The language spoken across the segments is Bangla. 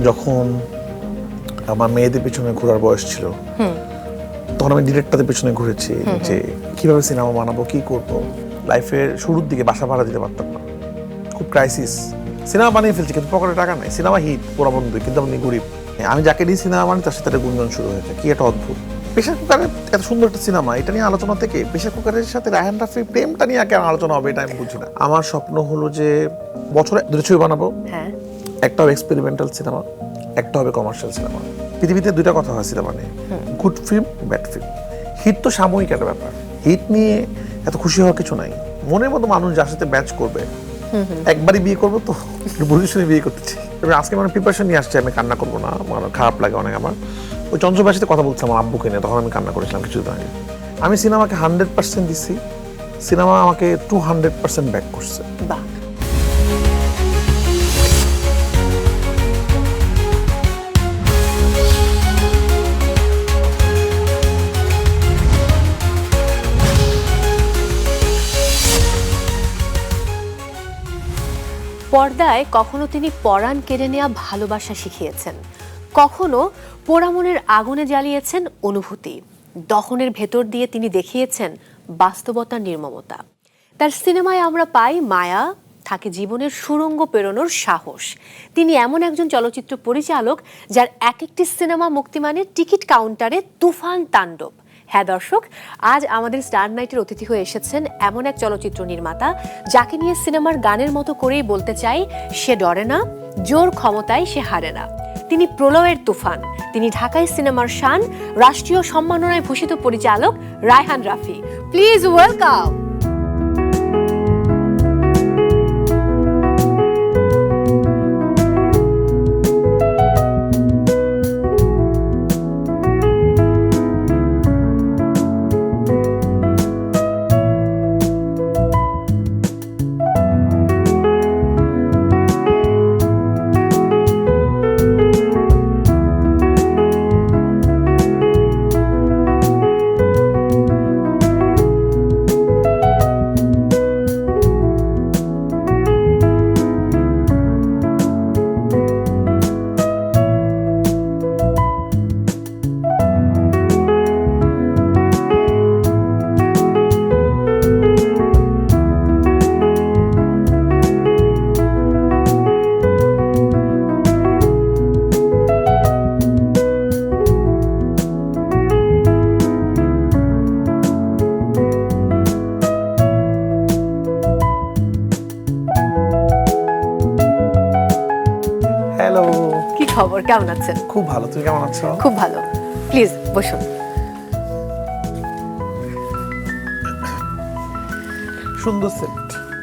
যখন আমার মেয়েদের পিছনে ঘোরার বয়স ছিল তখন আমি ডিরেক্টরদের পিছনে ঘুরেছি যে কিভাবে সিনেমা বানাবো, কি করব। লাইফের শুরুর দিকে বাসা ভাড়া দিতে পারতাম না, খুব ক্রাইসিস। সিনেমা বানিয়ে ফেলছি কিন্তু পকেটে টাকা নাই, সিনেমা হিট পুরো বন্ধু, কিন্তু আমি গরিব। আমি যাকে নিয়ে সিনেমা বানি তার সাথে একটা গুঞ্জন শুরু হয়েছে, কি একটা অদ্ভুত। প্রেশার কুকারের এত সুন্দর একটা সিনেমা, এটা নিয়ে আলোচনা থেকে প্রেশার কুকারের সাথে রায়হান রাফির প্রেমটা নিয়ে কেন আলোচনা হবে এটা আমি বুঝি না। আমার স্বপ্ন হলো যে বছরে 2টা ছবি বানাবো, একটা হবে এক্সপেরিমেন্টাল সিনেমা, একটা হবে কমার্শিয়াল সিনেমা। পৃথিবীতে 2টা কথা হয় সিনেমা নিয়ে, good film, bad film. Hit তো সাময়িক একটা ব্যাপার, হিট নিয়ে এত খুশি হওয়ার কিছু নাই। মনের মতো মানুষ যার সাথে ম্যাচ করবে, একবারই বিয়ে করবো তো বুঝে শুনে বিয়ে করতেছি। আজকে মানে প্রিপারেশন নিয়ে আসছে, আমি কান্না করবো না, আমার খারাপ লাগে অনেক। আমার ওই চঞ্চলবাসীর সাথে কথা বলছিলাম আমার আব্বুকে নিয়ে, তখন আমি কান্না করেছিলাম কিছুদিন আগে। আমি সিনেমাকে 100% দিচ্ছি, সিনেমা আমাকে 200% ব্যাক করছে। পর্দায় কখনো তিনি পরাণ কেড়ে নেওয়া ভালোবাসা শিখিয়েছেন, কখনো পোড়ামনের আগুনে জ্বালিয়েছেন অনুভূতি। দহনের ভেতর দিয়ে তিনি দেখিয়েছেন বাস্তবতার নির্মমতা। তার সিনেমায় আমরা পাই মায়া, থাকে জীবনের সুড়ঙ্গ পেরোনোর সাহস। তিনি এমন একজন চলচ্চিত্র পরিচালক যার এক একটি সিনেমা মুক্তি মানে টিকিট কাউন্টারে তুফান তাণ্ডব। হ্যাঁ দর্শক, আজ আমাদের স্টার নাইটের অতিথি হয়ে এসেছেন এমন এক চলচ্চিত্র নির্মাতা যাকে নিয়ে সিনেমার গানের মতো করেই বলতে চাই, সে ডরে না, জোর ক্ষমতায় সে হারে না। তিনি প্রলয়ের তুফান, তিনি ঢাকায় সিনেমার শান, রাষ্ট্রীয় সম্মাননায় ভূষিত পরিচালক রায়হান রাফি। Please welcome. খবর, কেমন আছেন? খুব ভালো, তুমি কেমন আছো? খুব ভালো। প্লিজ বসুন। সুন্দর সেট,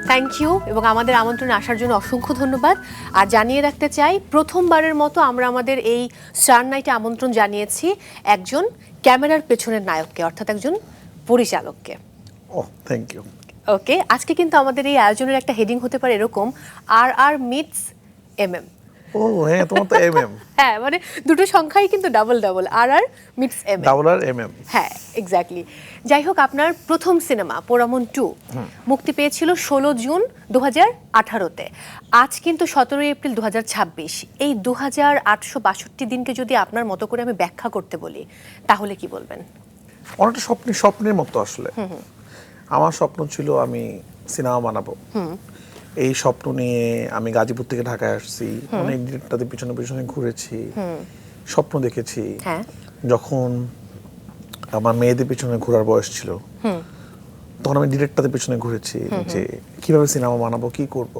থ্যাংক ইউ। এবং আমাদের আমন্ত্রণে আসার জন্য অসংখ্য ধন্যবাদ। আর জানিয়ে রাখতে চাই, প্রথমবারের মতো আমরা আমাদের এই স্টার নাইটে আমন্ত্রণ জানিয়েছি একজন ক্যামেরার পেছনের নায়ককে, অর্থাৎ একজন পরিচালককে। Thank you. ওকে, আজকে কিন্তু আমাদের এই আয়োজনের একটা হেডিং হতে পারে এরকম, RR মিটস MM। হ্যাঁ, তোমার তো MM। হ্যাঁ, মানে দুটো সংখ্যাই কিন্তু double double, RR meets MM। Double আর MM। হ্যাঁ, এক্স্যাক্টলি। যাই হোক, আপনার প্রথম সিনেমা পোড়ামন 2 মুক্তি পেয়েছিল 16 জুন 2018-তে। আজ কিন্তু 17 এপ্রিল 2026। এই 2862 দিনকে যদি আপনার মতো করে আমি ব্যাখ্যা করতে বলি, তাহলে কি বলবেন? অনেকটা স্বপ্নের মতো আসলে। আমার স্বপ্ন ছিল আমি সিনেমা বানাবো। এই স্বপ্ন নিয়ে আমি গাজীপুর থেকে ঢাকায় আসছি, অনেক ডিরেক্টরদের পিছনে পিছনে ঘুরেছি, স্বপ্ন দেখেছি। যখন আমার মেয়েদের পিছনে ঘোরার বয়স ছিল তখন আমি ডিরেক্টরদের পিছনে ঘুরেছি যে কিভাবে সিনেমা বানাবো, কি করব।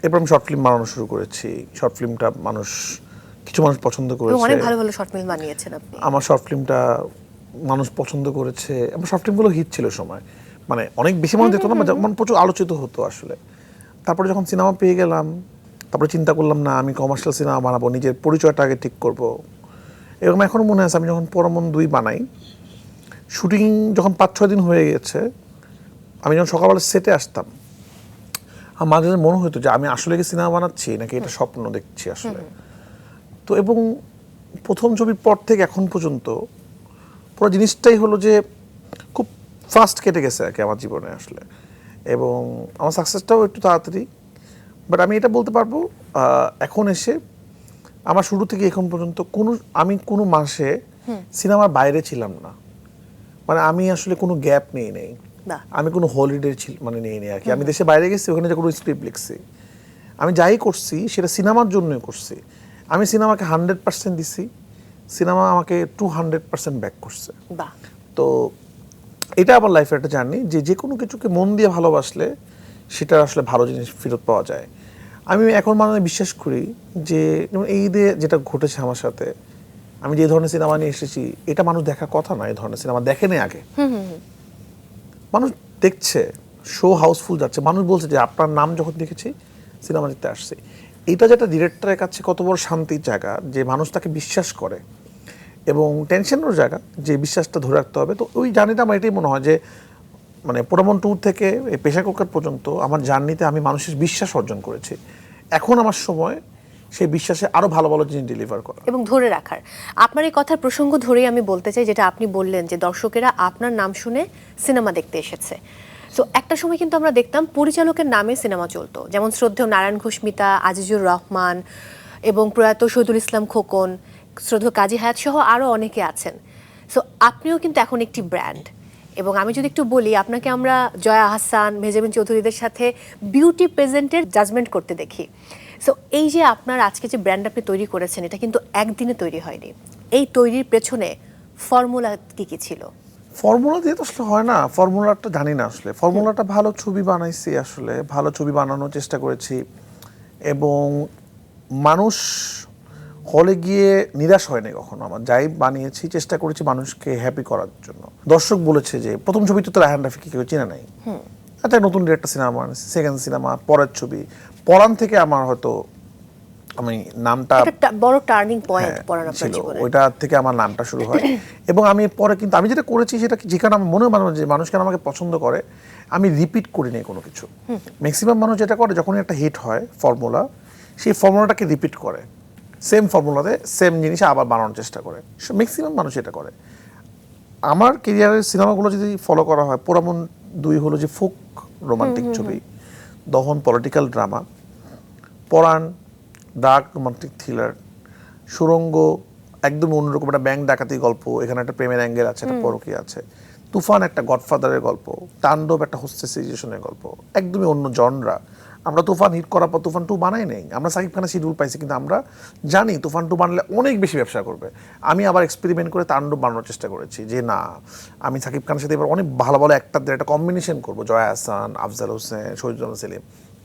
এরপর আমি শর্ট ফিল্ম বানানো শুরু করেছি। শর্ট ফিল্মটা কিছু মানুষ পছন্দ করেছে। অনেক ভালো ভালো শর্ট ফিল্ম বানিয়েছেন আপনি। আমার শর্ট ফিল্মটা মানুষ পছন্দ করেছে। আমার শর্ট ফিল্মগুলো হিট ছিল সময়, মানে অনেক বেশি মানুষ দেখতো না, যেমন প্রচুর আলোচিত হতো আসলে। তারপরে যখন সিনেমা পেয়ে গেলাম, তারপরে চিন্তা করলাম না, আমি কমার্শিয়াল সিনেমা বানাবো, নিজের পরিচয়টা আগে ঠিক করব। এরকম এখনও মনে আছে, আমি যখন পোড়ামন 2 বানাই, শুটিং যখন 5-6 দিন হয়ে গেছে, আমি যখন সকালবেলা সেটে আসতাম, আমার মাঝে মনে হতো যে আমি আসলে কি সিনেমা বানাচ্ছি নাকি এটা স্বপ্ন দেখছি আসলে। তো এবং প্রথম ছবির পর থেকে এখন পর্যন্ত পুরো জিনিসটাই হলো যে খুব ফাস্ট কেটে গেছে আর কি আমার জীবনে আসলে, এবং আমার সাকসেসটাও একটু তাড়াতাড়ি। বাট আমি এটা বলতে পারবো এখন এসে আমার শুরু থেকে এখন পর্যন্ত আমি কোনো মাসে সিনেমার বাইরে ছিলাম না, মানে আমি আসলে কোনো গ্যাপ নেই। বাহ। আমি কোনো হলিডে মানে নেই আর কি। আমি দেশে বাইরে গেছি, ওখানে যে কোনো স্ক্রিপ্ট লিখছি, আমি যাই করছি সেটা সিনেমার জন্যই করছি। আমি সিনেমাকে 100% দিছি, সিনেমা আমাকে 200% ব্যাক করছে। বাহ। তো এটা আমার লাইফের একটা জার্নি, যে কোনো কিছুকে মন দিয়ে ভালোবাসলে সেটা আসলে ভালো জিনিস ফেরত পাওয়া যায়। আমি এখন মানে বিশ্বাস করি যে যেমন এই ঈদে যেটা ঘটেছে আমার সাথে, আমি যে ধরনের সিনেমা নিয়ে এসেছি এটা মানুষ দেখার কথা না। এই ধরনের সিনেমা দেখেনি আগে, মানুষ দেখছে, শো হাউসফুল যাচ্ছে, মানুষ বলছে যে আপনার নাম যখন দেখেছি সিনেমা দেখতে আসছি। এটা যেটা ডিরেক্টরের কাছে কত বড় শান্তির জায়গা যে মানুষ তাকে বিশ্বাস করে, এবং টেনশনের জায়গা যে বিশ্বাসটা ধরে রাখতে হবে। তো ওই জার্নিটা আমার এটাই মনে হয় যে মানে পোড়ামন ট্যুর থেকে এই পেশা কুকার পর্যন্ত আমার জার্নিতে আমি মানুষের বিশ্বাস অর্জন করেছি। এখন আমার সময় সেই বিশ্বাসে আরো ভালো ভালো জিনিস ডেলিভার করা এবং ধরে রাখার। আপনার এই কথার প্রসঙ্গ ধরেই আমি বলতে চাই, যেটা আপনি বললেন যে দর্শকেরা আপনার নাম শুনে সিনেমা দেখতে এসেছে। তো একটা সময় কিন্তু আমরা দেখতাম পরিচালকের নামে সিনেমা চলতো, যেমন শ্রদ্ধেয় নারায়ণ ঘোষমিতা, আজিজুর রহমান এবং প্রয়াত শহীদুল ইসলাম খোকন, শ্রদ্ধেয় কাজী হায়াত সহ আরও অনেকে আছেন। সো আপনিও কিন্তু এখন একটি ব্র্যান্ড। এবং আমি যদি একটু বলি, আপনাকে আমরা জয়া আহসান, মেহজাবিন চৌধুরীদের সাথে বিউটি প্রেজেন্টের জাজমেন্ট করতে দেখি। সো এই যে আপনার আজকে যে ব্র্যান্ড আপনি তৈরি করেছেন, এটা কিন্তু একদিনে তৈরি হয়নি। এই তৈরির পেছনে ফর্মুলা কি ছিল? ফর্মুলা দিয়ে তো আসলে হয় না, ফর্মুলাটা জানি না আসলে। ফর্মুলাটা ভালো ছবি বানাইছি, আসলে ভালো ছবি বানানোর চেষ্টা করেছি, এবং মানুষ হলে গিয়ে নিরাশ হয়নি কখনো। আমার যাই বানিয়েছি চেষ্টা করেছি মানুষকে হ্যাপি করার জন্য। দর্শক বলেছে যে প্রথম ছবিতে তো রায়হান রাফিকে কেউ চেনে নাই, আচ্ছা নতুন একটা সিনেমা বানিয়েছি, সেকেন্ড সিনেমা, পরের ছবি পরাণ থেকে আমার হয়তো আমি নামটা একটা বড় টার্নিং পয়েন্ট পড়ার আপনার ছিল, জীবনে। ওইটা থেকে আমার নামটা শুরু হয়। এবং আমি পরে কিন্তু আমি যেটা করেছি সেটা যেখানে আমার মনে হয় যে মানুষ কেন আমাকে পছন্দ করে, আমি রিপিট করি নাই কোনো কিছু। ম্যাক্সিমাম মানুষ যেটা করে যখন একটা হিট হয় ফর্মুলা, সেই ফর্মুলাটাকে রিপিট করে, সেম ফর্মুলাতে সেম জিনিস আবার বানানোর চেষ্টা করে। ম্যাক্সিমাম মানুষ এটা করে। আমার কেরিয়ারের সিনেমাগুলো যদি ফলো করা হয়, পোড়ামন 2 হলো যে ফোক রোমান্টিক ছবি, দহন পলিটিক্যাল ড্রামা, পরাণ ডার্ক রোমান্টিক থ্রিলার, সুরঙ্গ একদম অন্যরকম একটা ব্যাংক ডাকাতি গল্প, এখানে একটা প্রেমের অ্যাঙ্গেল আছে, একটা পরকীয়া আছে, তুফান একটা গডফাদারের গল্প, তাণ্ডব একটা হোস্টেস সিচুয়েশনের গল্প, একদমই অন্য জনরা। আমরা তুফান হিট করার পর তুফান 2 বানাই নেই, আমরা সাকিব খানের শিডিউল পাইছি, কিন্তু আমরা জানি তুফান 2 বানালে অনেক বেশি ব্যবসা করবে। আমি আবার এক্সপেরিমেন্ট করে তাণ্ডব বানানোর চেষ্টা করেছি, যে না আমি সাকিব খানের সাথে এবার অনেক ভালো ভালো অ্যাক্টরদের একটা কম্বিনেশন করবো, জয়া আহসান, আফজাল হোসেন, শহীদুল সেলিম,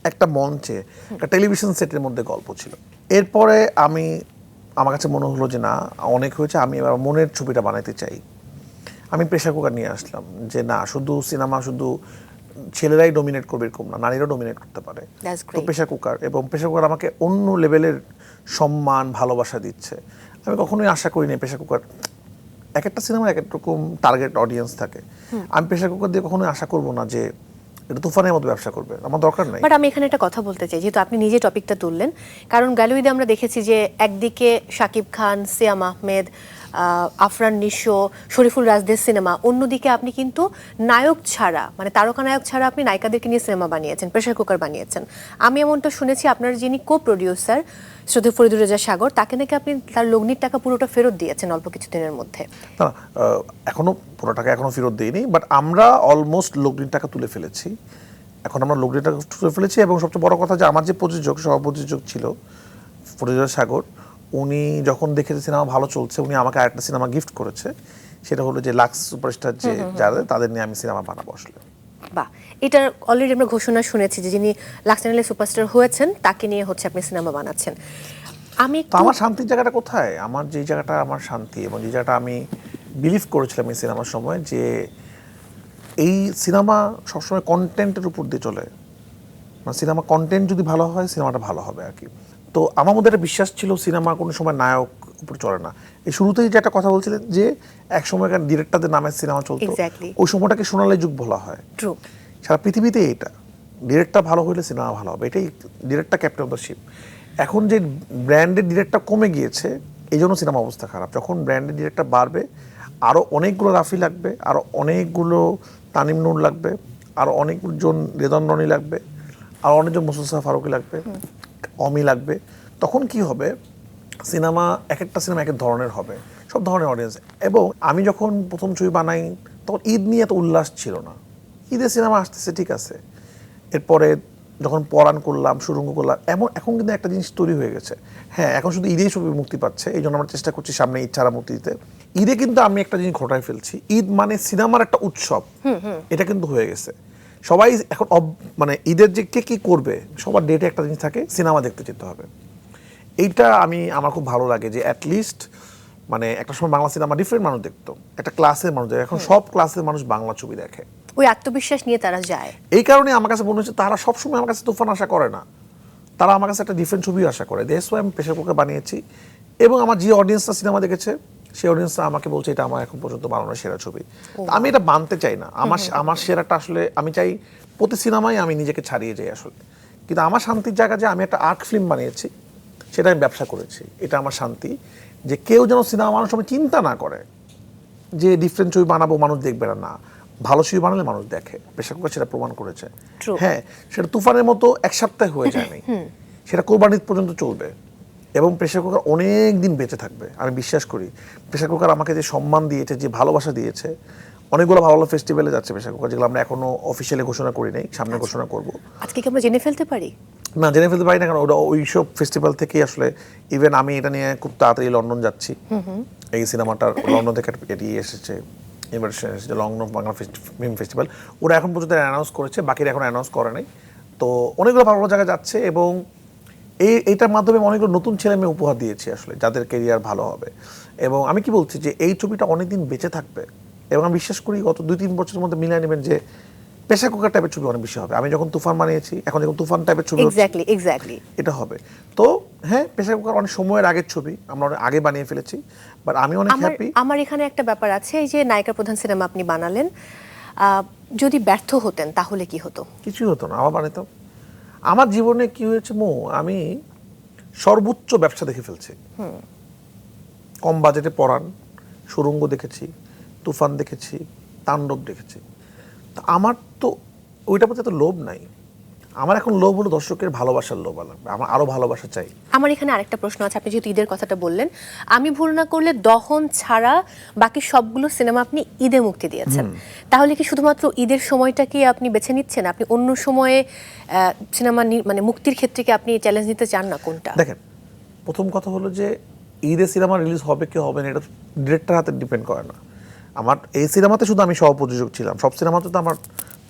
একটা মঞ্চে একটা টেলিভিশন সেটের মধ্যে গল্প ছিল। এরপরে আমার কাছে মনে হলো যে না অনেক হয়েছে, আমি এবার মনের ছবিটা বানাইতে চাই। আমি প্রেসার কুকার নিয়ে আসলাম, যে না শুধু সিনেমা শুধু ছেলেরাই ডমিনেট করবে এরকম না, নারীরাও ডমিনেট করতে পারে। তো প্রেসার কুকার, এবং প্রেসার কুকার আমাকে অন্য লেভেলের সম্মান ভালোবাসা দিচ্ছে। আমি কখনোই আশা করিনি প্রেসার কুকার, এক একটা সিনেমার এক এক রকম টার্গেট অডিয়েন্স থাকে। আমি প্রেসার কুকার দিয়ে কখনোই আশা করবো না যে এটা তুফানের মতো ব্যবসা করবে, আমার দরকার নাই। বাট আমি এখানে একটা কথা বলতে চাই, যেহেতু আপনি নিজে টপিকটা তুললেন, কারণ গ্যালারিতে আমরা দেখেছি যে একদিকে শাকিব খান, সিয়াম আহমেদ, আফরান নিশো, শরীফুল রাজদের সিনেমা, অন্যদিকে আপনি কিন্তু নায়ক ছাড়া, মানে তারকা নায়ক ছাড়া আপনি নায়িকাদেরকে নিয়ে সিনেমা বানিয়েছেন, প্রেসার কুকার বানিয়েছেন। আমি এমনটা শুনেছি আপনার যিনি কো প্রডিউসার শ্রদ্ধেয় ফরিদুর রেজা সাগর, তাকে নাকি আপনি তার লগ্নির টাকা পুরোটা ফেরত দিয়েছেন অল্প কিছুদিনের মধ্যে। না এখনো পুরো টাকা এখনো ফেরত দিইনি, বাট আমরা অলমোস্ট লগ্নির টাকা তুলে ফেলেছি। এখন আমরা লগ্নির টাকা তুলে ফেলেছি, এবং সবচেয়ে বড় কথা যে আমার যে প্রযোজক সহপ্রযোজক ছিল ফরিদুর সাগর, উনি যখন দেখেছে সিনেমা ভালো চলছে, উনি আমাকে আরেকটা সিনেমা গিফট করেছে, সেটা হলো যে লাক্স সুপারস্টার যে যারা তাদের নিয়ে আমি সিনেমা বানাবো আসলে। বাহ, এটা অলরেডি আমরা ঘোষণা শুনেছি যে যিনি লাক্স চ্যানেলের সুপারস্টার হয়েছেন তাকে নিয়ে হচ্ছে আপনি সিনেমা বানাচ্ছেন। তো আমার শান্তির জায়গাটা কোথায়? আমার যে জায়গাটা আমার শান্তি, এবং যে জায়গাটা আমি বিলিভ করেছিলাম এই সিনেমার সময়, যে এই সিনেমা সবসময় কন্টেন্টের উপর দিয়ে চলে, মানে সিনেমা কন্টেন্ট যদি ভালো হয় সিনেমাটা ভালো হবে আর কি। তো আমার মধ্যে একটা বিশ্বাস ছিল সিনেমা কোনো সময় নায়ক উপর চলে না। এই শুরুতেই যে একটা কথা বলছিলেন যে এক সময়কার ডিরেক্টরদের নামে সিনেমা চলতো, ওই সময়টাকে সোনালী যুগ বলা হয়। ট্রু। সারা পৃথিবীতে এটা ডিরেক্টর ভালো হলে সিনেমা ভালো হবে, এটাই director captain of the ship. এখন যে ব্র্যান্ডের ডিরেক্টর কমে গিয়েছে, এই জন্য সিনেমা অবস্থা খারাপ। যখন ব্র্যান্ডের ডিরেক্টর বাড়বে, আরও অনেকগুলো রাফি লাগবে, আরও অনেকগুলো তানিম নূর লাগবে, আরও অনেকজন রেদন রনি লাগবে, আর অনেকজন মুস্তফা ফারুকি লাগবে, অমি লাগবে। তখন কি হবে, সিনেমা এক একটা সিনেমা এক এক ধরনের হবে, সব ধরনের অডিয়েন্স। এবং আমি যখন প্রথম ছবি বানাই তখন ঈদ নিয়ে এত উল্লাস ছিল না, ঈদের সিনেমা আসতেছে ঠিক আছে। এরপরে যখন পরাণ করলাম, সুরঙ্গ করলাম, এখন কিন্তু একটা জিনিস তৈরি হয়ে গেছে। হ্যাঁ, এখন শুধু ঈদেই ছবি মুক্তি পাচ্ছে, এই জন্য আমরা চেষ্টা করছি সামনে ঈদ ছাড়া মুক্তি দিতে। ঈদে কিন্তু আমি একটা জিনিস ঘটায় ফেলছি, ঈদ মানে সিনেমার একটা উৎসব, এটা কিন্তু হয়ে গেছে। সবাই এখন মানে ঈদের যে কে কি করবে, সবার ডেটে একটা জিনিস থাকে, সিনেমা দেখতে যেতে হবে। এইটা আমার খুব ভালো লাগে যে অ্যাটলিস্ট মানে একটা সময় বাংলা সিনেমা ডিফারেন্ট মানুষ দেখতো, একটা ক্লাসের মানুষ দেখে, এখন সব ক্লাসের মানুষ বাংলা ছবি দেখে। ওই আত্মবিশ্বাস নিয়ে তারা যায়। এই কারণে আমার কাছে মনে হচ্ছে তারা সবসময় আমার কাছে তুফান আশা করে না, তারা আমার কাছে একটা ডিফারেন্ট ছবি আশা করে। দ্যাটস ওয়াই আমি প্রেশার কুকার বানিয়েছি, এবং আমার যে অডিয়েন্সরা সিনেমা দেখেছে সেই অডিয়েন্সরা আমাকে বলছে এটা আমার এখন পর্যন্ত বানানোর সেরা ছবি। আমি এটা মানতে চাই না, আমার সেরাটা আসলে আমি চাই প্রতি সিনেমায় আমি নিজেকে ছাড়িয়ে যাই আসলে। কিন্তু আমার শান্তির জায়গা যে আমি একটা আর্ট ফিল্ম বানিয়েছি, সেটা আমি ব্যবসা করেছি, এটা আমার শান্তি। যে কেউ যেন সিনেমা বানানোর সময় চিন্তা না করে যে ডিফারেন্ট ছবি বানাবো মানুষ দেখবে না, ভালো ছবি বানালে মানুষ দেখে। প্রেশার কুকার সেটা প্রমাণ করেছে। হ্যাঁ, সেটা তুফানের মতো এক সপ্তাহে হয়ে যায়নি, সেটা কোরবানি ঈদ পর্যন্ত চলবে, এবং প্রেশার কুকার অনেক দিন বেঁচে থাকবে আমি বিশ্বাস করি। প্রেশার কুকার আমাকে যে সম্মান দিয়েছে, যে ভালোবাসা দিয়েছে, অনেকগুলো ভালো ভালো ফেস্টিভ্যালে যাচ্ছে প্রেশার কুকার, যেগুলো আমরা এখনো অফিসিয়ালি ঘোষণা করি নাই, সামনে ঘোষণা করব। আজকে কি আমরা জেনে ফেলতে পারি? না, জেনে ফেলতে পারি না, কারণ ওটা ওই সব ফেস্টিভ্যাল থেকেই আসলে। ইভেন আমি এটা নিয়ে খুব তাড়াতাড়ি লন্ডন যাচ্ছি, এই সিনেমাটার লন্ডন থেকে এটি এসেছে, ইনভাইটেশন এসেছে, লন্ডন বাংলা ফিল্ম ফেস্টিভ্যাল। ওরা এখন পর্যন্ত অ্যানাউন্স করেছে, বাকিরা এখন অ্যানাউন্স করে নাই। তো অনেকগুলো ভালো ভালো জায়গায় যাচ্ছে, এবং এইটার মাধ্যমে অনেকগুলো নতুন ছেলে মেয়ে উপহার দিয়েছি আসলে, যাদের কেরিয়ার ভালো হবে। এবং আমি কি বলছি যে এই ছবিটা অনেকদিন বেঁচে থাকবে, এবং আমি বিশ্বাস করি গত 2-3 বছরের মধ্যে মিলিয়ে নেবেন যে প্রেশার কুকার টাইপের ছবি অনেক বেশি হবে। আমি যখন তুফান বানিয়েছি, এখন যখন তুফান টাইপের ছবি এক্স্যাক্টলি এটা হবে। তো হ্যাঁ, প্রেশার কুকার অনেক সময়ের আগের ছবি, আমরা অনেক আগে বানিয়ে ফেলেছি, বাট আমি অনেক হ্যাপি। আমার এখানে একটা ব্যাপার আছে, এই যে নায়িকা প্রধান সিনেমা আপনি বানালেন, যদি ব্যর্থ হতেন তাহলে কি হতো? কিছুই হতো না, আবার বানাতাম। আমার জীবনে কি হয়েছে আমি সর্বোচ্চ ব্যবসা দেখে ফেলছি। কম বাজেটে পরাণ, সুরঙ্গ দেখেছি, তুফান দেখেছি, তাণ্ডব দেখেছি। তা আমার তো ওইটার প্রতি এত লোভ নাই। আমার এখন লোভ হলো দর্শকের ভালোবাসার লোভ, আমার আরো ভালোবাসা চাই। আমার এখানে আরেকটা প্রশ্ন আছে, আপনি যেহেতু ঈদের কথাটা বললেন, আমি ভুল না করলে দহন ছাড়া বাকি সবগুলো সিনেমা আপনি ঈদে মুক্তি দিয়েছেন। তাহলে কি শুধুমাত্র ঈদের সময়টাকে আপনি বেছে নিচ্ছেন? আপনি অন্য সময়ে সিনেমা মানে মুক্তির ক্ষেত্রে কি আপনি চ্যালেঞ্জ নিতে চান না? কোনটা? দেখেন, প্রথম কথা হলো যে ঈদে সিনেমা রিলিজ হবে কি হবে না, এটা ডিরেক্টর হাতে ডিপেন্ড করে না। আমার এই সিনেমাতে শুধু আমি সহ প্রযোজক ছিলাম, সব সিনেমাতে তো আমার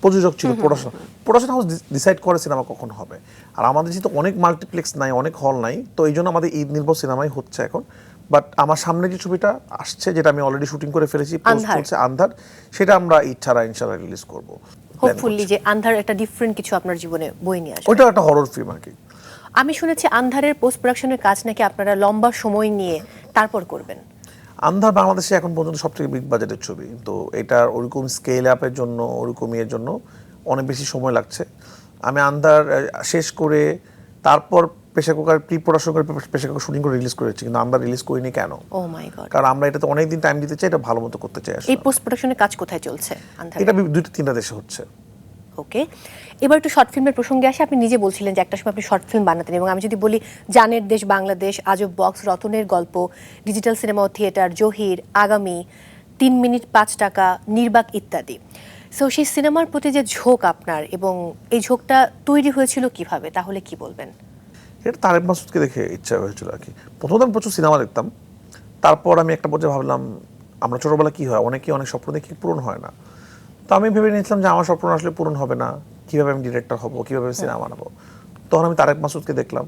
প্রযোজক ছিল। প্রোডাকশন হাউস ডিসাইড করে সিনেমা কখন হবে। আর আমাদের যেহেতু অনেক মাল্টিপ্লেক্স নাই, অনেক হল নাই, তো এই জন্য আমাদের ঈদ নির্ভর সিনেমাই হচ্ছে এখন। বাট আমার সামনে যে ছবিটা আসছে, যেটা আমি অলরেডি শুটিং করে ফেলেছি, পোস্ট চলছে, আন্ধার, সেটা আমরা ঈদ ছাড়া ইনশাআল্লাহ রিলিজ করব। হোপফুলি যে আন্ধার একটা ডিফারেন্ট কিছু আপনার জীবনে বয়ে নিয়ে আসবে। ওটা একটা হরর ফিল্ম আর কি। আমি শুনেছি আন্ধারের পোস্ট প্রোডাকশনের কাজ নাকি আপনারা লম্বা সময় নিয়ে তারপর করবেন। আন্ধার বাংলাদেশে এখন পর্যন্ত সবথেকে বিগ বাজেটের ছবি, তো এটার ওরকম স্কেল আপের জন্য, ওরকম ইয়ের জন্য অনেক বেশি সময় লাগছে। আমি আন্ধার শেষ করে তারপর প্রেশার কুকার প্রি প্রোডাকশন করে প্রেশার কুকার শুটিং করে রিলিজ করেছি, কিন্তু আমরা রিলিজ করিনি কেন? ও মাই গড। কারণ আমরা এটাতে অনেকদিন টাইম দিতে চাই, এটা ভালো মতো করতে চাই। এই পোস্ট প্রোডাকশনের কাজ কোথায় চলছে আন্ধার? এটা 2-3টা দেশে হচ্ছে। ওকে, এবার একটু শর্ট ফিল্মের প্রসঙ্গে আসে। আপনি নিজে বলছিলেন যে একটা সময় আপনি শর্ট ফিল্ম বানাতেন, এবং আমি যদি বলি জানের দেশ বাংলাদেশ, আজব বক্স, রতনের গল্প, ডিজিটাল সিনেমা ও থিয়েটার, জহির, আগামী, 3 মিনিট 5 টাকা, নির্বাক ইত্যাদি। সো সেই সিনেমার প্রতি যে ঝোঁক আপনার, এবং এই ঝোঁকটা তৈরি হয়েছিল কিভাবে, তাহলে কি বলবেন? এটা তারেক মাসুদকে দেখে ইচ্ছা হয়েছিল আর কি। প্রথমত আমি প্রচুর সিনেমা দেখতাম, তারপর আমি একটা পর্যায়ে ভাবলাম আমরা ছোটবেলা কি হয়, অনেকেই অনেক স্বপ্ন দেখি, পূরণ হয় না। তো আমি ভেবে নিয়েছিলাম যে আমার স্বপ্ন আসলে পূরণ হবে না, কীভাবে আমি ডিরেক্টর হব, কীভাবে আমি সিনেমা বানাবো। তখন আমি তারেক মাসুদকে দেখলাম,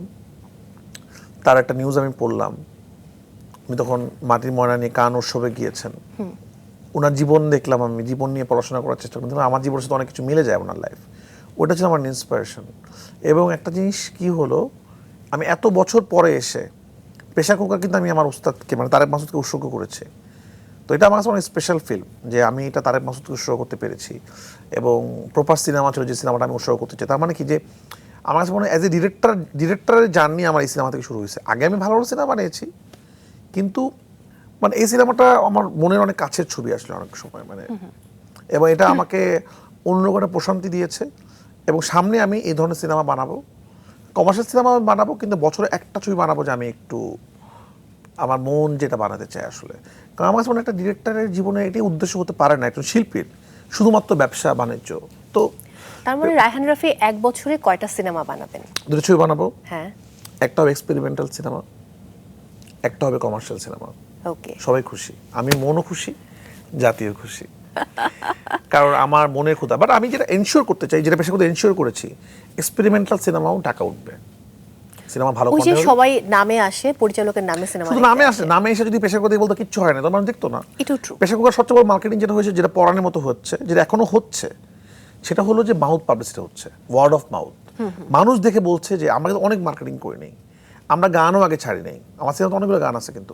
তার একটা নিউজ আমি পড়লাম। আমি তখন মাটির ময়না নিয়ে কান উৎসবে গিয়েছেন, ওনার জীবন দেখলাম, আমি জীবন নিয়ে পড়াশোনা করার চেষ্টা করলাম, আমার জীবনের সাথে অনেক কিছু মিলে যায় ওনার লাইফ। ওটা ছিল আমার ইন্সপিরেশন। এবং একটা জিনিস কি হলো, আমি এত বছর পরে এসে প্রেশার কুকার কিন্তু আমি আমার উস্তাদকে মানে তারেক মাসুদকে উৎসর্গ করেছি। তো এটা আমার কাছে অনেক স্পেশাল ফিল্ম যে আমি এটা তারেক মাসুদকে উৎসর্গ করতে পেরেছি। এবং প্রপার সিনেমা ছিল যে সিনেমাটা আমি উৎসর্গ করতে চাই। তার মানে কি যে আমার কাছে মনে হয় অ্যাজ এ ডিরেক্টরের জার্নি আমার এই সিনেমা থেকে শুরু হয়েছে। আগে আমি ভালো ভালো সিনেমা বানিয়েছি, কিন্তু মানে এই সিনেমাটা আমার মনের অনেক কাছের ছবি আসলে অনেক সময় মানে, এবং এটা আমাকে অন্য করে প্রশান্তি দিয়েছে। এবং সামনে আমি এই ধরনের সিনেমা বানাবো, কমার্শিয়াল সিনেমা বানাবো, কিন্তু বছরে একটা ছবি বানাবো যে আমি একটু আমার মন যেটা বানাতে চায় আসলে। কারণ আমার কাছে মনে হয় একটা ডিরেক্টরের জীবনে এটাই উদ্দেশ্য হতে পারে না, একজন শিল্পীর শুধুমাত্র ব্যবসা বাণিজ্য। তো তার মানে রায়হান রাফি 1 বছরে কয়টা সিনেমা বানাবেন? 2টা ছবি বানাবো। হ্যাঁ, একটা হবে এক্সপেরিমেন্টাল সিনেমা, একটা হবে কমার্শিয়াল সিনেমা। ওকে। সবাই খুশি, আমি মনও খুশি, জাতীয় খুশি। কারণ আমার মনের ক্ষুধা। বাট আমি যেটা এনশিওর করতে চাই, যেটা পেশাগত এনশিওর করেছি, এক্সপেরিমেন্টাল সিনেমাও টাকা উঠবে। সিনেমা ভালো ওই যে content হলে- সবাই নামে আসে, পরিচালকের নামে সিনেমা শুধু নামে আসে, নামে এসে যদি পেশাগত বলতে কিচ্ছু হয় না, তো মানুষ দেখতো না। এটাও ট্রু। পেশাগত সবচেয়ে বড় মার্কেটিং যেটা হয়েছে, যেটা পড়ানোর মতো হচ্ছে, যেটা এখনো হচ্ছে, সেটা হলো যে মাউথ পাবলিসিটি হচ্ছে, ওয়ার্ড অফ মাউথ। মানুষ দেখে বলছে যে আমরা কিন্তু অনেক মার্কেটিং করে নেই, আমরা গানও আগে ছাড়ি নেই, আমার সিনেমাতে অনেকগুলো গান আছে, কিন্তু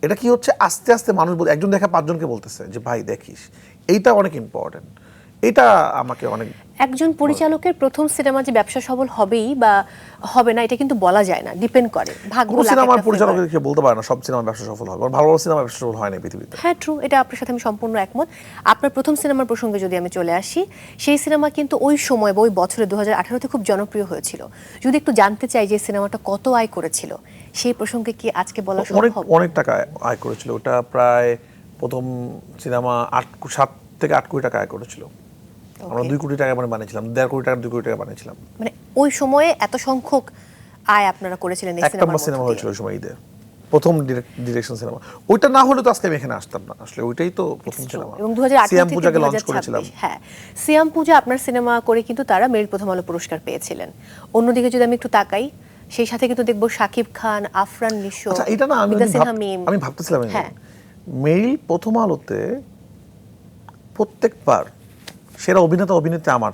এটা কি হচ্ছে আস্তে আস্তে মানুষ একজন দেখা 5 জনকে বলতেছে যে ভাই দেখিস, এইটা অনেক ইম্পর্টেন্ট। এটা আমাকে অনেক একজন পরিচালকের প্রথম সিনেমা যে ব্যবসা সফল হবেই বা হবে না, এটা কিন্তু বলা যায় না, ডিপেন্ড করে ভাগ্য। কোনো লাক সিনেমার একটা পরিচালকের flavor। কেউ বলতে পারে না সব সিনেমা ব্যবসা সফল হবে, ভালো ভালো সিনেমা ব্যবসা সফল হয় না পৃথিবীতে। হ্যাঁ, ট্রু, এটা আপনার সাথে আমি সম্পূর্ণ একমত। আপনার প্রথম সিনেমার প্রসঙ্গে যদি আমি চলে আসি, সেই সিনেমা কিন্তু ওই সময় বা ওই বছরে 2018-তে খুব জনপ্রিয় হয়েছিল। যদি একটু জানতে চাই যে সিনেমাটা কত আয় করেছিল, সেই প্রসঙ্গে কি আজকে বলা অনেক সম্ভব? অনেক টাকা আয় করেছিল ওটা, প্রায় প্রথম সিনেমা 7 থেকে 8 কোটি টাকা আয় করেছিল। আমরা 2 কোটি টাকা মানে বানিয়েছিলাম, 1.5 কোটি টাকা 2 কোটি টাকা বানিয়েছিলাম। মানে ওই সময়ে এত সংখ্যক আয় আপনারা করেছিলেন এই এক সিনেমার নম্বর সিনেমা মধ্যে হয়েছিল দিয়ে। ওই সময় ঈদে, প্রথম ডিরেকশন সিনেমা। ওইটা না হলে তো আজকে আমি এখানে আসতাম না, আসলে ওইটাই তো প্রথম সিনেমা। এবং 2018 সিয়াম থেকে পূজাকে লঞ্চ করেছিলাম। 2026, হ্যাঁ, সিয়াম পূজা আপনার সিনেমা করে কিন্তু তারা মেরিল প্রথম আলো পুরস্কার পেয়েছিলেন। অন্যদিকে যদি আমি একটু তাকাই, সেই সাথে কিন্তু দেখবো শাকিব খান, আফরান নিশো, আচ্ছা, এটা না আমি বিদ্যা যদি সিনহা মিম। আমি ভাবতেছিলাম হ্যাঁ। মেরিল প্রথম আলোতে প্রত্যেকবার সেরা অভিনেতা অভিনেত্রী আমার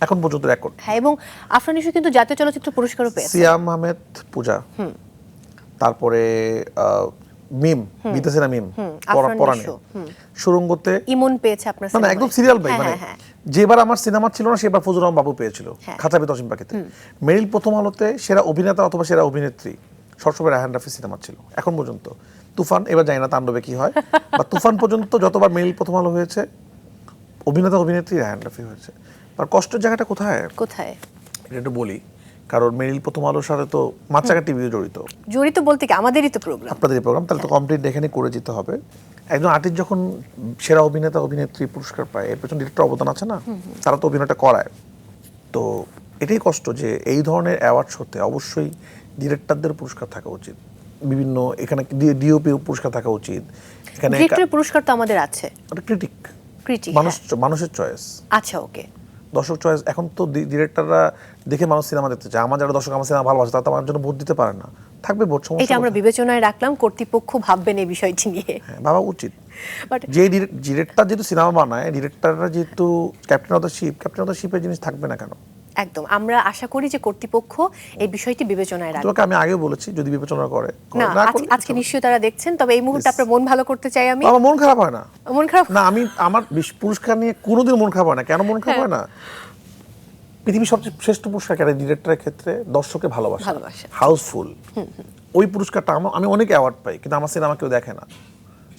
এখন পর্যন্ত রেকর্ড। হ্যাঁ, এবং আফরান নিশো কিন্তু জাতীয় চলচ্চিত্র পুরস্কারও পেয়েছে। সিয়াম আহমেদ পূজা, তারপরে মিম, বিদ্যা সিনহা মিম, আফরান পরাণে, নিশো, সুরঙ্গতে ইমন পেয়েছে আপনার না না সিনেমায়। একদম সিরিয়াল বাই, হ্যাঁ, মানে হ্যাঁ, হ্যাঁ। যেবার আমার সিনেমা ছিল না সেবার ফজলুর রহমান বাবু পেয়েছিল হ্যাঁ। খাঁচা বেত অসীম পাখিতে। মেরিল প্রথম আলোতে সেরা অভিনেতা অথবা সেরা অভিনেত্রী সবসময় রায়হান রাফি সিনেমা ছিল এখন পর্যন্ত। তুফান, এবার জানি না তাণ্ডবে কি হয়, বা তুফান পর্যন্ত যতবার মেরিল প্রথম আলো হয়েছে অভিনেতা অভিনেত্রী রায়হান রাফি হয়েছে। আর কষ্টের জায়গাটা কোথায় কোথায় এটা একটু বলি, কারণ মেরিল প্রথম আলোর সাথে তো মাছরাঙা টিভিও জড়িত, জড়িত বলতে কি আমাদেরই তো প্রোগ্রাম। আপনাদের প্রোগ্রাম, তাহলে তো কমপ্লিট এখানে করে যেতে হবে। একজন আর্টিস্ট যখন সেরা অভিনেতা অভিনেত্রী পুরস্কার পায়, এর পেছনে ডিরেক্টর অবদান আছে না, তারা তো অভিনয়টা করায়। তো এটাই কষ্ট যে এই ধরনের অ্যাওয়ার্ড শোতে অবশ্যই ডিরেক্টরদের পুরস্কার থাকা উচিত, বিভিন্ন এখানে ডিওপি পুরস্কার থাকা উচিত, এখানে ডিরেক্টরের পুরস্কার তো আমাদের আছে। ক্রিটিক ক্রিটিক, মানুষের চয়েস, আচ্ছা, ওকে। দর্শক চয়েস। এখন তো ডিরেক্টররা দেখে মানুষ সিনেমা দেখতে চায়, আমার যারা দর্শক আমার সিনেমা ভালোবাসে তারা তো আমার জন্য ভোট দিতে পারে না, থাকবে ভোট, এটা সমস্যা আমরা কোথায়? বিবেচনায় রাখলাম, কর্তৃপক্ষ ভাববেন এই বিষয়টি নিয়ে। হ্যাঁ, ভাবা উচিত। বাট যে ডিরেক্টর যেহেতু সিনেমা বানায়, ডিরেক্টররা যেহেতু ক্যাপ্টেন অফ দ্য শিপের জিনিস থাকবে না কেন? একদম, আমরা আশা করি যে কর্তৃপক্ষ এই বিষয়টি বিবেচনায় রাখবে। তোমাকে আমি আগেও বলেছি যদি বিবেচনা করে, না, না আজকে করলে আজকে নিশ্চয়ই তারা দেখছেন, তবে এই মুহূর্তে আপনার মন ভালো করতে চাই আমি। আমার মন খারাপ হয় না, মন খারাপ না আমি আমার পুরস্কার নিয়ে কোনোদিন মন খারাপ হয় না। কেন মন খারাপ হয় না? পৃথিবীর সবচেয়ে শ্রেষ্ঠ পুরস্কার কেন? ডিরেক্টরের ক্ষেত্রে দর্শকের ভালোবাসা, হাউসফুল। ওই পুরস্কারটা আমি অনেক অ্যাওয়ার্ড পাই, কিন্তু আমার সিনেমা কেউ দেখে না।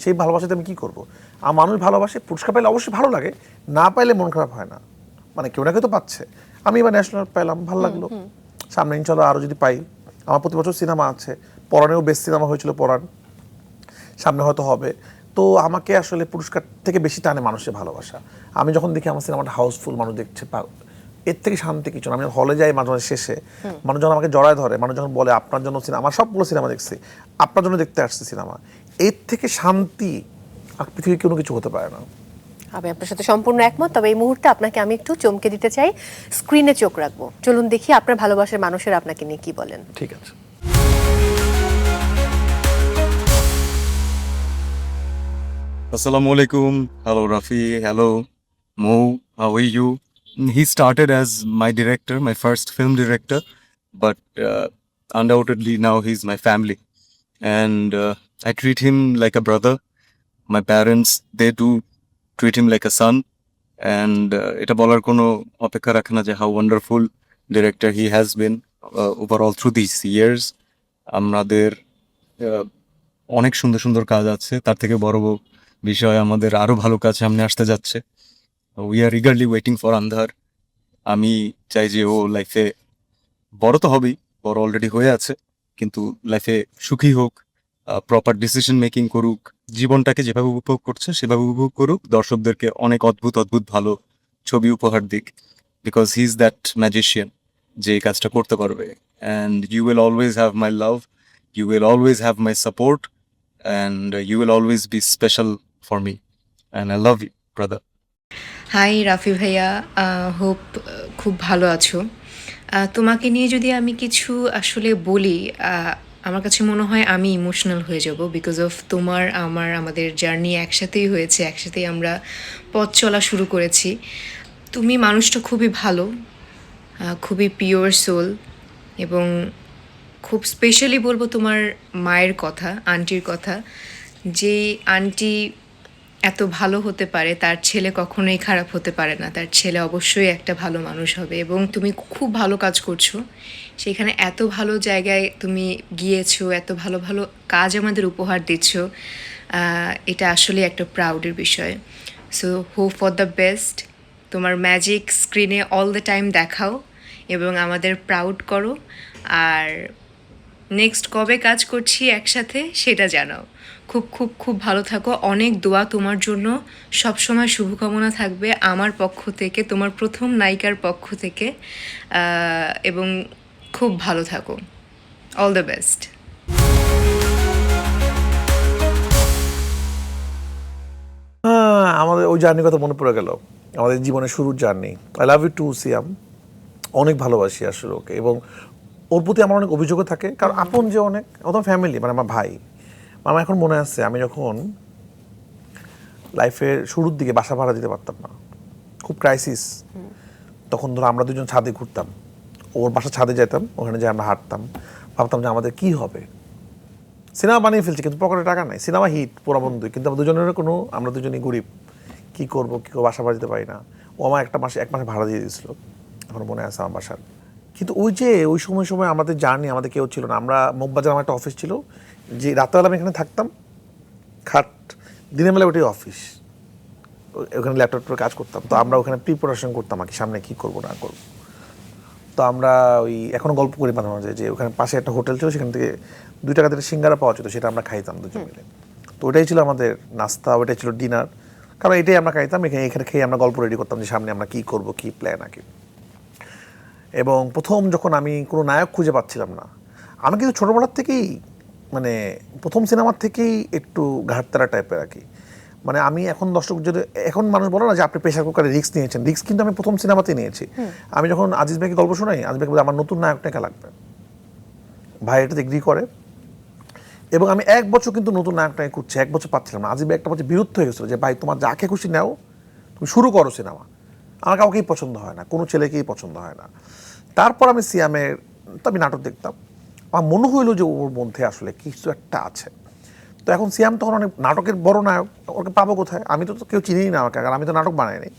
সেই ভালোবাসাতে আমি কি করব? আমার মানুষ ভালোবাসে, পুরস্কার পাইলে অবশ্যই ভালো লাগে, না পাইলে মন খারাপ হয় না। মানে কেউ না কেউ তো পাচ্ছে, আমি এবার ন্যাশনাল পেলাম, ভালো লাগলো। সামনে ইনশাল্লাহ আরও যদি পাই, আমার প্রতি বছর সিনেমা আছে, পরাণেও বেস্ট সিনেমা হয়েছিল পরাণ, সামনে হয়তো হবে। তো আমাকে আসলে পুরস্কার থেকে বেশি টানে মানুষের ভালোবাসা। আমি যখন দেখি আমার সিনেমাটা হাউসফুল, মানুষ দেখছে, এর থেকে শান্তি কিছু না। আমি হলে যাই মাঝে মাঝে শেষে, মানুষ যখন আমাকে জড়ায় ধরে, মানুষ যখন বলে আপনার জন্য সিনেমা, আমার সবগুলো সিনেমা দেখছি, আপনার জন্য দেখতে আসছে সিনেমা, এর থেকে শান্তি আর পৃথিবীর কোনো কিছু হতে পারে না। আমি আপনার সাথে সম্পূর্ণ একমত, তবে এই মুহূর্তে আপনাকে আমি একটু চমকে দিতে চাই, স্ক্রিনে চোখ রাখবো। চলুন দেখি আপনার ভালোবাসার মানুষের আপনাকে নিয়ে কি বলেন। ঠিক আছে। Assalamu alaikum. Hello Rafi. Hello Mo. How are you? He started as my director, my first film director, but undoubtedly now he's my family, and I treat him like a brother. My parents, they do treat him like a son, and এটা বলার কোনো অপেক্ষা রাখে না যে how wonderful director he has been overall through these years. আমাদের অনেক সুন্দর সুন্দর কাজ আছে, তার থেকে বড় বিষয় আমাদের আরো ভালো কাজ সামনে আসতে যাচ্ছে। We are eagerly waiting for Andhar. আমি চাই যে ও লাইফে বড় তো হবেই, বড় অলরেডি হয়ে আছে, কিন্তু লাইফে সুখী হোক, প্রপার ডিসিশন মেকিং করুক, জীবনটাকে যেভাবে উপভোগ করছে সেভাবে উপভোগ করুক, দর্শকদেরকে অনেক অদ্ভুত অদ্ভুত ভালো ছবি উপহার দিক, because he is that magician যে এই কাজটা করতে পারবে। And you will always have my love, you will always have my support, and you will always be special for me, and I love you brother. Hi Rafi ভাইয়া, হোপ খুব ভালো আছো। তোমাকে নিয়ে যদি আমি কিছু আসলে বলি, আমার কাছে মনে হয় আমি ইমোশনাল হয়ে যাব, বিকজ অফ তোমার আমাদের জার্নি একসাথেই হয়েছে, একসাথেই আমরা পথ চলা শুরু করেছি। তুমি মানুষটা খুবই ভালো, খুবই পিওর সোল, এবং খুব স্পেশালি বলবো তোমার মায়ের কথা, আন্টির কথা। যে আন্টি এত ভালো হতে পারে, তার ছেলে কখনোই খারাপ হতে পারে না, তার ছেলে অবশ্যই একটা ভালো মানুষ হবে। এবং তুমি খুব ভালো কাজ করছো, সেখানে এত ভালো জায়গায় তুমি গিয়েছো, এত ভালো ভালো কাজ আমাদের উপহার দিচ্ছ, এটা আসলে একটা প্রাউডের বিষয়। So hope for the best, তোমার ম্যাজিক স্ক্রিনে অল দ্য টাইম দেখাও এবং আমাদের প্রাউড করো। আর নেক্সট কবে কাজ করছি একসাথে সেটা জানাও। খুব খুব খুব ভালো থাকো, অনেক দোয়া তোমার জন্য, সবসময় শুভকামনা থাকবে আমার পক্ষ থেকে, তোমার প্রথম নায়িকার পক্ষ থেকে, এবং খুব ভালো থাকো। All the best. আমাদের ওই জার্নির কথা মনে পড়ে গেল, আমাদের জীবনের শুরুর journey. I love you too Siam, অনেক ভালোবাসি আসলে ওকে, এবং ওর প্রতি আমার অনেক অভিযোগও থাকে, কারণ আপন যে অনেক, ও তো ফ্যামিলি, মানে আমার ভাই। আমার এখন মনে আছে আমি যখন লাইফের শুরুর দিকে বাসা ভাড়া দিতে পারতাম না, খুব ক্রাইসিস, তখন ধরো আমরা দুজন ছাদে ঘুরতাম, ওর বাসা ছাদে যেতাম, ওখানে যে আমরা হাঁটতাম, ভাবতাম যে আমাদের কি হবে। সিনেমা বানিয়ে ফেলছি কিন্তু পকেটে টাকা নাই, সিনেমা হিট পুরো বন্ধুই, কিন্তু আমরা দুজনের আমরা দুজনই গরিব, কি করবো বাসা ভাড়া দিতে পারি না। ও আমার এক মাসে ভাড়া দিয়ে দিয়েছিল, এখন মনে আছে আমার বাসার। কিন্তু ওই সময় আমাদের জার্নি, আমাদের কেউ ছিল না। আমরা মুখবাজার, আমার একটা অফিস ছিল, যে রাত্রেবেলা আমি এখানে থাকতাম, খাট, দিনের বেলা ওটাই অফিস, ওখানে ল্যাপটপে কাজ করতাম। তো আমরা ওখানে প্রিপারেশন করতাম আর কি, সামনে কী করবো না করবো। তো আমরা ওই এখনও গল্প করি মাঝে মাঝে, যে ওখানে পাশে একটা হোটেল ছিল, সেখান থেকে 2 টাকা দিয়ে সিঙ্গারা পাওয়া যেত, সেটা আমরা খাইতাম দুজন মিলে। তো ওটাই ছিল আমাদের নাস্তা, ওইটাই ছিল ডিনার, কারণ এটাই আমরা খাইতাম। এখানে খেয়ে আমরা গল্প রেডি করতাম যে সামনে আমরা কী করবো, কী প্ল্যান আর কি। এবং প্রথম যখন আমি কোনো নায়ক খুঁজে পাচ্ছিলাম না, আমি কিন্তু ছোটোবেলার থেকেই, মানে প্রথম সিনেমার থেকেই একটু ঘাটতারা টাইপের আর কি। মানে আমি এখন দর্শক যদি, এখন মানুষ বলে না যে আপনি প্রেশার কুকারে রিস্ক নিয়েছেন, রিস্ক কিন্তু আমি প্রথম সিনেমাতেই নিয়েছি। আমি যখন আজিজ ভাইকে গল্প শোনাই, আজিজ ভাইকে বলে আমার নতুন নায়ক টাকা লাগবে, ভাই এটাতে এগ্রি করে। এবং আমি 1 বছর কিন্তু নতুন নায়কটাকে খুঁজছি, 1 বছর পাচ্ছিলাম না। আজিজ ভাই একটা বছর বিরুদ্ধ হয়ে গেছিলো যে ভাই তোমার যাকে খুশি নাও, তুমি শুরু করো সিনেমা, আমার কাউকেই পছন্দ হয় না, কোনো ছেলেকেই পছন্দ হয় না। তারপর আমি সিয়ামের, তো আমি নাটক দেখতাম, আমার মনে হইলো যে ওর মধ্যে আসলে কিছু একটা আছে। তো এখন সিয়াম তখন অনেক নাটকের বড় নায়ক, ওকে পাবো কোথায়? আমি তো কেউ চিনিই না আমাকে, কারণ আমি তো নাটক বানাইনি।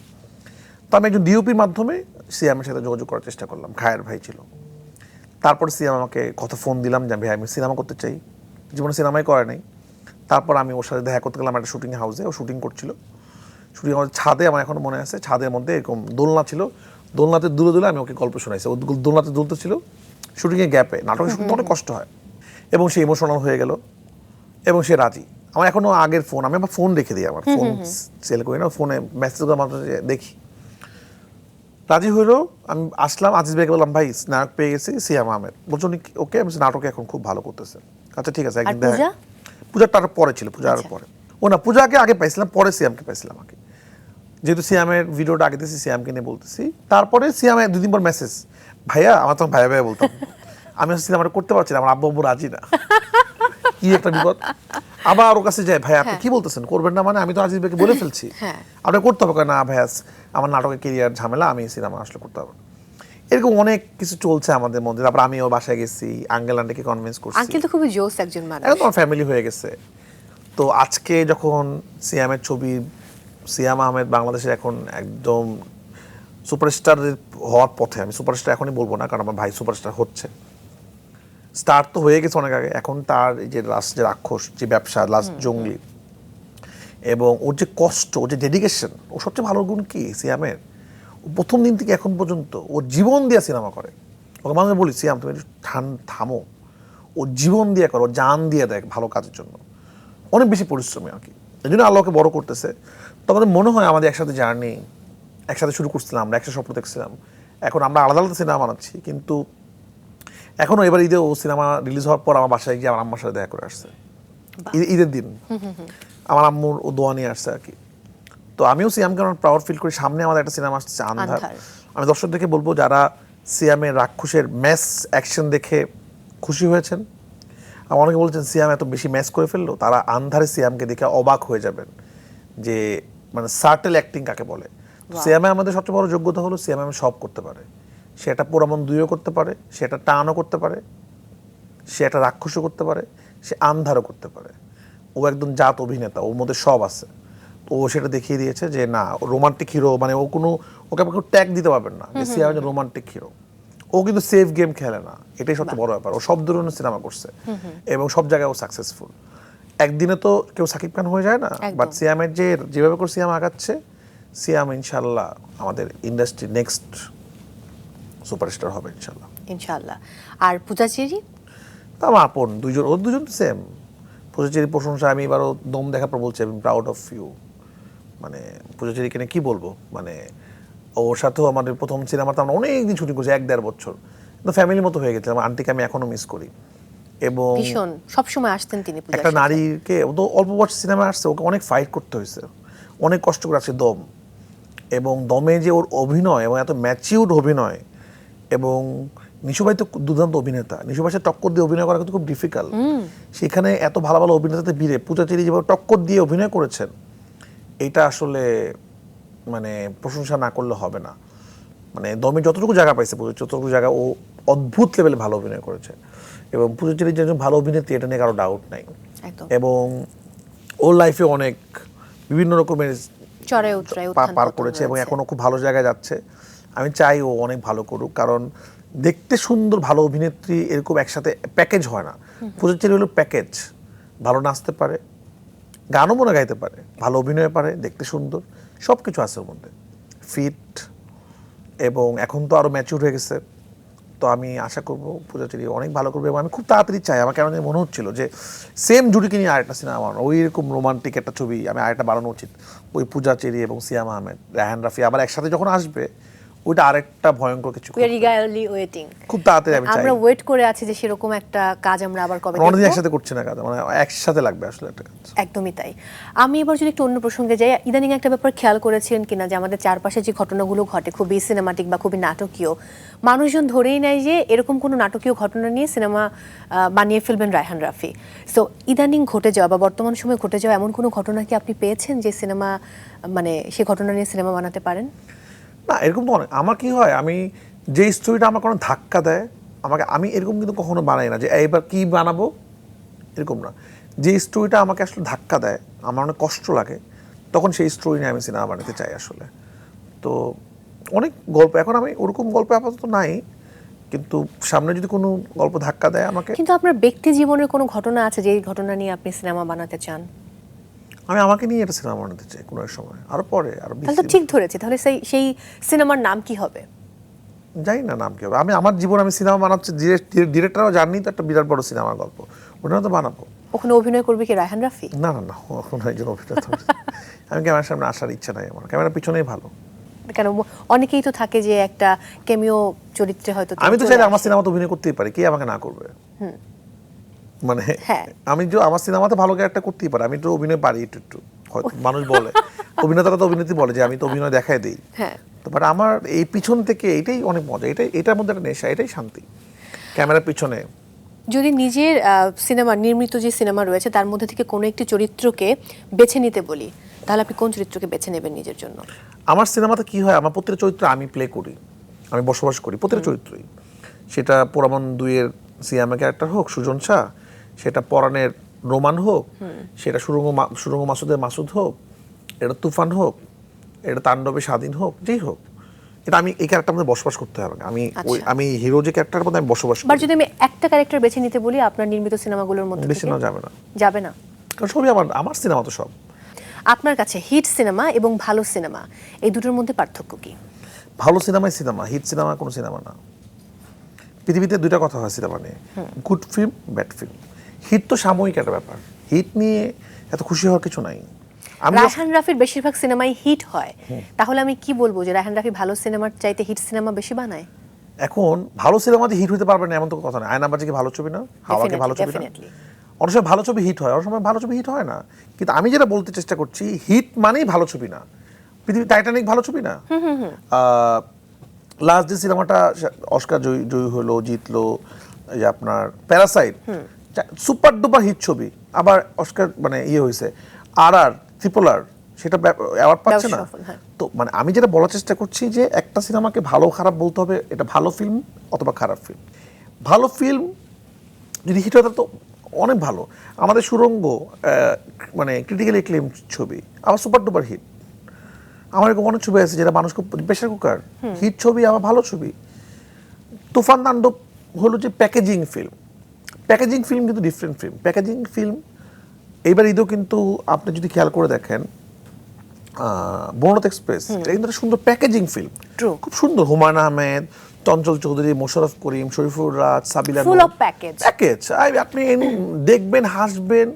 তো আমি একজন ডিওপির মাধ্যমে সিয়ামের সাথে যোগাযোগ করার চেষ্টা করলাম, খায়ের ভাই ছিল। তারপর সিয়াম আমাকে ফোন দিলাম যে ভাই আমি সিনেমা করতে চাই, জীবনে সিনেমাই করে নাই। তারপর আমি ওর সাথে দেখা করতে গেলাম একটা শুটিং হাউসে, ও শুটিং করছিল। শুটিং হাউসের ছাদে, আমার এখনও মনে আছে, ছাদের মধ্যে এরকম দোলনা ছিল, দোলনাতে দুলে দুলে আমি ওকে গল্প শোনাইছি। ও দোলনাতে দুলতে ছিল শুটিংয়ের গ্যাপে, নাটকের শুটিং অনেক কষ্ট হয়, এবং সে ইমোশনাল হয়ে গেল এবং সে রাজি। আমার এখনও আগের ফোন, আমি আমার ফোন রেখে দিই, আমার ফোন সেল করি না, ফোনে মেসেজ করে মাত্র দেখি। রাজি হইলো, আমি আসলাম, আজিজ ভাইকে বললাম ভাই নায়ক পেয়ে গেছি, সিয়াম আহমেদ। বলছো ওকে, আমি নাটকে এখন খুব ভালো করতেছে, আচ্ছা ঠিক আছে একদিন দেখা। পূজার তার পরে ছিল, পূজার পরে। ও না, পূজাকে আগে পাইছিলাম, পরে সিয়ামকে পাইছিলাম আগে, যেহেতু সিয়ামের ভিডিওটা আগে দিয়েছি, সিয়ামকে নিয়ে বলতেছি। তারপরে সিয়ামে 2 দিন পর মেসেজ, ভাইয়া, আমার তখন ভাইয়া ভাইয়া বলতাম, আমি সিনেমাটা করতে পারছি না, আমার আব্বু আব্বু রাজি না, কি একটা বিপদ। আবার ওর কাছে যায়, ভাই আপনি কি বলতেছেন, করবেন না? মানে আমি তো আজিজ ভাইকে বলে ফেলছি, আপনি করতে হবে না। ভাইয়া আমার নাটকের কেরিয়ার ঝামেলা, আমি সিনেমা আসলে করতে হবে। এরকম অনেক কিছু চলছে আমাদের মধ্যে। তারপর আমি ওর বাসায় গেছি, আঙ্কেল আন্টিকে কনভিন্স করছি। আঙ্কেল তো খুবই জোস একজন মানুষ, এখন তোমার ফ্যামিলি হয়ে গেছে। তো আজকে যখন সিয়ামের ছবি, সিয়াম আহমেদ বাংলাদেশের এখন একদম সুপারস্টার হওয়ার পথে, আমি সুপারস্টার এখনই বলবো না, কারণ আমার ভাই সুপারস্টার হচ্ছে, স্টার তো হয়ে গেছে অনেক আগে। এখন তার এই যে লাস্ট যে রাক্ষস, যে ব্যবসা, লাস্ট জঙ্গলি, এবং ওর যে কষ্ট, ওর যে ডেডিকেশন, ও সবচেয়ে ভালো গুণ কি সিয়ামের, প্রথম দিন থেকে এখন পর্যন্ত ওর জীবন দিয়ে সিনেমা করে। ওকে মানুষ বলি, সিয়াম তুমি একটু থামো, ও ও জীবন দিয়ে করে, ও জান দিয়ে দেয় ভালো কাজের জন্য, অনেক বেশি পরিশ্রমী আর কি। এই জন্য আল্লাহকে বড় করতেছে। তো আমাদের মনে হয় আমাদের একসাথে জার্নি, একসাথে শুরু করছিলাম, আমরা একসাথে স্বপ্ন দেখছিলাম, এখন আমরা আলাদা আলাদা সিনেমা বানাচ্ছি, কিন্তু এখনও এবার ঈদে ও সিনেমা রিলিজ হওয়ার পর আমার বাসায় গিয়ে আমার আম্মার সাথে দেখা করে আসছে ঈদের দিন। আমার আম্মুর ও দোয়া নিয়ে আসছে আর কি। তো আমিও সিয়ামকে আমার প্রাউড ফিল করি। সামনে আমাদের একটা সিনেমা আসছে আন্ধার। আমি দর্শকদেরকে বলবো যারা সিয়ামের রাক্ষসের ম্যাস অ্যাকশন দেখে খুশি হয়েছেন, আমার অনেকে বলছেন সিয়াম এত বেশি ম্যাচ করে ফেললো, তারা আন্ধারে সিয়ামকে দেখে অবাক হয়ে যাবেন যে মানে সার্টেল অ্যাক্টিং কাকে বলে। সিয়ামে আমাদের সবচেয়ে বড় যোগ্যতা হলো সিয়ামে সব করতে পারে। সে একটা পোড়ামন দুইও করতে পারে, সে একটা টানও করতে পারে, সে একটা রাক্ষসও করতে পারে, সে আন্ধারও করতে পারে। ও একদম জাত অভিনেতা, ওর মধ্যে সব আছে। তো ও সেটা দেখিয়ে দিয়েছে যে না, রোমান্টিক হিরো মানে ও কোনো, ওকে আপনি ট্যাগ দিতে পারবেন না যে সিয়াম একজন রোমান্টিক হিরো। ও কিন্তু সেফ গেম খেলে না, এটাই সবচেয়ে বড় ব্যাপার। ও সব ধরনের সিনেমা করছে এবং সব জায়গায় ও সাকসেসফুল। একদিনে তো কেউ সাকিব খান হয়ে যায় না, বাট সিয়ামের যেভাবে করে সিয়াম আগাচ্ছে, সিয়াম ইনশাল্লাহ আমাদের ইন্ডাস্ট্রি নেক্সট সুপারস্টার হবে ইনশাল্লাহ। ইনশাআল্লাহ। আর পূজাচেরি তা আমার আপন দুইজন, ওর দুজন তো সেম। পূজাচেরির প্রশংসা আমি এবারও দম দেখার পর বলছি, আমি প্রাউড অফ ইউ। মানে পূজাচেরিকে নিয়ে কী বলবো, মানে ওর সাথেও আমাদের প্রথম সিনেমাটা আমরা অনেক দিন শুটিং করছি, 1-1.5 বছর, কিন্তু ফ্যামিলির মতো হয়ে গেছে। আমার আন্টিকে আমি এখনো মিস করি। এবং ভীষণ সবসময় আসতেন তিনি পূজার একটা সাথে। নারীকে, ও তো অল্প বয়স সিনেমা আসছে, ওকে অনেক ফাইট করতে হয়েছে, অনেক কষ্ট করে আসছে দম। এবং দমে যে ওর অভিনয় এবং এত ম্যাচিউরড অভিনয়, এবং নিশু ভাই তো দুর্দান্ত অভিনেতা, নিশু ভাইয়ের টক্কর দিয়ে অভিনয় করা কিন্তু খুব ডিফিকাল্ট। সেখানে এত ভালো ভালো অভিনেতাদের ভিড়ে পূজাচেরি যেভাবে টক্কর দিয়ে অভিনয় করেছেন, এটা আসলে মানে প্রশংসা না করলে হবে না। মানে দমে যতটুকু জায়গা পাইছে, যতটুকু জায়গা ও অদ্ভুত লেভেলে ভালো অভিনয় করেছে। এবং পূজাচেরি যে একজন ভালো অভিনেত্রী, এটা নিয়ে কারো ডাউট নাই। এবং ওর লাইফে অনেক বিভিন্ন রকমের চড়াই উতরাই পার করেছে এবং এখনো খুব ভালো জায়গায় যাচ্ছে। আমি চাই ও অনেক ভালো করুক, কারণ দেখতে সুন্দর ভালো অভিনেত্রী এরকম একসাথে প্যাকেজ হয় না। পূজাচেরি হলো প্যাকেজ, ভালো নাচতে পারে, গানও মনে গাইতে পারে, ভালো অভিনয় পারে, দেখতে সুন্দর, সব কিছু আছে ওর মধ্যে, ফিট, এবং এখন তো আরও ম্যাচিউর হয়ে গেছে। তো আমি আশা করবো পূজাচেরি অনেক ভালো করবে এবং আমি খুব তাড়াতাড়ি চাই, আমার কেন মনে হচ্ছিল যে সেম জুটিকে নিয়ে আরেকটা সিনেমা বানানো, ওই রকম রোমান্টিক একটা ছবি আমি আরেকটা বানানো উচিত। ওই পূজাচেরি এবং সিয়াম আহমেদ, রায়হান রাফি আবার একসাথে যখন আসবে, ওইটা আরেকটা ভয়ঙ্কর কিছু ওয়েটিং। খুব তাড়াতাড়ি আমি চাই। আমরা ওয়েট করে আছি যে সেরকম একটা কাজ আমরা আবার কবে অনেকদিন একসাথে করছি না কাজ, মানে একসাথে লাগবে আসলে একটা কাজ। একদমই তাই। আমি এবার যদি একটু অন্য প্রসঙ্গে যাই, ইদানিং একটা ব্যাপার খেয়াল করেছিলেন কিনা যে আমাদের চারপাশে যে ঘটনাগুলো ঘটে খুবই সিনেমাটিক বা খুবই নাটকীয়, মানুষজন ধরেই নেয় যে এরকম কোনো নাটকীয় ঘটনা নিয়ে সিনেমা বানিয়ে ফেলবেন রায়হান রাফি। সো ইদানিং ঘটে যাওয়া বা বর্তমান সময়ে ঘটে যাওয়া এমন কোনো ঘটনা কি আপনি পেয়েছেন যে সিনেমা মানে সেই ঘটনা নিয়ে সিনেমা বানাতে পারেন? না, এরকম তো অনেক। আমার কি হয়, আমি যে স্টোরিটা আমার কোনো ধাক্কা দেয় আমাকে, আমি এরকম কিন্তু কখনো বানাই না যে এইবার কি বানাবো, এরকম না। যে স্টোরিটা আমাকে আসলে ধাক্কা দেয়, আমার অনেক কষ্ট লাগে, তখন সেই স্টোরি নিয়ে আমি সিনেমা বানাতে চাই আসলে। তো অনেক গল্প এখন, আমি ওরকম গল্প আপাতত নাই, কিন্তু সামনে যদি কোনো গল্প ধাক্কা দেয় আমাকে। কিন্তু আপনার ব্যক্তি জীবনের কোনো ঘটনা আছে যে ঘটনা নিয়ে আপনি সিনেমা বানাতে চান? আমি আমাকে নিয়ে একটা সিনেমা বানাতে চাই কোনো এক সময়, আরো পরে, আরো তাহলে তো ঠিক ধরেছি। তাহলে সেই সিনেমার নাম কি হবে? জানি না নাম কি হবে। আমি জীবন আমি সিনেমা বানাচ্ছি, ডিরেক্টরও জানি তো একটা বিরাট বড় সিনেমার গল্প, ওটা তো বানাবো। ওখানে অভিনয় করবে কি রায়হান রাফি? না না না, এখন একজন অভিনেতা। আমি ক্যামেরার সামনে আসার ইচ্ছা নাই আমার, ক্যামেরার পিছনেই ভালো। কেন, অনেকেই তো থাকে যে একটা ক্যামিও চরিত্রে হয়তো। আমি তো চাইলে আমার সিনেমাতে অভিনয় করতেই পারি, কে আমাকে না করবে? মানে আমি যে আমার সিনেমাতে ভালো ক্যারেক্টার করতেই পারি, আমি তো অভিনয় পারি একটু একটু, হয়তো মানুষ বলে অভিনেতারা তো অভিনেত্রী বলে যে আমি তো অভিনয় দেখাই দিই, তো বাট আমার এই পিছন থেকে এটাই অনেক মজা, এটার মধ্যে একটা নেশা, এটাই শান্তি ক্যামেরার পিছনে। যদি নিজের সিনেমা নির্মিত যে সিনেমা রয়েছে তার মধ্যে থেকে কোনো একটি চরিত্রকে বেছে নিতে বলি, তাহলে আপনি কোন চরিত্রকে বেছে নেবেন নিজের জন্য? আমার সিনেমাতে কি হয়, আমার প্রত্যেকটা চরিত্র আমি প্লে করি, আমি বসবাস করি প্রত্যেকটা চরিত্রই। সেটা পোড়ামন 2-এর সিয়ামের ক্যারেক্টার হোক সুজন শাহ, সেটা পরাণের রোমান হোক, সেটা সুরঙ্গ মাসুদের মাসুদ হোক, এটা তুফান হোক, এটা তাণ্ডবে স্বাধীন হোক, যেই হোক, এটা আমি এই ক্যারেক্টার মধ্যে বসবাস করতে হবে। আমি হিরো যে ক্যারেক্টার মধ্যে আমি বসবাস করি। যদি আমি একটা ক্যারেক্টার বেছে নিতে বলি আপনার নির্মিত সিনেমাগুলোর মধ্যে, বেছে নেওয়া যাবে না। যাবে না, কারণ সবই আমার সিনেমা তো সব। আপনার কাছে হিট সিনেমা এবং ভালো সিনেমা এই দুটোর মধ্যে পার্থক্য কি? ভালো সিনেমাই সিনেমা, হিট সিনেমা কোনো সিনেমা না। পৃথিবীতে দুইটা কথা হয় সিনেমা নিয়ে, good film, bad film. Hit তো সাময়িক একটা ব্যাপার, হিট নিয়ে এত খুশি হওয়ার কিছু নাই। আমি রায়হান রাফির বেশিরভাগ সিনেমাই হিট হয়, তাহলে আমি কি বলবো যে রায়হান রাফি ভালো সিনেমার চাইতে হিট সিনেমা বেশি বানায়? এখন ভালো সিনেমাতে হিট হতে পারবে না এমন তো কথা না। আয়নাবাজি কি ভালো ছবি না? হাওয়া কি ভালো ছবি না? Definitely. অনেক সময় ভালো ছবি হিট হয়, অনেক সময় ভালো ছবি হিট হয় না। কিন্তু আমি যেটা বলতে চেষ্টা করছি, হিট মানেই ভালো ছবি না। পৃথিবী টাইটানিক ভালো ছবি না? লাস্ট যে সিনেমাটা অস্কার জয়ী হলো, জিতলো, এই যে আপনার প্যারাসাইট, সুপার ডুপার হিট ছবি, আবার অস্কার মানে ইয়ে হয়েছে। আর ট্রিপল আর সেটা অ্যাওয়ার্ড পাচ্ছে না। সফল, হ্যাঁ। তো মানে আমি যেটা বলার চেষ্টা করছি যে একটা সিনেমাকে ভালো খারাপ বলতে হবে, এটা ভালো ফিল্ম অথবা খারাপ ফিল্ম। ভালো ফিল্ম যদি হিট হয় তাহলে তো অনেক ভালো। আমাদের সুড়ঙ্গ মানে ক্রিটিক্যালি এক্লেম ছবি, আবার সুপার ডুপার হিট। আমার এরকম অনেক ছবি আছে যেটা মানুষ খুব, প্রেশার কুকার হিট ছবি, আবার ভালো ছবি। তুফান তাণ্ডব হলো যে প্যাকেজিং ফিল্ম। প্যাকেজিং ফিল্ম কিন্তু ডিফারেন্ট ফিল্ম। প্যাকেজিং ফিল্ম এইবার ঈদেও কিন্তু আপনি যদি খেয়াল করে দেখেন, বরণত এক্সপ্রেস এটা কিন্তু একটা সুন্দর প্যাকেজিং ফিল্ম, True. খুব সুন্দর। Humayun Ahmed, Chanchal Chowdhury, Mosharraf Karim, Sariful Razz, Sabila Full Noor. of package. Package আপনি দেখবেন, হাসবেন,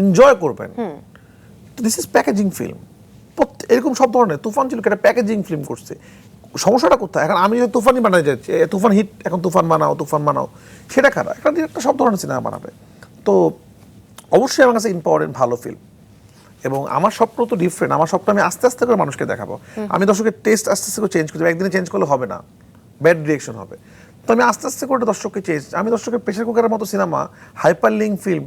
এনজয় করবেন। This is packaging film. এরকম সব ধরনের। তুফান ছিল একটা প্যাকেজিং ফিল্ম করছে। সমস্যাটা কোথায়? এখন আমি যদি তুফানই বানাই যাচ্ছি, তুফান হিট, এখন তুফান বানাও, সেটা খারাপ। একটা সব ধরনের সিনেমা বানাবে। তো অবশ্যই আমার কাছে ইম্পর্টেন্ট ভালো ফিল্ম। এবং আমার স্বপ্ন তো ডিফারেন্ট। আমার স্বপ্ন আমি আস্তে আস্তে করে মানুষকে দেখাবো। আমি দর্শকের টেস্ট আস্তে আস্তে করে চেঞ্জ করতে হবে। একদিনে চেঞ্জ করলে হবে না, ব্যাড ডিরেকশন হবে। তো আমি আস্তে আস্তে করে দর্শককে চেঞ্জ, আমি দর্শকের প্রেশার কুকারের মতো সিনেমা, হাইপার লিঙ্ক ফিল্ম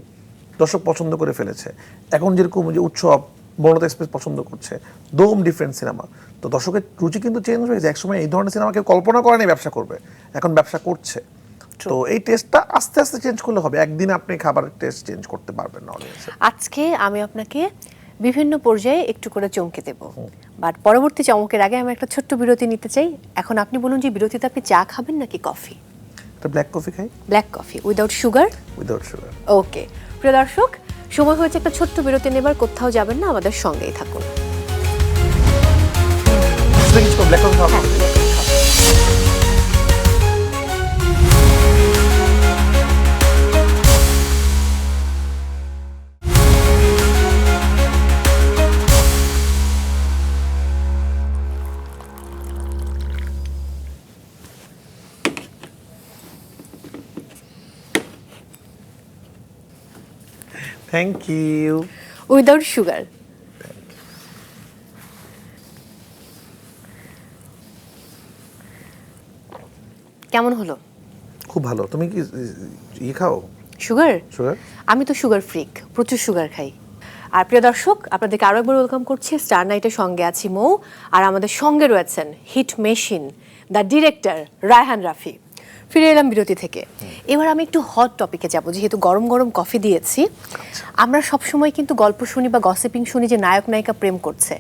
দর্শক পছন্দ করে ফেলেছে। এখন যেরকম যে উৎসব, বরণত এক্সপ্রেস পছন্দ করছে, দোম ডিফারেন্ট সিনেমা। তো দর্শকের রুচি কিন্তু চেঞ্জ হয়েছে। একসময় এই ধরনের সিনেমা কেউ কল্পনা করেনি ব্যবসা করবে, এখন ব্যবসা করছে। তো এই টেস্টটা আস্তে আস্তে চেঞ্জ করলে হবে। একদিনে আপনি খাবারের টেস্ট চেঞ্জ করতে পারবেন না অডিয়েন্সে। আজকে আমি আপনাকে বিভিন্ন পর্যায়ে একটু করে চমকে দেব, বাট পরবর্তী চমকের আগে আমি একটা ছোট্ট বিরতি নিতে চাই। এখন আপনি বলুন যে বিরতিতে আপনি চা খাবেন নাকি কফি? একটা ব্ল্যাক কফি খাই, black coffee without sugar. Without sugar. Okay প্রিয় দর্শক, সময় হয়েছে একটা ছোট্ট বিরতি নেবার, কোথাও যাবেন না, আমাদের সঙ্গেই থাকুন। ব্ল্যাক কফি খাবো। Thank you. Without sugar. কেমন হলো? খুব ভালো। তুমি কি ইয়ে খাও? সুগার? সুগার? আমি তো সুগার ফ্রিক, প্রচুর সুগার খাই। আর প্রিয় দর্শক, আপনাদেরকে আরো একবার ওয়েলকাম করছি। স্টার নাইটের সঙ্গে আছি মৌ, আর আমাদের সঙ্গে রয়েছেন hit machine, the director Raihan Rafi. ফিরে এলাম বিরতি থেকে। এবার আমি একটু হট টপিকে যাব, যেহেতু গরম গরম কফি দিয়েছি। আমরা সবসময় কিন্তু গল্প শুনি বা গসিপিং শুনি যে নায়ক নায়িকা প্রেম করছে,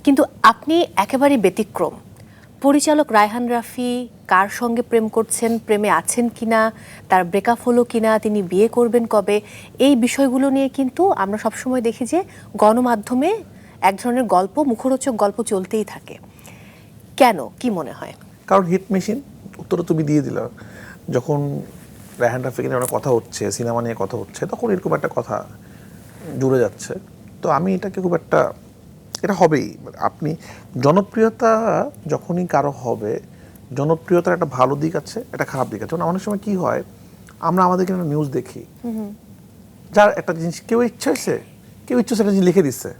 কিন্তু আপনি একেবারেই ব্যতিক্রম। পরিচালক রায়হান রাফি কার সঙ্গে প্রেম করছেন, প্রেমে আছেন কিনা, তার ব্রেকআপ হলো কিনা, তিনি বিয়ে করবেন কবে, এই বিষয়গুলো নিয়ে কিন্তু আমরা সবসময় দেখি যে গণমাধ্যমে এক ধরনের গল্প, মুখরোচক গল্প চলতেই থাকে। কেন, কি মনে হয়? কারণ হিট মেশিন, উত্তরটা তুমি দিয়ে দিলা। যখন রায়হান রাফিকে নিয়ে অনেক কথা হচ্ছে, সিনেমা নিয়ে কথা হচ্ছে, তখন এরকম একটা কথা জুড়ে যাচ্ছে। তো আমি এটাকে খুব একটা, এটা হবেই। আপনি জনপ্রিয়তা যখনই কারো হবে, জনপ্রিয়তার একটা ভালো দিক আছে, একটা খারাপ দিক আছে। অনেক সময় কি হয়, আমরা আমাদেরকে একটা নিউজ দেখি, যার একটা জিনিস কেউ ইচ্ছা হয়েছে একটা জিনিস লিখে দিচ্ছে,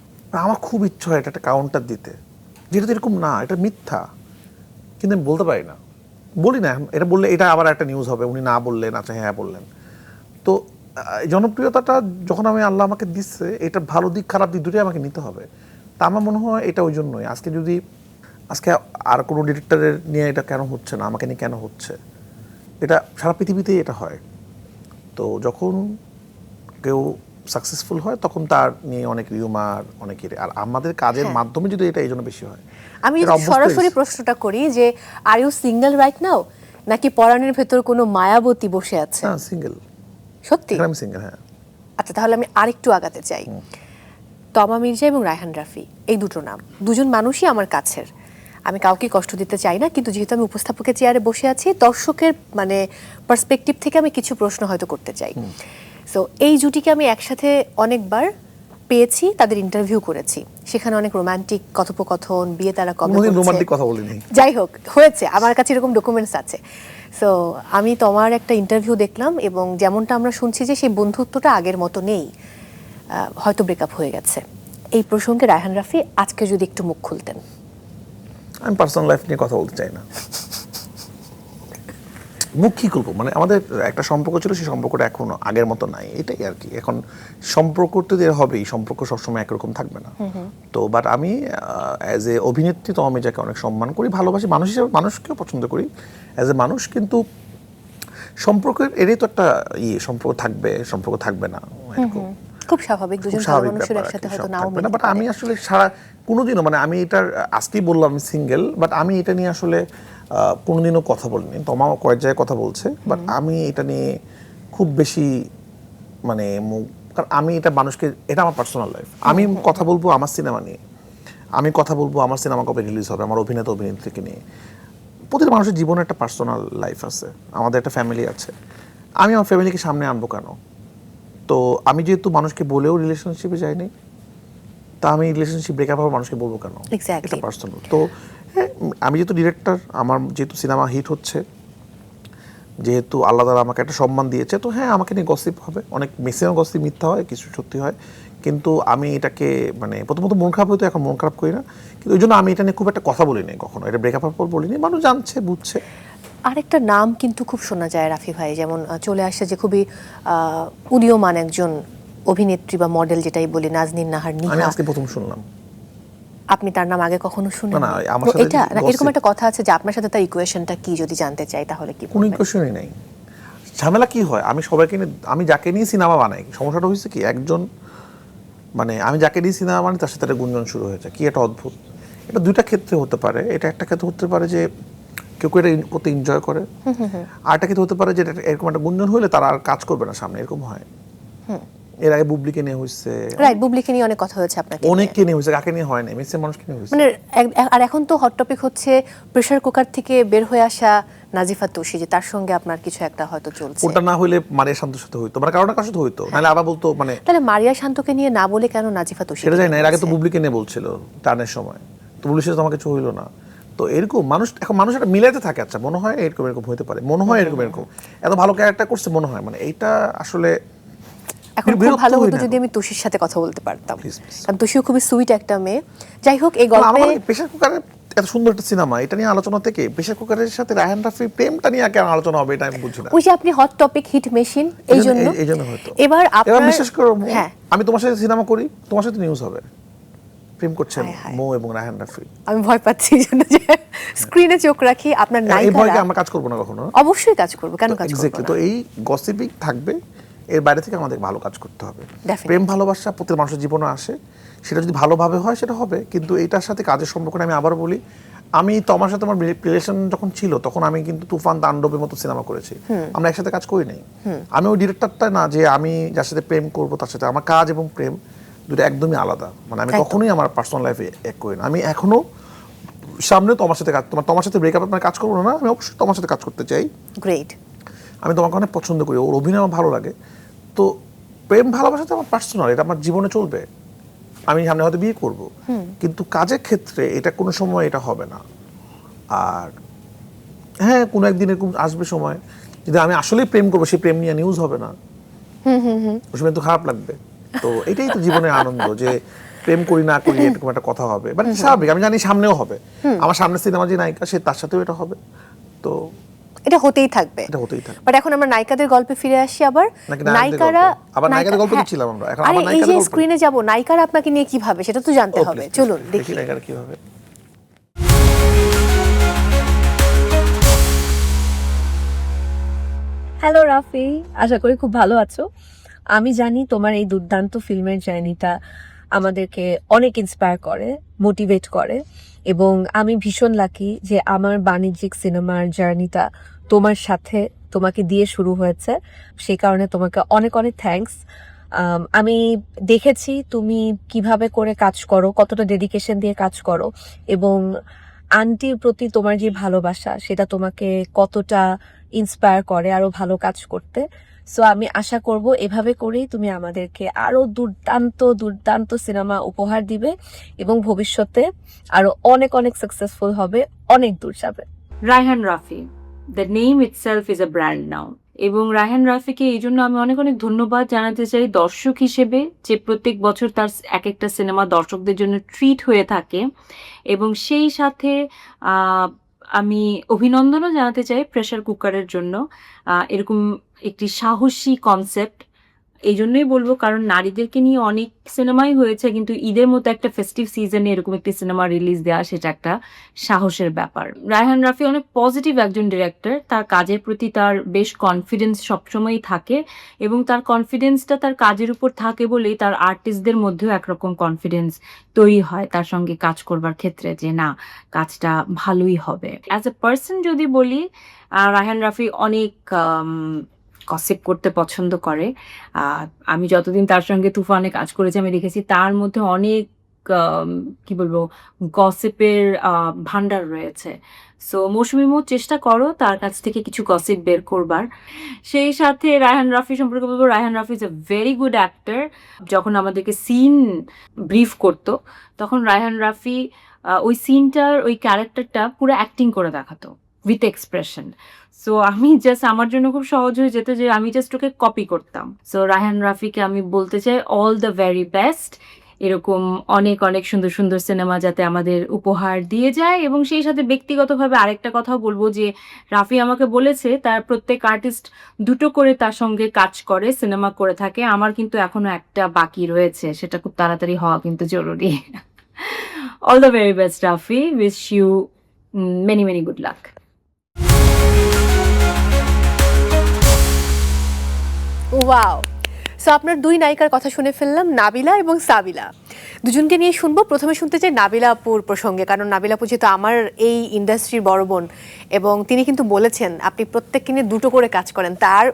আমার খুব ইচ্ছা হয় এটা একটা কাউন্টার দিতে, যেটা তো এরকম না, এটা মিথ্যা, কিন্তু আমি বলতে পারি না, বলি না। এটা বললে এটা আবার একটা নিউজ হবে, উনি না বললেন, আচ্ছা হ্যাঁ বললেন। তো জনপ্রিয়তাটা যখন আল্লাহ আমাকে দিচ্ছে, এটা ভালো দিক খারাপ দিক দুটোই আমাকে নিতে হবে। তা আমার মনে হয় এটা ওই জন্যই। আজকে আর কোনো ডিরেক্টরের নিয়ে এটা কেন হচ্ছে না, আমাকে নিয়ে কেন হচ্ছে, এটা সারা পৃথিবীতেই এটা হয়। তো যখন কেউ সাকসেসফুল হয়, তখন তার নিয়ে অনেক রিউমার, অনেকের, আর আমাদের কাজের মাধ্যমে যদি এটা এই জন্য বেশি হয়। আমি এটা অভ্যস্ত সরাসরি হয়েছি। প্রশ্নটা করি যে are you single right now, নাকি পরাণের ভেতর কোনো মায়াবতী বসে আছে? হ্যাঁ, সিঙ্গেল। সত্যি? আমি সিঙ্গেল, হ্যাঁ। আচ্ছা, তাহলে আমি আরেকটু আগাতে চাই। তমা মির্জা এবং রায়হান রাফি, এই দুটো নাম, দুজন মানুষই আমার কাছের। আমি কাউকে কষ্ট দিতে চাই না, কিন্তু যেহেতু আমি উপস্থাপকের চেয়ারে বসে আছি, দর্শকের মানে পার্সপেক্টিভ থেকে আমি কিছু প্রশ্ন হয়তো করতে চাই। সো এই জুটিকে আমি একসাথে অনেকবার পেয়েছি, তাদের ইন্টারভিউ করেছি, সেখানে অনেক রোমান্টিক কথোপকথন, বিয়ে তারা কবে কোনোদিন করছে। রোমান্টিক কথা বলিনি। যাই হোক, হয়েছে, আমার কাছে এরকম ডকুমেন্টস আছে। সো আমি তোমার একটা ইন্টারভিউ দেখলাম, এবং যেমনটা আমরা শুনছি যে সেই বন্ধুত্বটা আগের মতো নেই, হয়তো ব্রেকআপ হয়ে গেছে। এই প্রসঙ্গে রায়হান রাফি আজকে যদি একটু মুখ খুলতেন। আমি পার্সোনাল লাইফ নিয়ে কথা বলতে চাই না। মুখ কি করবো, মানে আমাদের একটা সম্পর্ক ছিল, সেই সম্পর্কটা এখনো আগের মতো নাই, এটাই আর কি। এখন সম্পর্ক তো যে হবেই, সম্পর্ক সবসময় একরকম থাকবে না। তো বাট আমি অ্যাজ এ অভিনেত্রী তো আমি যাকে অনেক সম্মান করি, ভালোবাসি, মানুষ হিসেবে মানুষকেও পছন্দ করি অ্যাজ এ মানুষ, কিন্তু সম্পর্কের এরই তো একটা সম্পর্ক থাকবে, সম্পর্ক থাকবে না, এরকম খুব স্বাভাবিক, দুজন ভালো স্বাভাবিক মানুষের ব্যাপার আর একসাথে কি, হয়তো সব নাও থাকবে না। মিলতে বাট পারে। আমি আসলে সারা কোনোদিনও, মানে আমি এটার আজকেই বললাম আমি সিঙ্গেল, বাট আমি এটা নিয়ে আসলে কোনোদিনও কথা বলিনি। তোমার কয়েক জায়গায় কথা বলছে, বাট আমি এটা নিয়ে খুব বেশি মানে কারণ আমি এটা মানুষকে, এটা আমার পার্সোনাল লাইফ। আমি কথা বলবো আমার সিনেমা নিয়ে, আমি কথা বলবো আমার সিনেমা কবে রিলিজ হবে, আমার অভিনেতা অভিনেত্রীকে নিয়ে। প্রতিটা মানুষের জীবনে একটা পার্সোনাল লাইফ আছে, আমাদের একটা ফ্যামিলি আছে। আমি আমার ফ্যামিলিকে সামনে আনবো কেন? তো আমি যেহেতু মানুষকে বলেও রিলেশনশিপে যাইনি, তা আমি রিলেশনশিপ ব্রেকআপ হওয়ার মানুষকে বলবো কেন? Exactly. এটা পার্সোনাল। তো হ্যাঁ, আমি যেহেতু ডিরেক্টর, আমার যেহেতু সিনেমা হিট হচ্ছে, যেহেতু আল্লাহ তাআলা আমাকে একটা সম্মান দিয়েছে, তো হ্যাঁ আমাকে নিয়ে গসিপ হবে, অনেক ম্যাক্সিমাম গসিপ মিথ্যা হয়, কিছু সত্যি হয়, কিন্তু আমি এটাকে মানে প্রথমত মন খারাপ হতো, এখন মন খারাপ করি না। কিন্তু ওই জন্য আমি এটা নিয়ে খুব একটা কথা বলিনি কখনো, এটা ব্রেকআপ হওয়ার পর বলিনি, মানুষ জানছে বুঝছে। আরেকটা নাম কিন্তু খুব শোনা যায় রাফি ভাই, যেমন চলে আসছে যে খুবই উদীয়মান একজন অভিনেত্রী বা মডেল, যেটাই বলি, নাজনীন নাহার আমি নিহা। আজকে প্রথম শুনলাম। আপনি তার নাম আগে কখনো শুনেন? না, আমার সাথে এটা না, এরকম gossip- একটা কথা আছে যে আপনার সাথে তার ইকুয়েশনটা কি, যদি জানতে চাই তাহলে কি কোনো বলবেন? ইকুয়েশনই নেই। ঝামেলা কি হয়, আমি সবাইকে নিয়ে, আমি যাকে নিয়ে সিনেমা বানাই, সমস্যাটা হয়েছে কি, একজন মানে আমি যাকে নিয়ে সিনেমা বানাই তার সাথে একটা গুঞ্জন শুরু হয়েছে, কি এটা অদ্ভুত। এটা দুইটা ক্ষেত্রে হতে পারে, এটা একটা ক্ষেত্রে হতে পারে যে কেউ কেউ এটা করতে এনজয় করে, আর একটা ক্ষেত্রে হতে পারে যে এরকম একটা গুঞ্জন হলে তারা আর কাজ করবে না সামনে, এরকম হয়। এর আগে বুবলিকে নিয়ে হয়েছে, রাইট, বুবলিকে নিয়ে অনেক কথা হয়েছে আপনাকে নিয়ে। অনেককে নিয়ে হয়েছে, কাকে নিয়ে হয় না, মেসের মানুষকে নিয়ে হয়েছে। মানে আর এখন তো হট টপিক হচ্ছে প্রেসার কুকার থেকে বের হয়ে আসা নাজিফা তুষি, যে তার সঙ্গে আপনার কিছু একটা হয়তো চলছে। ওটা না হইলে মারিয়া শান্তর সাথে হইতো, মানে কারো না কারোর সাথে হইতো, নাহলে আবার বলতো মানে তাহলে মারিয়া শান্তকে নিয়ে না বলে কেন নাজিফা তুষি? সেটা যায় না। এর আগে তো বুবলিকে নিয়ে বলছিল টানের সময়, তো বুবলির সাথে আমাকে কিছু হইলো না। তো এরকম মানুষ, এখন মানুষ এটা মিলাইতে থাকে, আচ্ছা মনে হয় এরকম এরকম হতে পারে, মনে হয় এরকম এরকম, এত ভালো ক্যারেক্টার করছে মনে হয়, মানে এইটা আসলে এখন খুব বিরক্ত ভালো হই হতো না যদি আমি তুষির সাথে কথা বলতে পারতাম, Please, please. কারণ তুষিও খুবই সুইট একটা মেয়ে। যাই হোক, এই গল্পে আমার প্রেশার কুকারে এত সুন্দর একটা সিনেমা, এটা নিয়ে আলোচনা থেকে প্রেশার কুকারের সাথে রায়হান রাফি প্রেমটা নিয়ে কেন আলোচনা হবে, এটা আমি বুঝি না। ওই যে আপনি হট টপিক হিট মেশিন, এই জন্য এই জন্য হয়তো এবার আপনার বিশ্বাস করো হ্যাঁ, আমি তোমার সাথে সিনেমা করি, তোমার সাথে নিউজ হবে প্রেম করছেন হায় হায়। মৌ এবং রায়হান রাফি। আমি ভয় পাচ্ছি এই জন্য যে স্ক্রিনে চোখ রাখি, আপনার এই ভয়কে নায়িকারা আমরা কাজ করবো না কখনো। অবশ্যই কাজ করবো, কেন কাজ করবো এক্স্যাক্টলি। না? তো এই গসিপিং থাকবে, এর বাইরে থেকে আমাদের ভালো কাজ করতে হবে। Definitely. প্রেম ভালোবাসা প্রত্যেক মানুষের জীবনে আসে, সেটা যদি ভালোভাবে হয় সেটা হবে, কিন্তু এটার সাথে কাজের সম্পর্কটা আমি আবার বলি, আমি তোমার সাথে আমার রিলেশন যখন ছিল তখন আমি কিন্তু তুফান তাণ্ডবের মতো সিনেমা করেছি, আমরা একসাথে কাজ করি নাই। আমি ওই ডিরেক্টরটা না যে আমি যার সাথে প্রেম করবো তার সাথে, আমার কাজ এবং প্রেম দুটো একদমই আলাদা, মানে আমি একদম। কখনোই আমার পার্সোনাল লাইফে এক করি না। আমি এখনো সামনে তোমার সাথে কাজ, তোমার সাথে ব্রেকআপ মানে কাজ করবো না, আমি অবশ্যই তোমার সাথে কাজ করতে চাই, গ্রেট। আমি তোমাকে অনেক পছন্দ করি, ওর অভিনয় আমার ভালো লাগে। তো প্রেম ভালোবাসা তো আমার পার্সোনাল, এটা আমার জীবনে চলবে, আমি সামনে হয়তো বিয়ে করব, কিন্তু কাজের ক্ষেত্রে এটা কোনো সময় এটা হবে না। আর হ্যাঁ, কোনো একদিন এরকম আসবে সময় যদি আমি আসলেই প্রেম করবো, সেই প্রেম নিয়ে নিউজ হবে না, ওই সময় তো খারাপ লাগবে। তো এটাই তো জীবনের আনন্দ, যে প্রেম করি না করি এরকম একটা কথা হবে, মানে স্বাভাবিক, আমি জানি সামনেও হবে, আমার সামনে সিনেমা যে নায়িকা সে তার সাথেও এটা হবে, তো এটা হতেই থাকবে। এটা হতেই থাকবে। বাট এখন আমরা নায়িকাদের গল্পে ফিরে আসি আবার। নাকি নায়কদের নায়িকারা গল্প? আবার নায়িকাদের গল্পে তো হ্যাঁ। ছিলাম আমরা, এখন আরে আবার এই নায়িকাদের যে গল্পে। স্ক্রিনে যাব, নায়িকারা আপনাকে নিয়ে কি ভাবে সেটা তো জানতে ও, হবে, please, চলুন please, দেখি। নায়িকারা কিভাবে। হ্যালো রাফি, আশা করি খুব ভালো আছো। আমি জানি তোমার এই দুর্দান্ত ফিল্মের জার্নিটা আমাদেরকে অনেক ইন্সপায়ার করে, মোটিভেট করে, এবং আমি ভীষণ লাকি যে আমার বাণিজ্যিক সিনেমার জার্নিটা তোমার সাথে, তোমাকে দিয়ে শুরু হয়েছে। সেই কারণে তোমাকে অনেক অনেক থ্যাঙ্কস। আমি দেখেছি তুমি কিভাবে করে কাজ করো, কতটা ডেডিকেশন দিয়ে কাজ করো, এবং আন্টির প্রতি তোমার যে ভালোবাসা সেটা তোমাকে কতটা ইন্সপায়ার করে আরো ভালো কাজ করতে। সো আমি আশা করব এভাবে করেই তুমি আমাদেরকে আরো দুর্দান্ত দুর্দান্ত সিনেমা উপহার দিবে এবং ভবিষ্যতে আরো অনেক অনেক সাকসেসফুল হবে, অনেক দূর যাবে। Raihan Rafi, the name itself is a brand now. এবং রায়হান রাফিকে এই জন্য আমি অনেক অনেক ধন্যবাদ জানাতে চাই দর্শক হিসেবে, যে প্রত্যেক বছর তার এক একটা সিনেমা দর্শকদের জন্য ট্রিট হয়ে থাকে। এবং সেই সাথে আমি অভিনন্দনও জানাতে চাই প্রেশার কুকারের জন্য। এরকম একটি সাহসী কনসেপ্ট এই জন্যই বলবো, কারণ নারীদেরকে নিয়ে অনেক সিনেমাই হয়েছে, কিন্তু ঈদের মতো একটা ফেস্টিভ সিজনে এরকম একটি সিনেমা রিলিজ দেওয়া সেটা একটা সাহসের ব্যাপার। রায়হান রাফি অনেক পজিটিভ একজন ডিরেক্টর, তার কাজের প্রতি তার বেশ কনফিডেন্স সবসময়ই থাকে, এবং তার কনফিডেন্সটা তার কাজের উপর থাকে বলেই তার আর্টিস্টদের মধ্যেও একরকম কনফিডেন্স তৈরি হয় তার সঙ্গে কাজ করবার ক্ষেত্রে, যে না কাজটা ভালোই হবে। অ্যাজ এ পার্সন যদি বলি, রায়হান রাফি অনেক গসিপ করতে পছন্দ করে। আমি যতদিন তার সঙ্গে তুফানে কাজ করেছি আমি দেখেছি তার মধ্যে অনেক কি বলবো গসিপের ভান্ডার রয়েছে। সো মৌসুমী মৌ চেষ্টা করো তার কাছ থেকে কিছু গসিপ বের করবার। সেই সাথে রায়হান রাফি সম্পর্কে বলবো, Raihan Rafi is a very good actor. যখন আমাদেরকে সিন ব্রিফ করতো তখন রায়হান রাফি ওই সিনটার ওই ক্যারেক্টারটা পুরো অ্যাক্টিং করে দেখাতো উইথ এক্সপ্রেশন। সো আমি জাস্ট আমার জন্য খুব সহজ হয়ে যেত যে আমি জাস্ট ওকে কপি করতাম। সো রায়হান রাফিকে আমি বলতে চাই অল দ্য ভেরি বেস্ট, এরকম অনেক অনেক সুন্দর সুন্দর সিনেমা যাতে আমাদের উপহার দিয়ে যায়। এবং সেই সাথে ব্যক্তিগতভাবে আরেকটা কথাও বলবো যে রাফি আমাকে বলেছে তার প্রত্যেক আর্টিস্ট দুটো করে তার সঙ্গে কাজ করে, সিনেমা করে থাকে। আমার কিন্তু এখনো একটা বাকি রয়েছে, সেটা খুব তাড়াতাড়ি হওয়া কিন্তু জরুরি। All the very best Rafi, wish you many many good luck. Wow! So আপনার দুই নায়িকার কথা শুনে ফেললাম, নাবিলা এবং সাবিলা। দুজনকে নিয়ে শুনবো। প্রথমে শুনতে চাই নাবিলা আপুর প্রসঙ্গে, কারণ নাবিলা আপু যেহেতু আমার এই ইন্ডাস্ট্রির বড় বোন, এবং তিনি কিন্তু বলেছেন আপনি প্রত্যেককে নিয়ে দুটো করে কাজ করেন। তার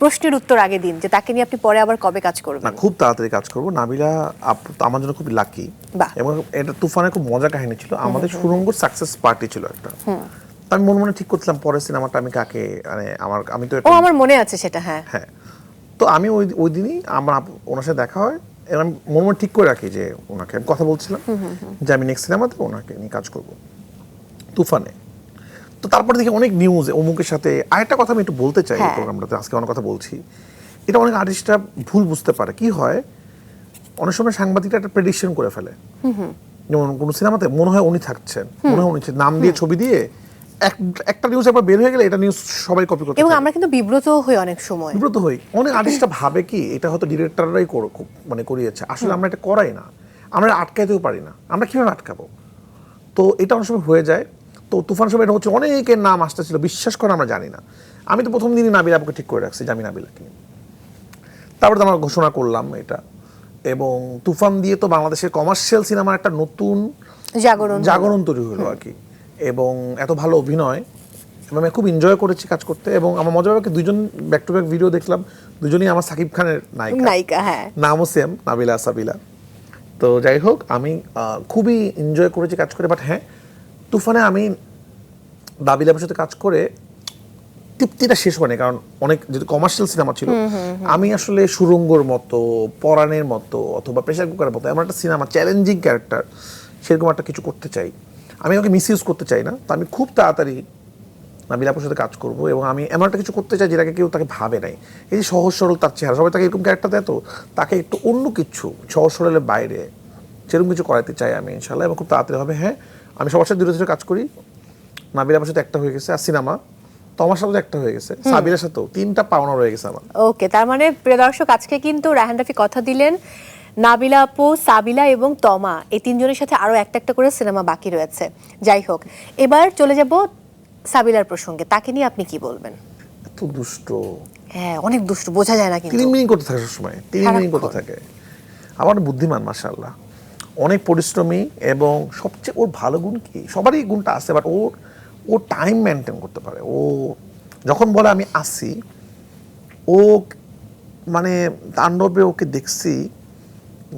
প্রশ্নের উত্তর আগে দিন যে তাকে নিয়ে আপনি পরে আবার কবে কাজ না, করবেন। খুব তাড়াতাড়ি কাজ করবো। নাবিলা আপু তো আমার জন্য খুব লাকি, বাহ। এবং এটা তুফানের খুব মজার কাহিনী ছিল। আমাদের সুরঙ্গর সাকসেস পার্টি ছিল একটা। তো আমি মনে মনে ঠিক করছিলাম পরের সিনেমাটা আমি কাকে, মানে আমি তো ও আমার মনে আছে সেটা। হ্যাঁ হ্যাঁ, তো আমি ওই দিনই আমার ওনার সাথে দেখা হয়, এবং আমি মনে মনে ঠিক করে রাখি যে ওনাকে আমি কথা বলছিলাম যে আমি নেক্সট সিনেমাতে ওনাকে নিয়ে কাজ করব তুফানে। তো তারপর দেখি অনেক নিউজ অমুকের সাথে। আরেকটা কথা আমি একটু বলতে চাই এই প্রোগ্রামটাতে, আজকে অনেক কথা বলছি, এটা অনেক আর্টিস্টরা ভুল বুঝতে পারে। কি হয় অনেক সময় সাংবাদিকরা একটা প্রেডিকশন করে ফেলে, যেমন কোনো সিনেমাতে মনে হয় উনি থাকছেন, মনে হয় উনি নাম দিয়ে ছবি দিয়ে একটা নিউজ একবার বের হয়ে গেলে এটা নিউজ সবাই কপি করতে, এবং আমরা কিন্তু বিব্রত হই অনেক সময়। বিব্রত হই। অনেক আর্টিস্টরা ভাবে কি এটা হয়তো ডিরেক্টররাই মানে করিয়েছে, আসলে আমরা এটা করাই না, আমরা আটকাইতেও পারি না, আমরা কিভাবে আটকাবো। তো এটা অনেক সময় হয়ে যায়। তো তুফান সময় এটা হচ্ছে অনেকের নাম আসতেছিল, বিশ্বাস করে আমরা জানি না। আমি তো প্রথম দিনই নাবিলা আপুকে ঠিক করে রাখছি যে আমি নাবিলাকে, তারপরে তো আমরা ঘোষণা করলাম এটা। এবং তুফান দিয়ে তো বাংলাদেশের কমার্শিয়াল সিনেমার একটা নতুন জাগরণ তৈরি হলো আর কি। এবং এত ভালো অভিনয়, এবং আমি খুব এনজয় করেছি কাজ করতে। এবং আমার মজা ব্যাপারে দুজন ব্যাক টু ব্যাক ভিডিও দেখলাম, দুজনেই আমার সাকিব খানের নায়িকা। হ্যাঁ, নামও সেম, নাবিলা সাবিলা। তো যাই হোক, আমি খুবই এনজয় করেছি কাজ করে। বাট হ্যাঁ, তুফানে আমি নাবিলার সাথে কাজ করে তৃপ্তিটা শেষ হয়নি, কারণ অনেক যেহেতু কমার্শিয়াল সিনেমা ছিল। আমি আসলে সুরঙ্গর মতো, পরাণের মতো, অথবা প্রেশার কুকারের মতো এমন একটা সিনেমা, চ্যালেঞ্জিং ক্যারেক্টার, সেরকম একটা কিছু করতে চাই। আমি ওকে মিস ইউজ করতে চাই না। তো আমি খুব তাড়াতাড়ি নাবিলাপুর সাথে কাজ করবো, এবং আমি এমন একটা কিছু করতে চাই যেটাকে কেউ তাকে ভাবে নাই। এই যে সহজ সরল তার চেহারা, সবাই তাকে এরকম ক্যারেক্টার দেয়, তো তাকে একটু অন্য কিছু, সহজ সরলের বাইরে সেরকম কিছু করাতে চাই আমি ইনশাল্লাহ, এবং খুব তাড়াতাড়ি হবে। হ্যাঁ, আমি সবার সাথে দূরে দূরে কাজ করি। নাবিলাপুর সাথে একটা হয়ে গেছে, আর সিনেমা তোমার সাথে একটা হয়ে গেছে, সাবিরের সাথেও 3টা পাওনা রয়ে গেছে আমার। ওকে, তার মানে প্রিয় দর্শক, আজকে কিন্তু রায়হান রাফি কথা দিলেন নাবিলা আপু, সাবিলা এবং তমা, এই তিনজনের সাথে আরো একটা একটা করে সিনেমা বাকি রয়েছে। যাই হোক, এবার চলে যাব সাবিলার প্রসঙ্গে। তাকে নিয়ে আপনি কি বলবেন? এত দুষ্ট, হ্যাঁ অনেক দুষ্ট, বোঝা যায় না কিন্তু। তিরিমিরি করতে থাকে সবসময়, তিরিমিরি করতে থাকে। আমার বুদ্ধিমান মাশাআল্লাহ, অনেক পরিশ্রমী, এবং সবচেয়ে ওর ভালো গুণ কি, সবারই গুণটা আছে, বাট ও টাইম মেনটেন করতে পারে। ও যখন বলে আমি আসি, ও মানে তাণ্ডবে ওকে দেখছি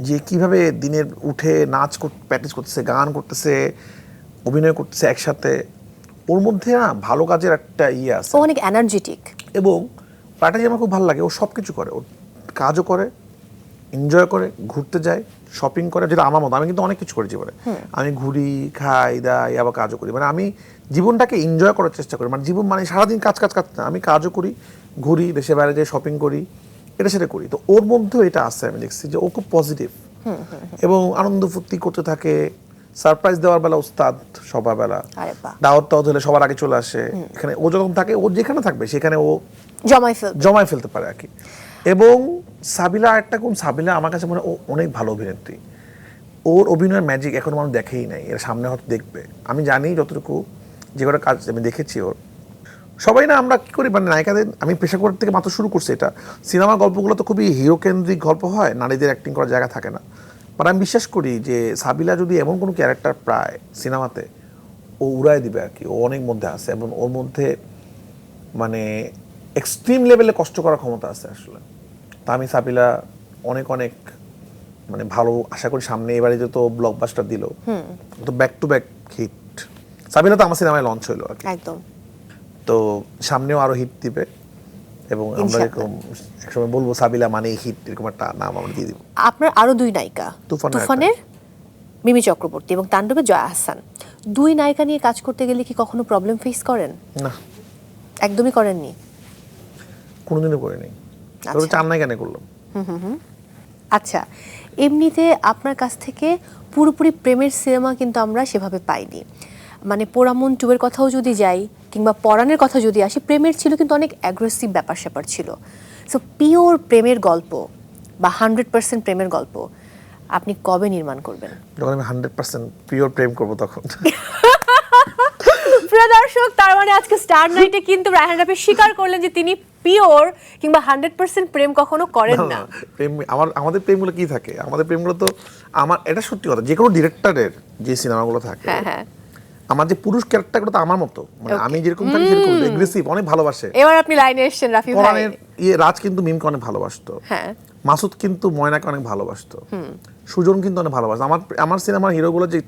যে কিভাবে দিনের উঠে নাচ প্র্যাকটিস করতেছে, গান করতেছে, অভিনয় করতেছে একসাথে, ওর মধ্যে না ভালো কাজের একটা ইয়ে আছে ও অনেক এনার্জেটিক। এবং পার্টি আমার খুব ভালো লাগে, ও সব কিছু করে, ও কাজও করে, এনজয় করে, ঘুরতে যায়, শপিং করে, যেটা আমার মতো। আমি কিন্তু অনেক কিছু করি জীবনে, আমি ঘুরি, খাই দাই, আবার কাজও করি, মানে আমি জীবনটাকে এনজয় করার চেষ্টা করি। মানে জীবন মানে সারাদিন কাজ কাজ কাজ না, আমি কাজও করি, ঘুরি, দেশে বাইরে যাই, শপিং করি, এটা সেটা করি। তো ওর মধ্যেও এটা আছে, আমি দেখছি যে ও খুব পজিটিভ এবং আনন্দ ফুর্তি করতে থাকে। সারপ্রাইজ দেওয়ার বেলা উস্তাদ, সবাবেলা আরে বাহ, দাওয়াত টাওয়াত হলে সবার আগে চলে আসে। এখানে ও যখন থাকে, ও যেখানে থাকবে সেখানে ও জমায় ফেলতে পারে আর কি। এবং সাবিলা একটা কোন, সাবিলা আমার কাছে মনে হয় ও অনেক ভালো অভিনেত্রী। ওর অভিনয়ের ম্যাজিক এখনো মানুষ দেখেই নাই, এর সামনে হয়তো দেখবে। আমি জানি যতটুকু, যে কটা কাজ আমি দেখেছি ওর, সবাই না আমরা কি করি, মানে নায়িকাদের, আমি পেশাগত থেকে মাত্র শুরু করছি এটা। সিনেমার গল্পগুলো তো খুবই হিরো কেন্দ্রিক গল্প হয়, নারীদের অ্যাক্টিং করার জায়গা থাকে না। বাট আমি বিশ্বাস করি যে সাবিলা যদি এমন কোনো ক্যারেক্টার প্রায় সিনেমাতে, ও উড়াই দিবে আর কি। ও অনেক মধ্যে আছে এবং ওর মধ্যে মানে এক্সট্রিম লেভেলে কষ্ট করার ক্ষমতা আছে আসলে। তা আমি সাবিলা অনেক অনেক মানে ভালো আশা করি সামনে। এবারে যে তো ব্লকবাস্টার দিল, তো ব্যাক টু ব্যাক হিট। সাবিলা তো আমার সিনেমায় লঞ্চ হইলো আর কি, একদম। তো সামনেও আরো হিট দিবে এবং আমরা এরকম একসময় বলবো সাবিলা মানে হিট, এরকম একটা নাম আমরা দিয়ে দিব। আপনার আরো দুই নায়িকা, তুফানের মিমি চক্রবর্তী এবং তাণ্ডবের জয়া আহসান, দুই নায়িকা নিয়ে কাজ করতে গেলে কি কখনো প্রবলেম ফেস করেন? না, একদমই করেননি? কোনোদিনও করিনি। তবে চার নাই কেন করলাম। আচ্ছা, এমনিতে আপনার কাছ থেকে পুরোপুরি প্রেমের সিনেমা কিন্তু আমরা সেভাবে পাইনি। মানে পোড়ামন 2 এর কথাও যদি যাই কিংবা পরাণের কথা যদি আসি, প্রেমের ছিল কিন্তু অনেক অ্যাগ্রেসিভ ব্যাপার স্যাপার ছিল। সো পিওর প্রেমের গল্প বা 100% প্রেমের গল্প আপনি কবে নির্মাণ করবেন? যখন আমি 100% পিওর প্রেম করবো তখন। প্রিয় দর্শক, তার মানে আজকে স্টার নাইটে কিন্তু রায়হান রাফি স্বীকার করলেন যে তিনি পিওর কিংবা 100% প্রেম কখনো করেন না। প্রেম আমাদের প্রেমগুলো কি থাকে, আমাদের প্রেমগুলো তো আমার, এটা সত্যি কথা, যে কোনো ডিরেক্টরের যে সিনেমাগুলো থাকে, আমার যে পুরুষ ক্যারেক্টারগুলো তো আমার মতো, মানে আমি যেরকম থাকি সেরকম এগ্রেসিভ, অনেক ভালোবাসে। এবার আপনি লাইনে এসেছেন রাফি ভাই। পরাণের রাজ কিন্তু মিমকে অনেক ভালোবাসতো, হ্যাঁ, মাসুদ কিন্তু ময়নাকে অনেক ভালোবাসতো, সুজন কিন্তু অনেক ভালোবাসতো। আমার সিনেমার হিরোগুলো যে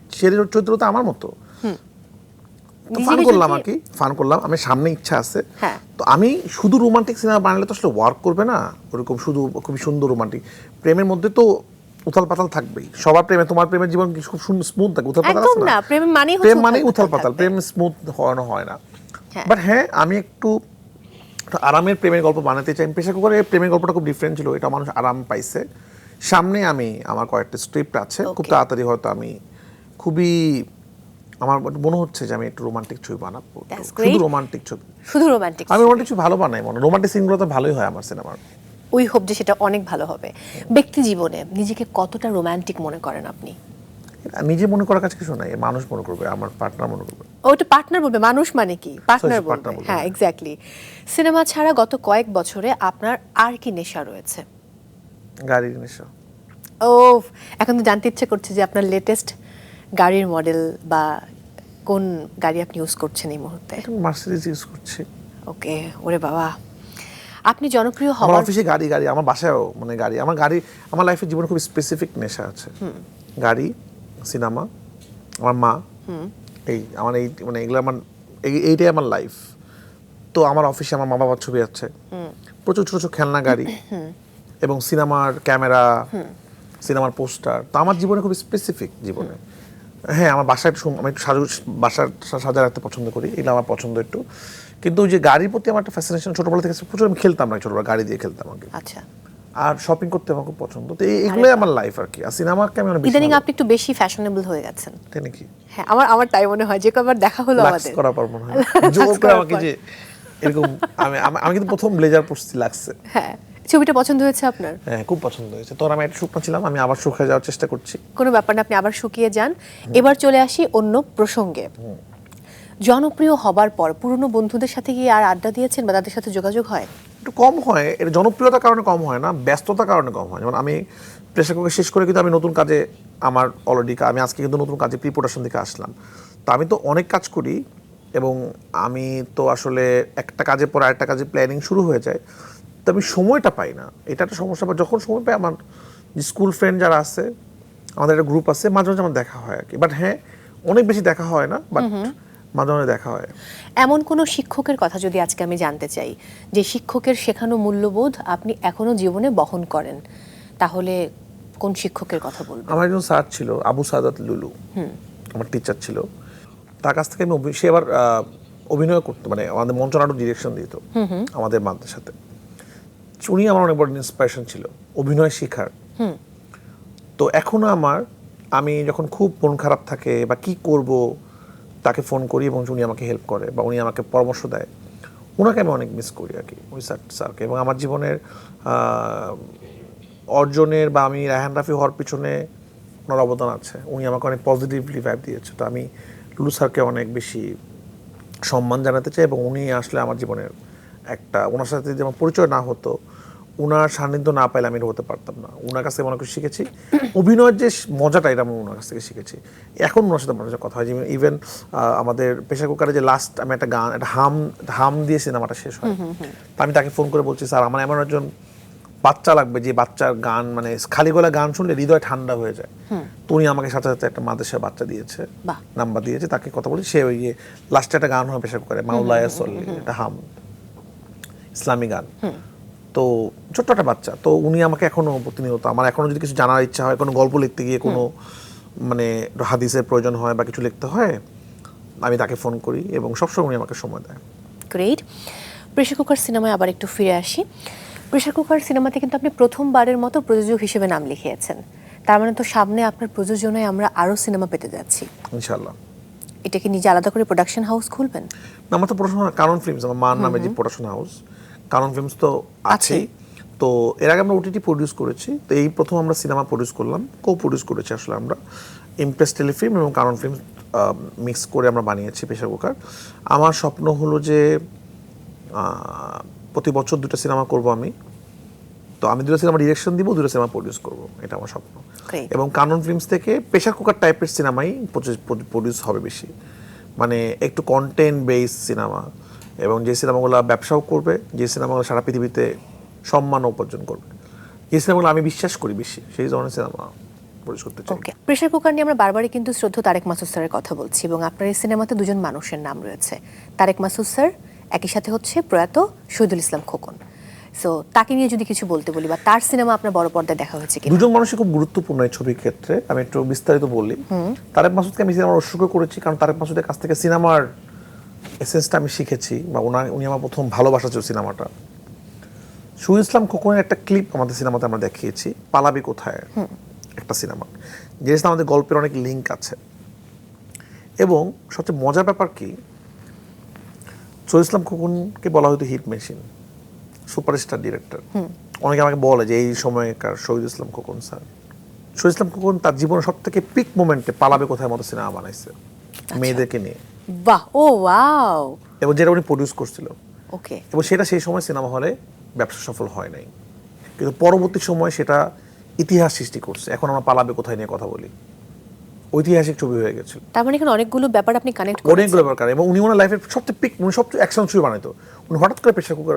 চরিত্র তো আমার মতো। ফান করলাম আর কি, ফান করলাম। আমি সামনে ইচ্ছা আছে, তো আমি শুধু রোমান্টিক সিনেমা বানালে তো আসলে ওয়ার্ক করবে না। ওরকম শুধু খুবই সুন্দর রোমান্টিক প্রেমের মধ্যে তো উথাল পাতাল থাকবেই। সবার প্রেমে, তোমার প্রেমের জীবন খুব স্মুথ থাকে, উথাল পাতাল আছে না? প্রেম মানে উথাল পাতাল, প্রেম স্মুথ হয় না। বাট হ্যাঁ, আমি একটু আরামের প্রেমের গল্প বানাতে চাই। পেশা করে প্রেমের গল্পটা খুব ডিফারেন্ট ছিল, এটা মানুষ আরাম পাইছে। সামনে আমি আমার কয়েকটা স্ক্রিপ্ট আছে, খুব তাড়াতাড়ি হয়তো আমি খুবই, আমার মনে হচ্ছে যে আমি একটু রোমান্টিক ছবি বানাবো, শুধু রোমান্টিক ছবি, শুধু রোমান্টিক। আমি রোমান্টিক ছবি ভালো বানাই, মনে রোমান্টিক সিনগুলো তো ভালোই হয় আমার সিনেমার। ওই হোপ যে সেটা অনেক ভালো হবে। ব্যক্তি জীবনে নিজেকে কতটা রোমান্টিক মনে করেন আপনি? নিজে মনে করার কাছে কিছু নাই, মানুষ মনে করবে, আমার পার্টনার মনে করবে। ওটা পার্টনার বলবে, মানুষ মানে কি পার্টনার বলবে। হ্যাঁ, এক্স্যাক্টলি। সিনেমা ছাড়া গত কয়েক বছরে আপনার আর কি নেশা রয়েছে? গাড়ির নেশা। ও, এখন তো জানতে ইচ্ছে করছে যে আপনার লেটেস্ট গাড়ির মডেল বা কোন গাড়ি আপনি ইউজ করছেন এই মুহূর্তে? মার্সিডিজ ইউজ করছি। ওকে, ওরে বাবা। আপনি জনপ্রিয় আমার হওয়ার, অফিসে গাড়ি, আমার বাসায়ও মানে গাড়ি, আমার লাইফের জীবনে খুব স্পেসিফিক নেশা আছে। গাড়ি, সিনেমা, আমার মা, এই আমার এই মানে এগুলো আমার, এইটাই আমার লাইফ। তো আমার অফিসে আমার মা বাবার ছবি আছে, প্রচুর ছোট ছোট খেলনা গাড়ি এবং সিনেমার ক্যামেরা, সিনেমার পোস্টার। তো আমার জীবনে খুব স্পেসিফিক জীবনে। হ্যাঁ, আমার বাসায় আমি একটু বাসার সাজা রাখতে পছন্দ করি, এগুলো আমার পছন্দ একটু। কিন্তু ওই যে গাড়ির প্রতি আমার একটা ফ্যাসিনেশন ছোটবেলা থেকে প্রচুর, আমি খেলতাম না ছোটবেলা, গাড়ি দিয়ে খেলতাম আগে। আচ্ছা। আর শপিং করতে আমার খুব পছন্দ। তো এইগুলোই আমার লাইফ আর কি। আর সিনেমাকে আমি অনেক বেশি, ইদানিং আপনি একটু বেশি ফ্যাশনেবল হয়ে গেছেন। তাই নাকি? হ্যাঁ, আমার তাই মনে হয়, যে কবার দেখা হলো আমাদের করার পর মনে হয় জোর করে আমাকে যে এরকম, আমি কিন্তু প্রথম ব্লেজার পরছি লাগছে। হ্যাঁ, ছবিটা পছন্দ হয়েছে আপনার? হ্যাঁ, খুব পছন্দ হয়েছে। তোর আমি একটু শুকনো ছিলাম, আমি আবার শুকিয়ে যাওয়ার চেষ্টা করছি। কোনো ব্যাপার না, আপনি আবার শুকিয়ে যান। এবার চলে আসি অন্য প্রসঙ্গে। জনপ্রিয় হবার পর পুরনো বন্ধুদের সাথে কি আর আড্ডা দিয়েছেন বা তাদের সাথে যোগাযোগ হয়? একটু কম হয়, এটা জনপ্রিয়তার কারণে কম হয় না, ব্যস্ততার কারণে কম হয়। যেমন আমি প্রেক্ষাগৃহে শেষ করে কিন্তু আমি নতুন কাজে, আমার অলরেডি আমি আজকে কিন্তু নতুন কাজে প্রি প্রোডাকশন থেকে আসলাম। তো আমি তো অনেক কাজ করি এবং আমি তো আসলে একটা কাজের পর আরেকটা কাজে প্ল্যানিং শুরু হয়ে যায়, তো আমি সময়টা পাই না। এটা একটা সমস্যা। যখন সময় পাই, আমার স্কুল ফ্রেন্ড যারা আছে, আমাদের একটা গ্রুপ আছে, মাঝে মাঝে আমার দেখা হয় আর কি। বাট হ্যাঁ, অনেক বেশি দেখা হয় না, বাট মাঝে মাঝে দেখা হয়। এমন কোনো শিক্ষকের কথা যদি আজকে আমি জানতে চাই, যে শিক্ষকের শেখানো মূল্যবোধ আপনি এখনো জীবনে বহন করেন, তাহলে কোন শিক্ষকের কথা বলবেন? আমার একজন স্যার ছিল, আবু সাদাত লুলু, আমার টিচার ছিল। তার কাছ থেকে আমি সে আবার অভিনয় করতো, মানে আমাদের মঞ্চনাটক ডিরেকশন দিত আমাদের মাদ্রাসাতে। উনি আমার অনেক বড় ইন্সপিরেশন ছিল অভিনয় শেখার। তো এখনো আমি যখন খুব মন খারাপ থাকে বা কি করব, তাকে ফোন করি এবং উনি আমাকে হেল্প করে বা উনি আমাকে পরামর্শ দেয়। ওনাকে আমি অনেক মিস করি আর কি, ওই স্যারকে। এবং আমার জীবনের অর্জনের বা আমি রায়হান রাফি হওয়ার পিছনে ওনার অবদান আছে। উনি আমাকে অনেক পজিটিভলি ভাইব দিয়েছে। তো আমি লুলু স্যারকে অনেক বেশি সম্মান জানাতে চাই। এবং উনি আসলে আমার জীবনের একটা, ওনার সাথে যদি আমার পরিচয় না হতো, ওনার সান্নিধ্য না পাইলে আমি হতে পারতাম না। ওনার কাছ থেকে অনেক কিছু শিখেছি। অভিনয়ের যে মজাটা, এটা আমি ওনার কাছ থেকে শিখেছি। এখন ওনার সাথে মানুষের কথা হয়, ইভেন আমাদের প্রেশার কুকারে যে লাস্ট আমি একটা গান, একটা হাম দিয়ে সিনেমাটা শেষ হয়। তো আমি তাকে ফোন করে বলছি, স্যার আমার এমন একজন বাচ্চা লাগবে যে বাচ্চার গান, মানে খালি গলা গান শুনলে হৃদয় ঠান্ডা হয়ে যায়। তো উনি আমাকে সাথে সাথে একটা মাদ্রাসার বাচ্চা দিয়েছে, নাম্বার দিয়েছে, তাকে কথা বলি। সে ওই লাস্টে একটা গান হয় প্রেশার কুকারে, মাওলায়া সল্লি, একটা হাম, ইসলামী গান। তো ছোট্ট একটা বাচ্চা। তো উনি আমাকে এখনো প্রতিনিয়ত, আমার এখনো যদি কিছু জানার ইচ্ছা হয়, কোনো গল্প লিখতে গিয়ে কোনো মানে হাদিসের প্রয়োজন হয় বা কিছু লিখতে হয়, আমি তাকে ফোন করি এবং সবসময় উনি আমাকে সময় দেয়। গ্রেট। প্রেশার কুকার সিনেমায় আবার একটু ফিরে আসি। প্রেশার কুকার সিনেমাতে কিন্তু আপনি প্রথমবারের মতো প্রযোজক হিসেবে নাম লিখিয়েছেন। তার মানে তো সামনে আপনার প্রযোজনায় আমরা আরো সিনেমা পেতে যাচ্ছি ইনশাআল্লাহ। এটা কি নিজে আলাদা করে প্রোডাকশন হাউস খুলবেন? না, আমার তো প্রোডাকশন কারণ ফিল্মস, আমার মার নামে যে প্রোডাকশন হাউস কারণ ফিল্মস তো আছেই। তো এর আগে আমরা ওটিটি প্রডিউস করেছি। তো এই প্রথম আমরা সিনেমা প্রডিউস করলাম, কো প্রডিউস করেছি আসলে আমরা, ইমপ্রেস টেলিফিল্ম এবং কারণ ফিল্ম মিক্স করে আমরা বানিয়েছি প্রেশার কুকার। আমার স্বপ্ন হলো যে প্রতি বছর 2টা সিনেমা করব আমি। তো আমি 2টা সিনেমা ডিরেকশন দিব, 2টা সিনেমা প্রডিউস করব, এটা আমার স্বপ্ন। এবং কানন ফিল্মস থেকে প্রেশার কুকার টাইপের সিনেমাই প্রডিউস হবে বেশি, মানে একটু কন্টেন্ট বেস সিনেমা, এবং যে সিনেমাগুলো ব্যবসাও করবে, যে সিনেমাগুলো সারা পৃথিবীতে সম্মান উপার্জন করবে, যে সিনেমাগুলো আমি বিশ্বাস করি বেশি, সেই ধরনের সিনেমা প্রডিউস করতে চাই। ওকে, প্রেশার কুকার নিয়ে আমরা বারবারই কিন্তু শ্রদ্ধেয় তারেক মাসুদ স্যারের কথা বলছি, এবং আপনার এই সিনেমাতে দুজন মানুষের নাম রয়েছে, তারেক মাসুদ স্যার, একই সাথে হচ্ছে প্রয়াত শহীদুল ইসলাম খোকন। সো তাকে নিয়ে যদি কিছু বলতে বলি, বা তার সিনেমা আপনার বড় পর্দায় দেখা হয়েছে কি? দুজন মানুষই খুব গুরুত্বপূর্ণ এই ছবির ক্ষেত্রে। আমি একটু বিস্তারিত বলি। তারেক মাসুদকে আমি সিনেমার উৎসর্গ করেছি কারণ তারেক মাসুদের কাছ থেকে সিনেমার এসেন্সটা আমি শিখেছি, বা উনি আমার প্রথম ভালোবাসা ছিল সিনেমাটা। শহীদুল ইসলাম খোকনের একটা ক্লিপ আমাদের সিনেমাতে আমরা দেখিয়েছি, পালাবি কোথায়, একটা সিনেমা, যে আমাদের গল্পের অনেক লিঙ্ক আছে। এবং সবচেয়ে মজার ব্যাপার কি, শহীদুল ইসলাম খোকনকে বলা হয়তো হিট মেশিন, সুপারস্টার ডিরেক্টর। অনেকে আমাকে বলে যে এই সময়কার শহীদুল ইসলাম খোকন স্যার। শহীদুল ইসলাম খোকন তার জীবনের সব থেকে পিক মোমেন্টে পালাবে কোথায় মতো সিনেমা বানাইছে মেয়েদেরকে নিয়ে। বাহ, ও ওয়াও। এবং যেটা উনি প্রডিউস করছিল। ওকে। এবং সেটা সেই সময় সিনেমা হলে ব্যবসা সফল হয় নাই, কিন্তু পরবর্তী সময় সেটা ইতিহাস সৃষ্টি করছে। এখন আমরা পালাবে কোথায় নিয়ে কথা বলি, ঐতিহাসিক ছবি হয়ে গেছে। তার মানে এখানে অনেকগুলো ব্যাপার আপনি কানেক্ট করেছেন। অনেকগুলো ব্যাপার। এবং উনি ওনার লাইফের সবচেয়ে পিক, উনি সবচেয়ে অ্যাকশন ছবি বানাইতো। উনি হঠাৎ করে প্রেশার কুকার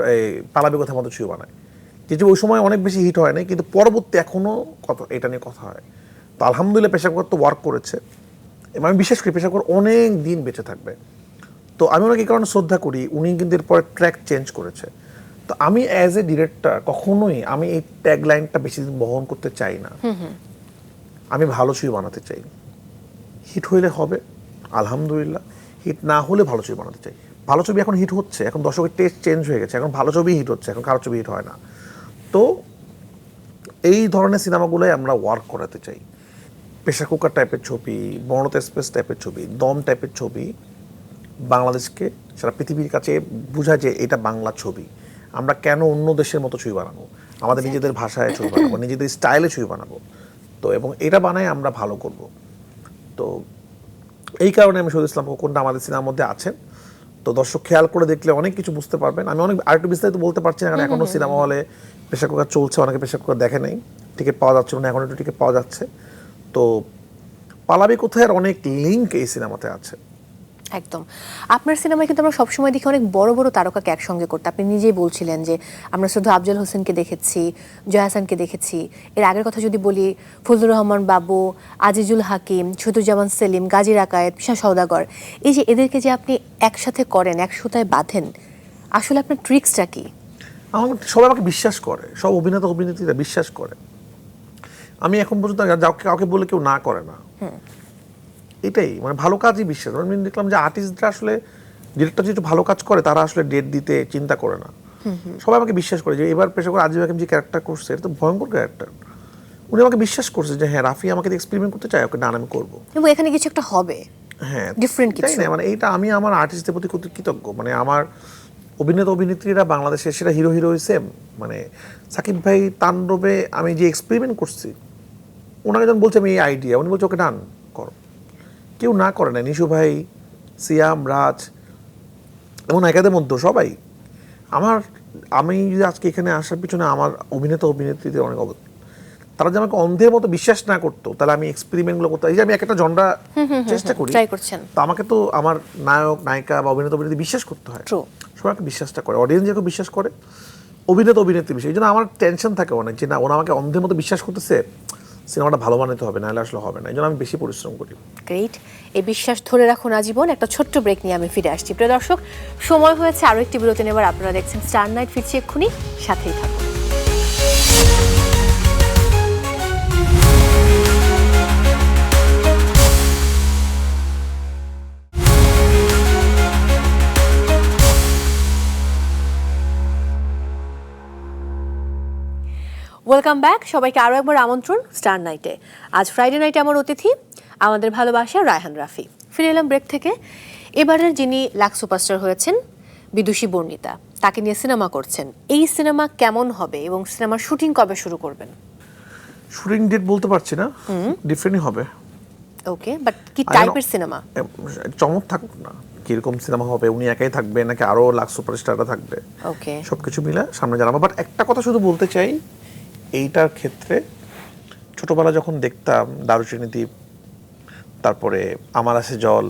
পালাবে কোথায় মতো ছবি বানায়, যেটি ওই সময় অনেক বেশি হিট হয় নাই, কিন্তু পরবর্তী এখনো এটা নিয়ে কথা হয়। তো আলহামদুলিল্লাহ প্রেশার কুকার তো ওয়ার্ক করেছে, এবং আমি বিশ্বাস করি প্রেশার কুকার অনেক দিন বেঁচে থাকবে। তো আমি ওনাকে এই কারণে শ্রদ্ধা করি, উনি কিন্তু এরপরে ট্র্যাক চেঞ্জ করেছে। তো আমি অ্যাজ এ ডিরেক্টর কখনোই আমি এই ট্যাগ লাইনটা বেশি দিন বহন করতে চাই না। আমি ভালো ছবি বানাতে চাই, হিট হইলে হবে আলহামদুলিল্লাহ, হিট না হলে ভালো ছবি বানাতে চাই। ভালো ছবি এখন হিট হচ্ছে, এখন দর্শকের টেস্ট চেঞ্জ হয়ে গেছে, এখন ভালো ছবি হিট হচ্ছে, এখন খারাপ ছবি হিট হয় না। তো এই ধরনের সিনেমাগুলোই আমরা ওয়ার্ক করাতে চাই। প্রেশার কুকার টাইপের ছবি, বর্ণত এক্সপ্রেস টাইপের ছবি, দম টাইপের ছবি বাংলাদেশকে সারা পৃথিবীর কাছে বোঝায় যে এটা বাংলা ছবি। আমরা কেন অন্য দেশের মতো ছবি বানাবো, আমাদের নিজেদের ভাষায় ছবি বানাবো, নিজেদের স্টাইলে ছবি বানাবো। তো এবং এটা বানায় আমরা ভালো করব। তো এই কারণে আমি শহীদুল ইসলাম খোকনটা আমাদের সিনেমার মধ্যে আছেন। তো দর্শক খেয়াল করে দেখলে অনেক কিছু বুঝতে পারবেন। আমি অনেক আরেকটু বিস্তারিত বলতে পারছি না, কারণ এখনো সিনেমা হলে প্রেশার কুকার চলছে, অনেকে প্রেশার কুকার দেখে নেই, টিকিট পাওয়া যাচ্ছে না, এখন একটু টিকিট পাওয়া যাচ্ছে। তো পালাবি কোথায় অনেক লিঙ্ক এই সিনেমাতে আছে, একদম। আপনার সিনেমায় কিন্তু আমরা সবসময় দেখি অনেক বড় বড় তারকাকে একসঙ্গে করতে। আপনি নিজেই বলছিলেন যে আমরা শুধু আফজল হোসেনকে দেখেছি, জয়া হাসানকে দেখেছি। এর আগের কথা যদি বলি, ফজলুর রহমান বাবু, আজিজুল হাকিম, ছুতুজ্জামান সেলিম, গাজী রাকায়েত, পিশা সওদাগর, এই যে এদেরকে যে আপনি একসাথে করেন, এক সুতায় বাঁধেন, আসলে আপনার ট্রিক্সটা কি? আমার সবাই আমাকে বিশ্বাস করে, সব অভিনেতা অভিনেত্রীরা বিশ্বাস করে। আমি এখন পর্যন্ত কাউকে বলে কেউ না করে না, এটাই মানে ভালো কাজই বিশ্বাস। আমি দেখলাম যে আর্টিস্টরা আসলে ডিরেক্টর যেহেতু ভালো কাজ করে তারা আসলে ডেট দিতে চিন্তা করে না। সবাই আমাকে বিশ্বাস করে যে এবার পেশা করে আজিজ হাকিম যে ক্যারেক্টার করছে এটা তো ভয়ঙ্কর ক্যারেক্টার, উনি আমাকে বিশ্বাস করছে যে হ্যাঁ রাফি আমাকে এক্সপেরিমেন্ট করতে চায়, ওকে না আমি করবো। এবং এখানে কিছু একটা হবে, হ্যাঁ ডিফারেন্ট কিছু। না মানে এইটা আমি আমার আর্টিস্টদের প্রতি কৃতজ্ঞ। মানে আমার অভিনেতা অভিনেত্রীরা বাংলাদেশে সেটা হিরো সেম, মানে সাকিব ভাই তাণ্ডবে আমি যে এক্সপেরিমেন্ট করছি, ওনাকে যখন বলছে আমি এই আইডিয়া, উনি বলছে ওকে ডান করো, কেউ না করে না। নিশু ভাই, সিয়াম, রাজ এবং একাদের মধ্যে সবাই আমি যদি আজকে এখানে আসার পিছনে আমার অভিনেতা অভিনেত্রীদের অনেক অবদান। তারা যে আমাকে অন্ধের মতো বিশ্বাস না করতো তাহলে আমি এক্সপেরিমেন্টগুলো করতাম। এই যে আমি একটা জনরা চেষ্টা করি, ট্রাই করছেন, তো আমাকে তো আমার নায়ক নায়িকা বা অভিনেতা অভিনেত্রী বিশ্বাস করতে হয়। ট্রু। সবাই আমাকে বিশ্বাসটা করে, অডিয়েন্স যখন বিশ্বাস করে, অভিনেতা অভিনেত্রী বিষয়। এই জন্য আমার টেনশন থাকে অনেক যে না ওরা আমাকে অন্ধের মতো বিশ্বাস করতেছে, সিনেমাটা ভালো বানাতে হবে, নাহলে আসলে হবে না। এই জন্য আমি বেশি পরিশ্রম করি। গ্রেট। এই বিশ্বাস ধরে রাখুন আজীবন। একটা ছোট্ট ব্রেক নিয়ে আমি ফিরে আসছি। প্রিয় দর্শক, সময় হয়েছে আরও একটি বিরতি নেবার। আপনারা দেখছেন স্টার নাইট, ফিরছি এক্ষুনি, সাথেই থাকুন। ওয়েলকাম ব্যাক সবাইকে, আরও একবার আমন্ত্রণ স্টার নাইটে। আজ ফ্রাইডে নাইটে আমার অতিথি আমাদের ভালোবাসা রায়হান রাফি। ফিরে এলাম ব্রেক থেকে। এবারের যিনি লাক্স সুপারস্টার হয়েছেন, বিদুষী বর্ণিতা, তাকে নিয়ে সিনেমা করছেন। এই সিনেমা কেমন হবে এবং সিনেমার শুটিং কবে শুরু করবেন? শুটিং ডেট বলতে পারছি না, ডিফারেন্টই হবে। ওকে, বাট কি টাইপের সিনেমা? চমক থাকুক না, কিরকম সিনেমা হবে, উনি একাই থাকবে নাকি আরো লাক্স সুপারস্টাররা থাকবে, ওকে, সবকিছু মিলে সামনে জানাবো। বাট একটা কথা শুধু বলতে চাই, এইটার ক্ষেত্রে ছোটবেলা যখন দেখতাম দারুচিনি দ্বীপ, তারপরে আমার আছে জল,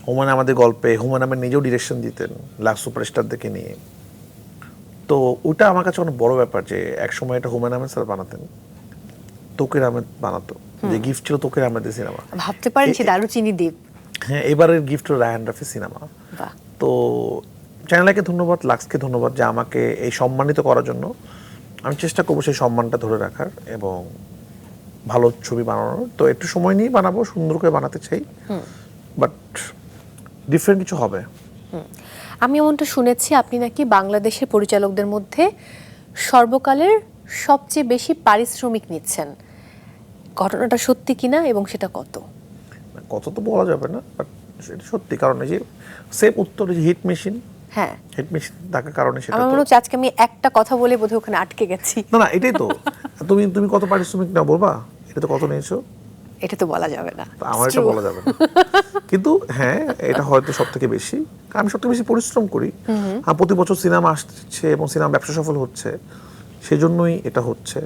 হুমায়ুন আমাদের গল্পে হুমায়ুন আহমেদ নিজেও ডিরেকশন দিতেন লাক্স সুপারস্টারদেরকে নিয়ে, তো ওটা আমার কাছে অনেক বড় ব্যাপার যে একসময় এটা হুমায়ুন আহমেদ স্যার বানাতেন, তৌকির আহমেদ বানাতো, যে গিফট ছিল তৌকির আহমেদের সিনেমা। ভাবতে পারেন সে দারুচিনি দ্বীপ। হ্যাঁ, এবারের গিফট হলো রায়হান রাফি সিনেমা। বাহ। তো চ্যানেলকে ধন্যবাদ, লাক্সকে ধন্যবাদ যে আমাকে এই সম্মানিত করার জন্য। আমি চেষ্টা করবো সেই সম্মানটা ধরে রাখার এবং ভালো ছবি বানানোর। তো একটু সময় নিয়ে বানাবো, সুন্দর করে বানাতে চাই, বাট ডিফারেন্ট কিছু হবে। আমি এমনটা শুনেছি আপনি নাকি বাংলাদেশের পরিচালকদের মধ্যে সর্বকালের সবচেয়ে বেশি পারিশ্রমিক নিচ্ছেন। ঘটনাটা সত্যি কিনা এবং সেটা কত? কত তো বলা যাবে না, বাট সেটা সত্যি। কারণ এই যে সেম উত্তর, যে হিট মেশিন, হ্যাঁ, হিট মেশিন থাকার কারণে সেটা আমার তো মনে হচ্ছে আজকে আমি একটা কথা বলে বোধহয় ওখানে আটকে গেছি। না এটাই তো। তুমি কত পারিশ্রমিক না বলবা, এটা তো কত নিয়েছো, এটা তো বলা যাবে না। আমার এটা বলা যাবে না। কিন্তু হ্যাঁ, এটা হয়তো সব থেকে বেশি, আমি সব থেকে বেশি পরিশ্রম করি। প্রতি বছর সিনেমা আসছে এবং সিনেমা ব্যবসা সফল হচ্ছে, সেজন্যই এটা হচ্ছে।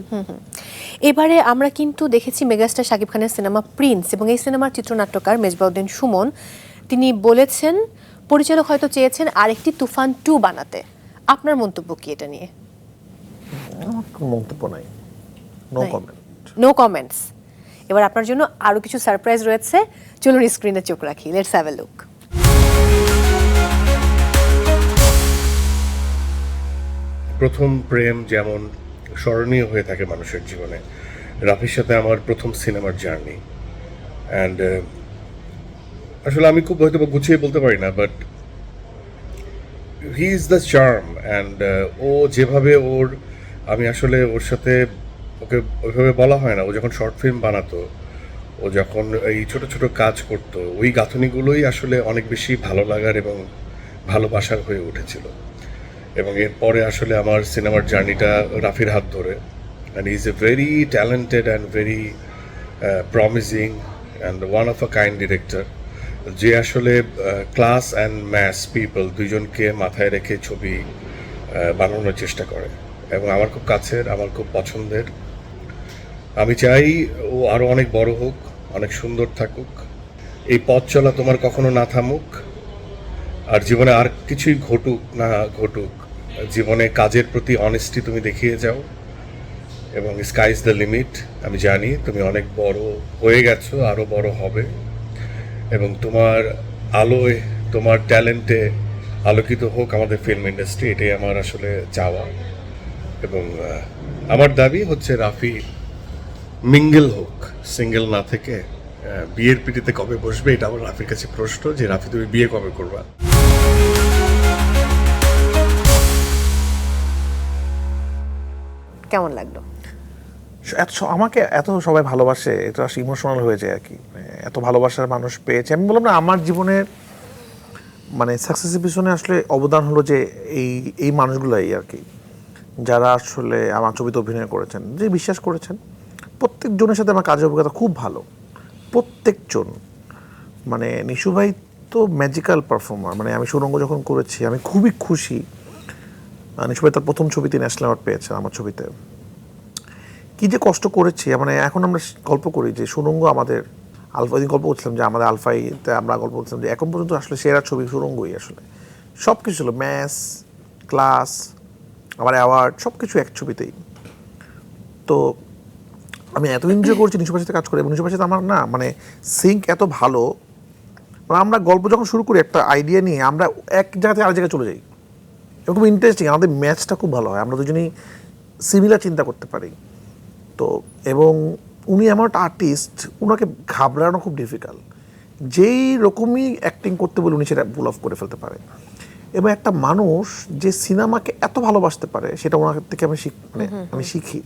এবারে আমরা কিন্তু দেখেছি মেগাস্টার শাকিব খানের সিনেমা প্রিন্স, এবং এই সিনেমার চিত্রনাট্যকার মেজবাউদ্দিন সুমন তিনি বলেছেন পরিচালক হয়তো চেয়েছেন আরেকটি তুফান 2 বানাতে। আপনার মন্তব্য কি এটা নিয়ে? আমার কোনো মন্তব্য নাই, নো কমেন্ট। No comments. এবার আপনার জন্য আরো কিছু সারপ্রাইজ রয়েছে, চলুন স্ক্রিনে চোখ রাখি। Let's have a look. প্রথম প্রেম যেমন স্মরণীয় হয়ে থাকে মানুষের জীবনে, রাফির সাথে আমার প্রথম সিনেমার জার্নি। অ্যান্ড আসলে আমি খুব হয়তো গুছিয়ে বলতে পারি না, but he is the charm. And ও যেভাবে আমি আসলে ওর সাথে, ওকে ওইভাবে বলা হয় না, ও যখন শর্ট ফিল্ম বানাতো, ও যখন এই ছোট ছোট কাজ করতো, ওই গাঁথনিগুলোই আসলে অনেক বেশি ভালো লাগার এবং ভালোবাসার হয়ে উঠেছিল। এবং এরপরে আসলে আমার সিনেমার জার্নিটা রাফির হাত ধরে। And he is a very talented and very promising and one of a kind director, যে আসলে ক্লাস অ্যান্ড ম্যাস পিপল দুইজনকে মাথায় রেখে ছবি বানানোর চেষ্টা করে। এবং আমার খুব কাছের, আমার খুব পছন্দের। আমি চাই ও আরও অনেক বড় হোক, অনেক সুন্দর থাকুক, এই পথ চলা তোমার কখনো না থামুক, আর জীবনে আর কিছুই ঘটুক না ঘটুক, জীবনে কাজের প্রতি অনেস্টি তুমি দেখিয়ে যাও, এবং স্কাই ইজ দ্য লিমিট। আমি জানি তুমি অনেক বড় হয়ে গেছো, আরও বড় হবে, এবং তোমার আলোয়, তোমার ট্যালেন্টে আলোকিত হোক আমাদের ফিল্ম ইন্ডাস্ট্রি, এটাই আমার আসলে চাওয়া। এবং আমার দাবি হচ্ছে রাফি মিঙ্গেল হোক, সিঙ্গেল না থেকে। বিয়ের পিড়িতে কবে বসবে এটা আমার রাফির কাছে প্রশ্ন, যে রাফি তুমি বিয়ে কবে করবা। কেমন লাগলো? আমাকে এত সবাই ভালোবাসে, এটা আসলে ইমোশনাল হয়ে যায় আর কি। এত ভালোবাসার মানুষ পেয়েছে। আমি বললাম না, আমার জীবনের মানে সাকসেসের পিছনে আসলে অবদান হলো যে এই মানুষগুলাই আর কি, যারা আসলে আমার ছবিতে অভিনয় করেছেন, যে বিশ্বাস করেছেন। প্রত্যেকজনের সাথে আমার কাজের অভিজ্ঞতা খুব ভালো, প্রত্যেকজন। মানে নিশু ভাই তো ম্যাজিক্যাল পারফর্মার। মানে আমি সুরঙ্গ যখন করেছি আমি খুবই খুশি। নিশু ভাই তার প্রথম ছবিতে ন্যাশনাল অ্যাওয়ার্ড পেয়েছেন আমার ছবিতে। কি যে কষ্ট করেছি, মানে এখন আমরা গল্প করি যে সুরঙ্গ আমাদের আলফা, দিন গল্প করছিলাম যে আমাদের আলফাইতে আমরা গল্প করছিলাম যে এখন পর্যন্ত আসলে সেরা ছবি সুরঙ্গই। আসলে সব কিছু ছিল, ম্যাথস, ক্লাস, আমার অ্যাওয়ার্ড, সব কিছু এক ছবিতেই। তো আমি এত এনজয় করছি নিশু ভাইয়ের সাথে কাজ করে, এবং নিশু ভাইয়ের সাথে আমার না মানে সিঙ্ক এত ভালো। মানে আমরা গল্প যখন শুরু করি একটা আইডিয়া নিয়ে, আমরা এক জায়গা থেকে আরেক জায়গায় চলে যাই, এবং খুব ইন্টারেস্টিং। আমাদের ম্যাচটা খুব ভালো হয়, আমরা দুজনেই সিমিলার চিন্তা করতে পারি। তো এবং উনি এমন একটা আর্টিস্ট, ওনাকে ঘাবড়ানো খুব ডিফিকাল্ট। যেই রকমই অ্যাক্টিং করতে বলে উনি সেটা পুল অফ করে ফেলতে পারে। এবং একটা মানুষ যে সিনেমাকে এত ভালোবাসতে পারে, সেটা ওনার থেকে আমি শিখি।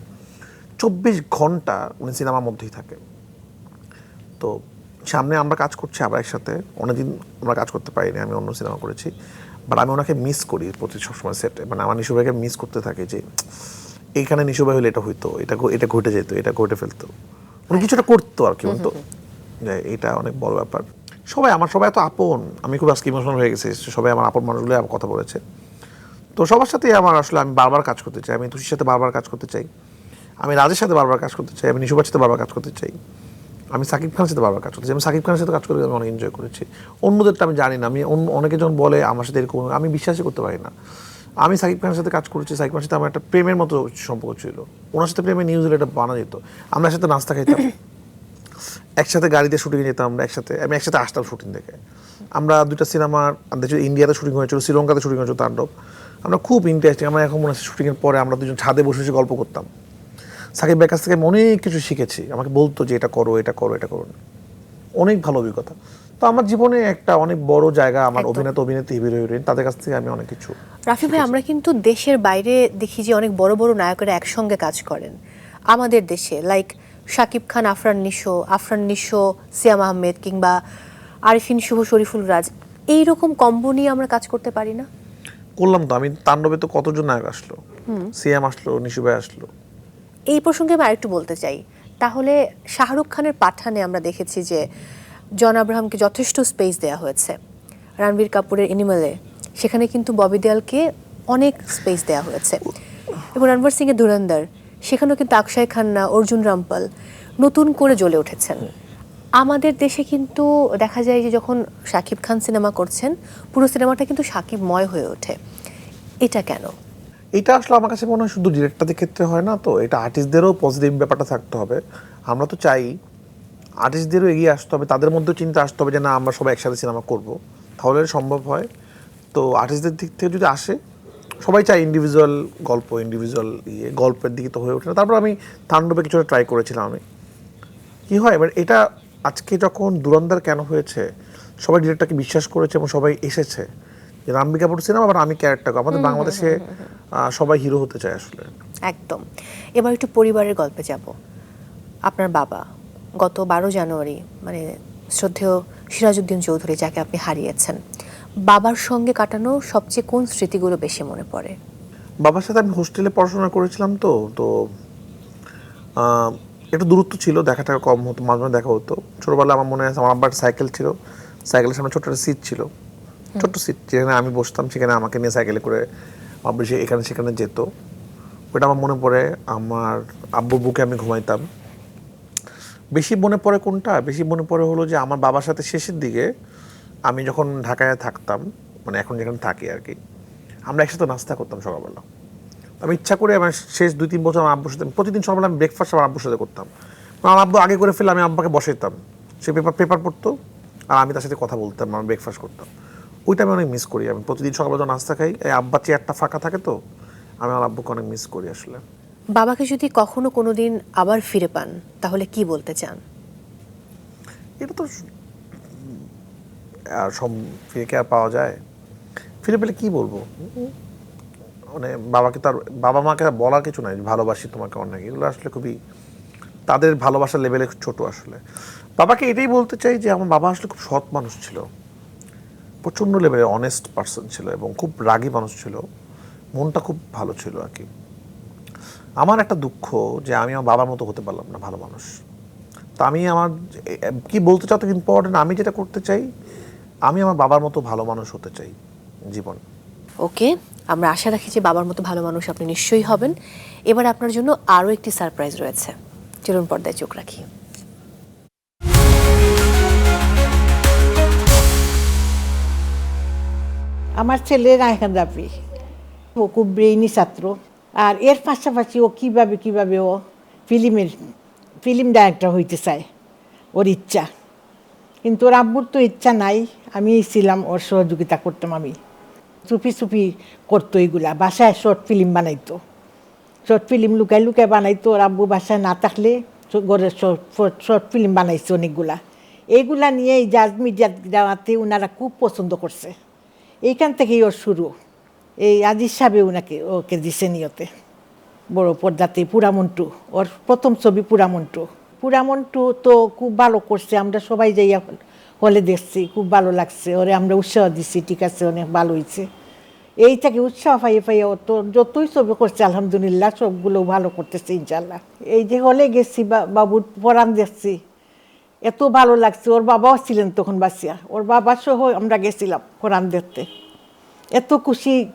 24 ঘন্টা উনি সিনেমার মধ্যেই থাকে। তো সামনে আমরা কাজ করছি আবার একসাথে, অনেকদিন আমরা কাজ করতে পারিনি, আমি অন্য সিনেমা করেছি। বাট আমি ওনাকে মিস করি প্রতি সবসময় সেটে। মানে আমার নিশু ভাইকে মিস করতে থাকে যে এইখানে নিশু ভাই হলে এটা হইতো, এটা ঘটে যেত, এটা ঘটে ফেলতো, উনি কিছুটা করতো আর কি। তো এটা অনেক বড় ব্যাপার। সবাই এত আপন, আমি খুব আজকে ইমোশনাল হয়ে গেছি। সবাই আমার আপন মানুষগুলো আমার কথা বলেছে। তো সবার সাথেই আমার আসলে আমি বারবার কাজ করতে চাই। আমি তুষির সাথে বারবার কাজ করতে চাই, আমি রাজের সাথে বারবার কাজ করতে চাই, আমি নিশু ভাইয়ের সাথে বারবার কাজ করতে চাই, আমি সাকিব খানের সাথে বারবার কাজ করতে চাই। আমি সাকিব খানের সাথে কাজ করে আমি অনেক এনজয় করেছি। অন্যদেরটা আমি জানি না। আমি অনেকে যখন বলে আমার সাথে এরকম, আমি বিশ্বাসই করতে পারি না। আমি সাকিব খানের সাথে কাজ করেছি, সাকিব খানের সাথে আমার একটা প্রেমের মতো সম্পর্ক ছিল। ওনার সাথে প্রেমে নিউজিল্যান্ড এটা বানা যেত, আমরা একসাথে নাস্তা খাইতাম, একসাথে গাড়িতে শুটিংয়ে যেতাম, আমি একসাথে আসতাম শুটিং দেখে। আমরা দুইটা সিনেমার ইন্ডিয়াতে শুটিং হয়েছিল, শ্রীলঙ্কাতে শুটিং হয়েছিল, তাণ্ডব। আমরা খুব ইন্টারেস্টিং, আমরা এখন মনে হচ্ছে শুটিংয়ের পরে আমরা দুজন ছাদে বসে বসে গল্প করতাম। সাকিব ভাইয়ের কাছ থেকে আমি অনেক কিছু শিখেছি। আমাকে বলতো যে এটা করো, এটা করো, এটা করো, অনেক ভালো অভিজ্ঞতা। তো আমার জীবনে একটা অনেক বড় জায়গা আমার অভিনেত্রী, হিরো হিরোইন, তাদের কাছ থেকে আমি অনেক কিছু। রাফি ভাই, আমরা কিন্তু দেশের বাইরে দেখি যে অনেক বড় বড় নায়কেরা একসঙ্গে কাজ করেন। আমাদের দেশে লাইক শাকিব খান, আফরান নিশো, সিয়াম আহমেদ, কিংবা আরিফিন শুভ, শরীফুল রাজ, এইরকম কম্বো নিয়ে আমরা কাজ করতে পারি না? করলাম তো। আমি তাণ্ডবে তো কতজন নায়ক আসলো, সিয়াম আসলো, নিশু ভাই আসলো। এই প্রসঙ্গে আমি আরেকটু বলতে চাই। তাহলে শাহরুখ খানের পাঠানে আমরা দেখেছি যে জন আব্রাহামকে যথেষ্ট স্পেস দেওয়া হয়েছে। রণবীর কাপুরের এনিমেলে সেখানে কিন্তু ববি দেওয়ালকে অনেক স্পেস দেওয়া হয়েছে। এবং রণবীর সিংয়ের ধুরন্ধর, সেখানেও কিন্তু অক্ষয় খান্না, অর্জুন রামপাল নতুন করে জ্বলে উঠেছেন। আমাদের দেশে কিন্তু দেখা যায় যে যখন শাকিব খান সিনেমা করছেন, পুরো সিনেমাটা কিন্তু শাকিবময় হয়ে ওঠে। এটা কেন? এটা আসলে আমার কাছে মনে হয় শুধু ডিরেক্টরদের ক্ষেত্রে হয় না, তো এটা আর্টিস্টদেরও পজিটিভ ব্যাপারটা থাকতে হবে। আমরা তো চাই আর্টিস্টদেরও এগিয়ে আসতে হবে, তাদের মধ্যেও চিন্তা আসতে হবে যে না, আমরা সবাই একসাথে সিনেমা করব, তাহলে সম্ভব হয়। তো আর্টিস্টদের দিক থেকে যদি আসে, সবাই চাই ইন্ডিভিজুয়াল গল্প, ইন্ডিভিজুয়াল গল্পের দিকে তো হয়ে ওঠে না। তারপর আমি তাণ্ডবে কিছুটা ট্রাই করেছিলাম। আমি কী হয় এবার, এটা আজকে যখন দুরন্দার কেন হয়েছে, সবাই ডিরেক্টরকে বিশ্বাস করেছে এবং সবাই এসেছে যে রণবীর কাপুর সিনেমা, আবার আমি ক্যারেক্টার। আমাদের বাংলাদেশে সবাই হিরো হতে চায় আসলে। একদম। এবার একটু পরিবারের গল্পে যাব। আপনার বাবা গত 12 জানুয়ারি, মানে শ্রদ্ধেয় সিরাজউদ্দিন চৌধুরী, যাকে আপনি হারিয়েছেন, বাবার সঙ্গে কাটানো সবচেয়ে কোন স্মৃতিগুলো বেশি মনে পড়ে? বাবার সাথে আমি হোস্টেলে পড়াশোনা করেছিলাম, তো একটু দূরত্ব ছিল, দেখাটা কম হতো, মাঝে মাঝে দেখা হতো। ছোটোবেলায় আমার মনে আছে আমার আব্বার সাইকেল ছিল, সাইকেলের সামনে ছোট্ট একটা সিট ছিল, ছোট্ট সিট, যেখানে আমি বসতাম, সেখানে আমাকে নিয়ে সাইকেলে করে আব্বু এখানে সেখানে যেত। ওটা আমার মনে পড়ে। আমার আব্বুর বুকে আমি ঘুমাইতাম। বেশি মনে পড়ে কোনটা? বেশি মনে পড়ে হলো যে আমার বাবার সাথে শেষের দিকে আমি যখন ঢাকায় থাকতাম, মানে এখন যেখানে থাকি আর কি, আমরা একসাথে নাস্তা করতাম সকালবেলা। আমি ইচ্ছা করে আমার শেষ 2-3 বছর আমার আব্বুর সাথে প্রতিদিন সকালবেলা আমি ব্রেকফাস্ট আমার আব্বুর সাথে করতাম। আমার আব্বু আগে করে ফেলে আমি আব্বাকে বসাইতাম, সে পেপার পড়তো আর আমি তার সাথে কথা বলতাম, আমি ব্রেকফাস্ট করতাম। ওইটা আমি অনেক মিস করি। আমি প্রতিদিন সকালবেলা যখন নাস্তা খাই, এই আব্বার চেয়ারটা ফাঁকা থাকে তো, আমি আমার আব্বুকে অনেক মিস করি আসলে। বাবাকে যদি কখনো কোনোদিন আবার ফিরে পান তাহলে কি বলতে চান? এটা তো আর সব ফিরে কি আর পাওয়া যায়? ফিরে পেলে কি বলবো, মানে বাবাকে তার বাবা মাকে বলার কিছু নাই, ভালোবাসি তোমাকে অনেক, এগুলো আসলে খুবই তাদের ভালোবাসার লেভেলে ছোট আসলে। বাবাকে এটাই বলতে চাই যে আমার বাবা আসলে খুব সৎ মানুষ ছিল, প্রচণ্ড লেভেলে অনেস্ট পার্সন ছিল এবং খুব রাগী মানুষ ছিল, মনটা খুব ভালো ছিল আর কি। আমার একটা দুঃখ যে আমি আমার বাবার মতো হতে পারলাম না ভালো মানুষ। তা আমি আমার কি বলতে চাও তো ইম্পর্টেন্ট, আমি যেটা করতে চাই, আমি আমার বাবার মতো ভালো মানুষ হতে চাই জীবন। ওকে, আমরা আশা রাখি যে বাবার মতো ভালো মানুষ আপনি নিশ্চয়ই হবেন। এবার আপনার জন্য আরও একটি সারপ্রাইজ রয়েছে, চলুন পর্দায় চোখ রাখি। আমার ছেলে রায়হান রাফি, ও খুব ব্রেইনি ছাত্র। আর এর পাশাপাশি ও কিভাবে ও ফিল্ম ডাইরেক্টর হইতে চায়, ওর ইচ্ছা। কিন্তু ওর আব্বুর তো ইচ্ছা নাই, আমি ছিলাম ওর সহযোগিতা করতাম। আমি চুপি করতো এইগুলা, বাসায় শর্ট ফিল্ম বানাইতো, শর্ট ফিল্ম লুকায় বানাইতো। ওর আব্বু বাসায় না থাকলে ঘরে শর্ট ফিল্ম বানাইছে অনেকগুলা। এইগুলা নিয়ে এই জাজ মিডিয়া দেওয়াতে ওনারা খুব পছন্দ করছে। এইখান থেকেই ওর শুরু। এই আজিজ সাহেব ওকে দিছে নিয়তে বড় পর্দাতে পুরামন্টু, ওর প্রথম ছবি পুরামন্টু তো খুব ভালো করছে। আমরা সবাই যাইয়া হলে দেখছি, খুব ভালো লাগছে। ওরে আমরা উৎসাহ দিচ্ছি, ঠিক আছে অনেক ভালো হয়েছে। এইটাকে উৎসাহ পাইয়ে ও তো যতই ছবি করছে আলহামদুলিল্লাহ সবগুলো ভালো করতেছে ইনশাল্লাহ। এই যে হলে গেছি বাবুর পরাণ দেখছি, এত ভালো লাগছে। ওর বাবাও ছিলেন তখন বাসিয়া, ওর বাবা সহ আমরা গেছিলাম কোরআন দেখতে। এত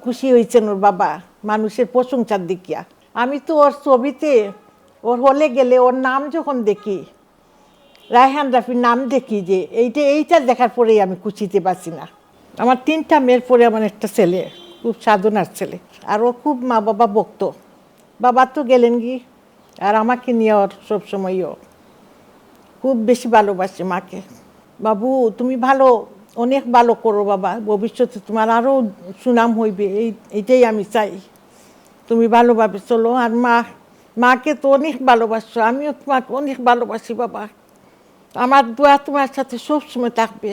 খুশি হয়েছেন ওর বাবা মানুষের প্রশংসার দিকিয়া। আমি তো ওর ছবিতে ওর হলে গেলে ওর নাম যখন দেখি, রায়হান রাফির নাম দেখি, যে এইটা দেখার পরেই আমি খুশিতে পারছি না। আমার 3টা মেয়ের পরে আমার একটা ছেলে, খুব সাধনার ছেলে। আর ও খুব মা বাবা ভক্ত। বাবা তো গেলেন কি, আর আমাকে নিয়ে ওর সবসময়ও খুব বেশি ভালোবাসে মাকে। বাবু তুমি অনেক ভালো করো বাবা, ভবিষ্যতে তোমার আরও সুনাম হইবে, এইটাই আমি চাই। তুমি ভালোভাবে চলো। আর মাকে তো অনেক ভালোবাসো, আমিও তোমাকে অনেক ভালোবাসি বাবা। আমার দোয়া তোমার সাথে সবসময় থাকবে।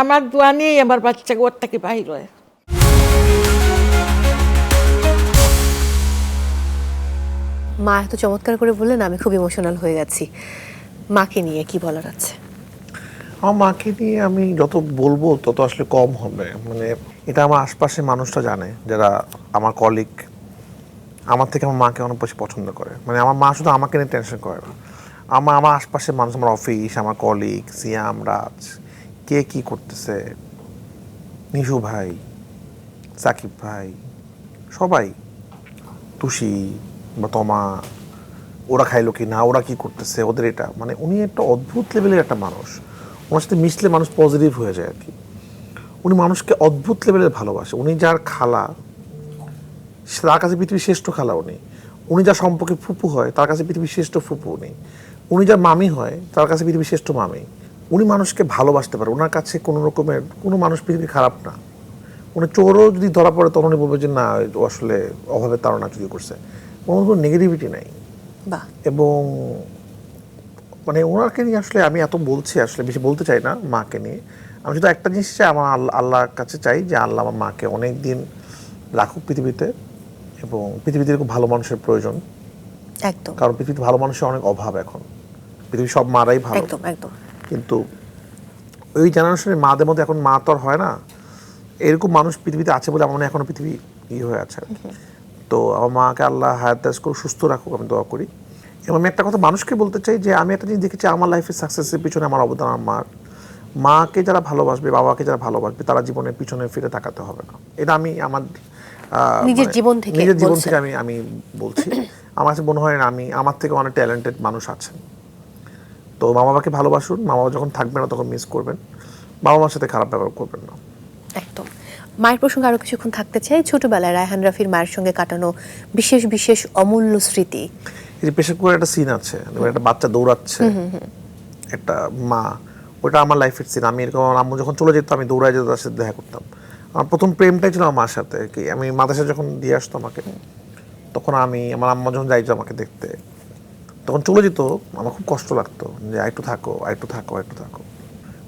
আমার দোয়া নিয়েই আমার বাচ্চা ঘর থেকে বাহির হয়। মা এত চমৎকার করে বললেন, আমি খুব ইমোশনাল হয়ে গেছি। মাকে নিয়ে কি বলার আছে? আমার মাকে নিয়ে আমি যত বলবো তত আসলে কম হবে। মানে এটা আমার আশপাশের মানুষরা জানে, যারা আমার কলিগ, আমার থেকে আমার মাকে অনেক বেশি পছন্দ করে। মানে আমার মা শুধু আমাকে নিয়ে টেনশন করে না, আমার আশপাশের মানুষ, আমার অফিস, আমার কলিগ, সিয়াম, রাজ, কে কি করতেছে, নিশু ভাই, সাকিব ভাই, সবাই, তুষি বা তমা, ওরা খাইলো কি না, ওরা কি করতেছে, ওদের এটা, মানে উনি একটা অদ্ভুত লেভেলের একটা মানুষ। ওনার সাথে মিশলে মানুষ পজিটিভ হয়ে যায় আর কি। উনি মানুষকে অদ্ভুত লেভেলের ভালোবাসে। উনি যার খালা, তার কাছে পৃথিবীর শ্রেষ্ঠ খালা উনি যার সম্পর্কে ফুপু হয়, তার কাছে পৃথিবীর শ্রেষ্ঠ ফুপু উনি যার মামি হয়, তার কাছে পৃথিবীর শ্রেষ্ঠ মামি। উনি মানুষকে ভালোবাসতে পারে। ওনার কাছে কোনো রকমের কোনো মানুষ পৃথিবী খারাপ না। উনি চোরও যদি ধরা পড়ে তখন উনি বলবে যে না, ও আসলে অভাবে তাড়না চুরি করছে, কোনো নেগেটিভিটি নাই। বাহ। এবং মানে ওনাকে নিয়ে আসলে আমি এত বলছি, আসলে বেশি বলতে চাই না মাকে নিয়ে। আমি শুধু একটা জিনিস চাই, আমার আল্লাহর কাছে চাই যে আল্লাহ আমার মাকে অনেক দিন রাখুক পৃথিবীতে, এবং পৃথিবীতে খুব ভালো মানুষের প্রয়োজন। একদম, কারণ পৃথিবীতে ভালো মানুষের অনেক অভাব এখন, পৃথিবীর সব মারাই ভালো। একদম একদম। কিন্তু ওই জেনারেশনের মাদের মধ্যে এখন মা তো আর হয় না, এরকম মানুষ পৃথিবীতে আছে বলে আমার মনে হয় এখনো পৃথিবী হয়ে আছে। তো আমার মাকে আল্লাহ হায়াত দারাজ করে সুস্থ রাখুক, আমি দোয়া করি। এবং আমি একটা কথা মানুষকে বলতে চাই যে আমি একটা জিনিস দেখেছি আমার লাইফের সাকসেসের পিছনে আমার অবদান আমার মাকে যারা ভালোবাসবে, বাবাকে যারা ভালোবাসবে, তারা জীবনের পিছনে ফিরে তাকাতে হবে না। এটা আমি আমার নিজের জীবন থেকে আমি বলছি। আমার কাছে মনে হয় না আমার থেকে অনেক ট্যালেন্টেড মানুষ আছেন তো মা বাবাকে ভালোবাসুন, মা বাবা যখন থাকবে না তখন মিস করবেন, বাবা মার সাথে খারাপ ব্যবহার করবেন না। একদম। মায়ের প্রসঙ্গে আরো কিছুক্ষণ থাকতে চাই। ছোটবেলায় রায়হান রাফির মায়ের সঙ্গে কাটানো বিশেষ বিশেষ অমূল্য স্মৃতি। এই যে পেশা করে একটা সিন আছে, একটা বাচ্চা দৌড়াচ্ছে, একটা মা, ওটা আমার লাইফের সিন। আমি এরকম আমার আম্মু যখন চলে যেত আমি দৌড়ায় যেত, তার সাথে দেখা করতাম। আমার প্রথম প্রেমটাই ছিল আমার মার সাথে। কি আমি মাদ্রাসায় যখন দিয়ে আসতো আমাকে, তখন আমার আম্মা যখন যাইতো আমাকে দেখতে, তখন চলে যেত, আমার খুব কষ্ট লাগতো যে একটু থাকো, একটু থাকো, একটু থাকো।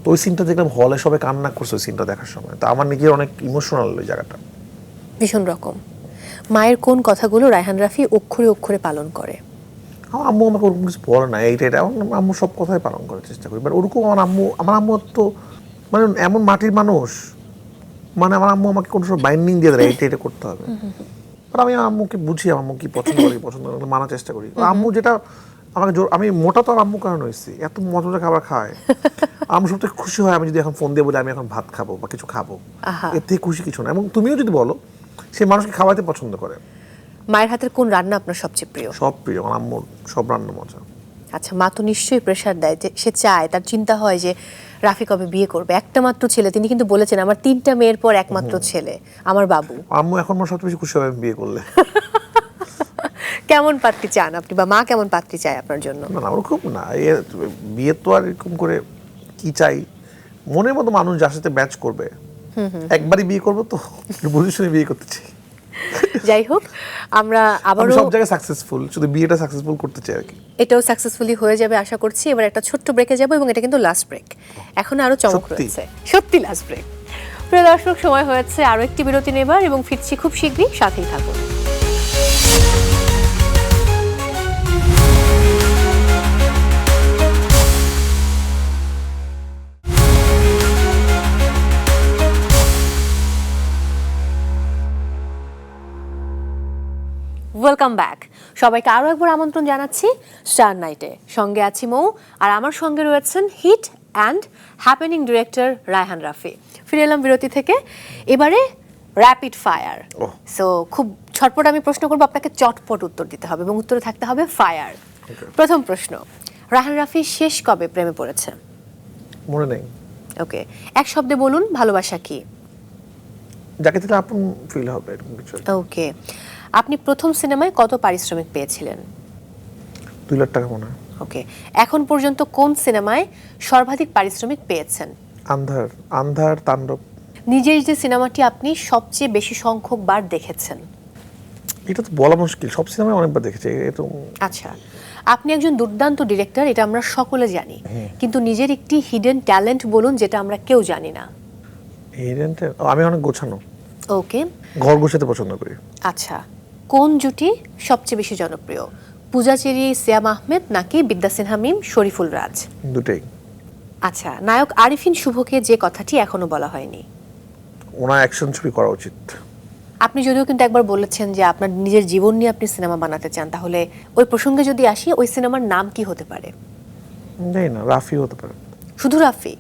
তো ওই সিনটা দেখলাম হলে সবাই কান্না করছে ওই সিনটা দেখার সময়। তো আমার নিজের অনেক ইমোশনাল ওই জায়গাটা। ভীষণ রকম। মায়ের কোন কথাগুলো রায়হান রাফি অক্ষরে অক্ষরে পালন করে? আমার আম্মু আমাকে ওরকম কিছু বলে না, এইটা আমার আম্মু সব কথাই পালন করার চেষ্টা করি। বাট ওরকম আমার আম্মু তো মানে এমন মাটির মানুষ, মানে আমার আম্মু আমাকে কোনো সময় বাইন্ডিং দিয়ে দেয় এটা করতে হবে। আর আমি আম্মুকে বুঝি আমার আম্মু কি পছন্দ করে, পছন্দ করে মানার চেষ্টা করি। আম্মু যেটা আমাকে আমি মোটা তো আর আম্মু কারণ হয়েছি, এত মজা মজা খাবার খায়। আম্মু সব থেকে খুশি হয় আমি যদি এখন ফোন দিয়ে বলি আমি এখন ভাত খাবো বা কিছু খাবো, এর থেকে খুশি কিছু না। এবং তুমিও যদি বলো, সে মানুষকে খাওয়াতে পছন্দ করে। মায়ের হাতের কোন রান্না আপনার সবচেয়ে প্রিয়? সব প্রিয়, আমার আম্মুর সব রান্না মজা। আচ্ছা, মা তো নিশ্চয়ই প্রেশার দেয়, যে সে চায়, তার চিন্তা হয় যে রাফি কবে বিয়ে করবে। একটা মাত্র ছেলে, তিনি কিন্তু বলেছেন আমার 3টা মেয়ের পর একমাত্র ছেলে আমার বাবু। আম্মু এখন আমার সবচেয়ে বেশি খুশি হবে আমি বিয়ে করলে। কেমন পাত্রী চান আপনি, বা মা কেমন পাত্রী চায় আপনার জন্য? না না ওরকম না, বিয়ে তো আর এরকম করে কি চাই, মনের মতো মানুষ যার সাথে ম্যাচ করবে। একবারই বিয়ে করবো তো, বুঝে শুনে বিয়ে করতে চাই। যাই হোক, আমরা আমি আবারও সব জায়গায় সাকসেসফুল, শুধু বিয়েটা সাকসেসফুল করতে চাই আর কি। এটাও সাকসেসফুলি হয়ে যাবে আশা করছি। এবার একটা ছোট্ট ব্রেকে যাব, এবং এটা কিন্তু লাস্ট ব্রেক, এখন আরো চমক সত্যি? রয়েছে। সত্যি লাস্ট ব্রেক। প্রিয় দর্শক, সময় হয়েছে আরো একটি বিরতি নেবার, এবং ফিরছি খুব শীঘ্রই, সাথেই থাকুন। Welcome back. সবাইকে আরও একবার আমন্ত্রণ জানাচ্ছি স্টার নাইটে। সঙ্গে আছি মৌ, আর আমার সঙ্গে রয়েছেন hit and happening director Raihan Rafi. ফিরে এলাম বিরতি থেকে, এবারে র্যাপিড ফায়ার। সো খুব ছটপট আমি প্রশ্ন করবো, আপনাকে চটপট উত্তর দিতে হবে, এবং উত্তরে থাকতে হবে ফায়ার। প্রথম প্রশ্ন, রায়হান রাফি শেষ কবে প্রেমে পড়েছে? মনে নেই। ওকে, এক শব্দে বলুন ভালোবাসা কি? যাকে দিলে আপন ফিল হবে এরকম কিছু। ওকে, আপনি প্রথম সিনেমায় কত পারিশ্রমিক পেয়েছিলেন? 2 লাখ টাকা মনে হয়। ওকে, এখন পর্যন্ত কোন সিনেমায় সর্বাধিক পারিশ্রমিক পেয়েছেন? আন্ধার তাণ্ডব। নিজের যে সিনেমাটি আপনি সবচেয়ে বেশি সংখ্যক বার দেখেছেন? এটা তো বলা মুশকিল, সব সিনেমায় অনেকবার দেখেছি এটা। আচ্ছা, আপনি একজন দুর্দান্ত ডিরেক্টর, এটা আমরা সকলে জানি, কিন্তু নিজের একটি হিডেন ট্যালেন্ট বলুন যেটা আমরা কেউ জানি না। আমি অনেক গোছানো, ওকে, ঘর গোছাতে পছন্দ করি। আচ্ছা, কোন জুটি সবচেয়ে বেশি জনপ্রিয়? পূজা চেরি, সিয়াম আহমেদ, নাকি বিদ্যা সিনহা মিম, শরীফুল রাজ? দুটেই। আচ্ছা, নায়ক আরিফিন শুভকে যে কথাটি এখনো বলা হয়নি? ওনার অ্যাকশন ছবি করা উচিত। আপনি যদিও কিন্তু একবার বলেছেন যে আপনার নিজের জীবন নিয়ে আপনি সিনেমা বানাতে চান, তাহলে ওই প্রসঙ্গে যদি আসি, ওই সিনেমার নাম কি হতে পারে? জানি না, রাফি হতে পারে। শুধু রাফি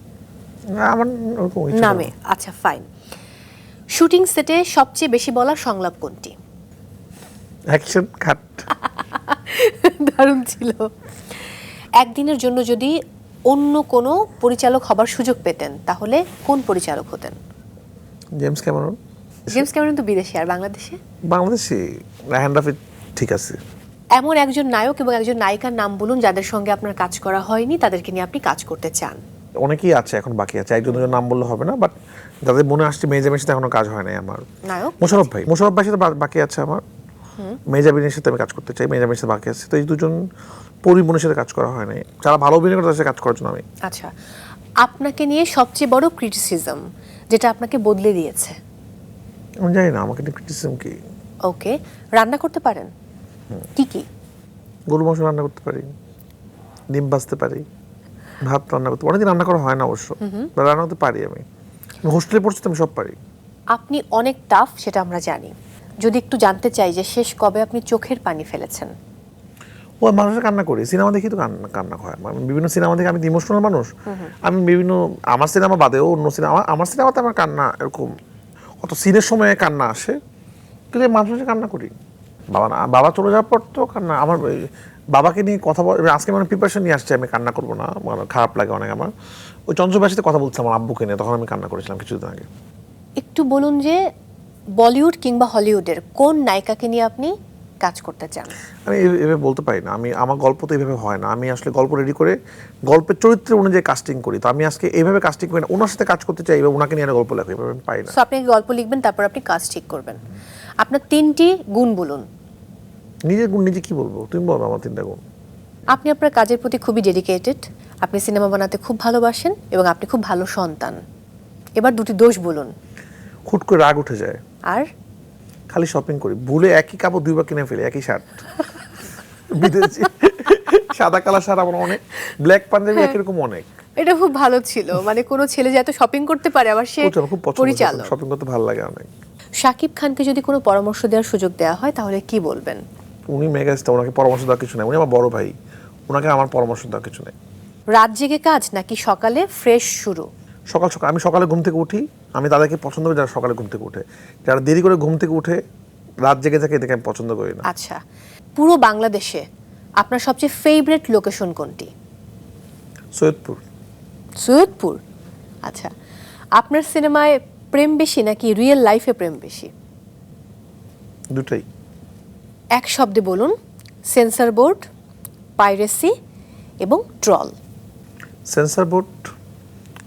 আমার ওরকম ইচ্ছা নামে? আচ্ছা, ফাইন। শুটিং সেটে সবচেয়ে বেশি বলা সংলাপ কোনটি? Action cut. দারুণ ছিল। একদিনের জন্য যদি অন্য কোনো পরিচালক হবার সুযোগ পেতেন, তাহলে কোন পরিচালক হতেন? James Cameron. জেমস ক্যামেরন তো বিদেশি, আর বাংলাদেশে? বাংলাদেশি রায়হান রাফি ঠিক আছে। এমন একজন নায়ক এবং একজন নায়িকার নাম বলুন যাদের সঙ্গে আপনার কাজ করা হয়নি, তাদেরকে নিয়ে আপনি কাজ করতে চান। অনেকেই আছে, এখন বাকি আছে, একজন দুজন নাম বললে হবে না, বাট যাদের মনে আসছে মেজাবিনের সাথে এখনো কাজ হয় নাই আমার। নায়ক মোশাররফ ভাইয়ের সাথে বাকি আছে আমার। মেজাবিনের সাথে আমি কাজ করতে চাই, মেজাবিনের সাথে বাকি আছে। তো এই দুজন পরিমণের সাথে কাজ করা হয় নাই, যারা ভালো অভিনয় করে তাদের সাথে কাজ করার জন্য আমি। আচ্ছা, আপনাকে নিয়ে সবচেয়ে বড় ক্রিটিসিজম যেটা আপনাকে বদলে দিয়েছে? আমি জানি না আমাকে ক্রিটিসিজম কি। ওকে, রান্না করতে পারেন? কি কি? গরু মাংস রান্না করতে পারি, ডিম ভাজতে পারি, ভাত রান্না করতে পারি। অনেকদিন রান্না করা হয় না অবশ্য, রান্না করতে পারি। আমি হোস্টেলে পড়ছি তো আমি সব পারি। আপনি অনেক টাফ, সেটা আমরা জানি। যদি একটু জানতে চাই যে শেষ কবে আপনি চোখের পানি ফেলেছেন? ও মানুষের কান্না করি, সিনেমা দেখি তো কান্না হয়। বিভিন্ন সিনেমা দেখে আমি ইমোশনাল মানুষ। আমি বিভিন্ন আমার সিনেমা বাদেও অন্য সিনেমা, আমার সিনেমাতে আমার কান্না এরকম অত সিনের সময় কান্না আসে, কিন্তু মানুষের কান্না করি। বাবা চলে যাওয়ার পর তো কান্না, আমার বাবাকে নিয়ে কথা বল, আজকে মানে প্রিপারেশন নিয়ে আসছে, আমি কান্না করবো না, মানে খারাপ লাগে অনেক আমার। ওই চঞ্চলবাড়ির সাথে কথা বলছিলাম আমার আব্বুকে নিয়ে, তখন আমি কান্না করেছিলাম কিছুদিন আগে। একটু বলুন যে বলিউড কিংবা হলিউডের কোন নায়িকাকে নিয়ে আপনি কাজ করতে চান? আমি এভাবে বলতে পারি না, আমার গল্প তো এইভাবে হয় না। আমি আসলে গল্প রেডি করে গল্পের চরিত্রে অনুযায়ী কাস্টিং করি। তো আমি আজকে এইভাবে কাস্টিং করি না, ওনার সাথে কাজ করতে চাই, এবার ওনাকে নিয়ে গল্প লেখো, এভাবে আমি পাই না। সো আপনি গল্প লিখবেন, তারপর আপনি কাজ ঠিক করবেন। আপনার 3টি গুণ বলুন। নিজের গুণ নিজে কি বলবো, তুমি বলো আমার 3টা গুণ। আপনি আপনার কাজের প্রতি খুবই ডেডিকেটেড, আপনি সিনেমা বানাতে খুব ভালোবাসেন এবং আপনি খুব ভালো সন্তান। এবার 2টি দোষ বলুন। হুট করে রাগ উঠে যায়, আর খালি শপিং করি, ভুলে একই কাপড় 2বার কিনে ফেলি, একই শার্ট। বিদেশি সাদা কালার শার্ট আমার অনেক, ব্ল্যাক পাঞ্জাবি একই রকম অনেক। এটা খুব ভালো ছিল, মানে কোনো ছেলে যে এত শপিং করতে পারে, আবার সে খুব পছন্দ, পরিচালক। শপিং করতে ভালো লাগে অনেক। শাকিব খানকে যদি কোনো পরামর্শ দেওয়ার সুযোগ দেওয়া হয় তাহলে কি বলবেন? উনি মেগাস্টার, ওনাকে পরামর্শ দেওয়ার কিছু নেই, উনি আমার বড় ভাই, ওনাকে আমার পরামর্শ দেওয়ার কিছু নেই। রাত জেগে কাজ নাকি সকালে ফ্রেশ শুরু? সকাল সকাল, আমি সকালে ঘুম থেকে উঠি, আমি তাদেরকে পছন্দ করি যারা সকালে ঘুম থেকে উঠে। যারা দেরি করে ঘুম থেকে উঠে রাত জেগে থাকে এদেরকে আমি পছন্দ করি না। আচ্ছা, পুরো বাংলাদেশে আপনার সবচেয়ে ফেভারিট লোকেশন কোনটি? সৈয়দপুর। সৈয়দপুর, আচ্ছা। আপনার সিনেমায় প্রেম বেশি নাকি রিয়েল লাইফে প্রেম বেশি? দুটাই। এক শব্দে বলুন। সেন্সর বোর্ড, পাইরেসি এবং ট্রল। সেন্সর বোর্ড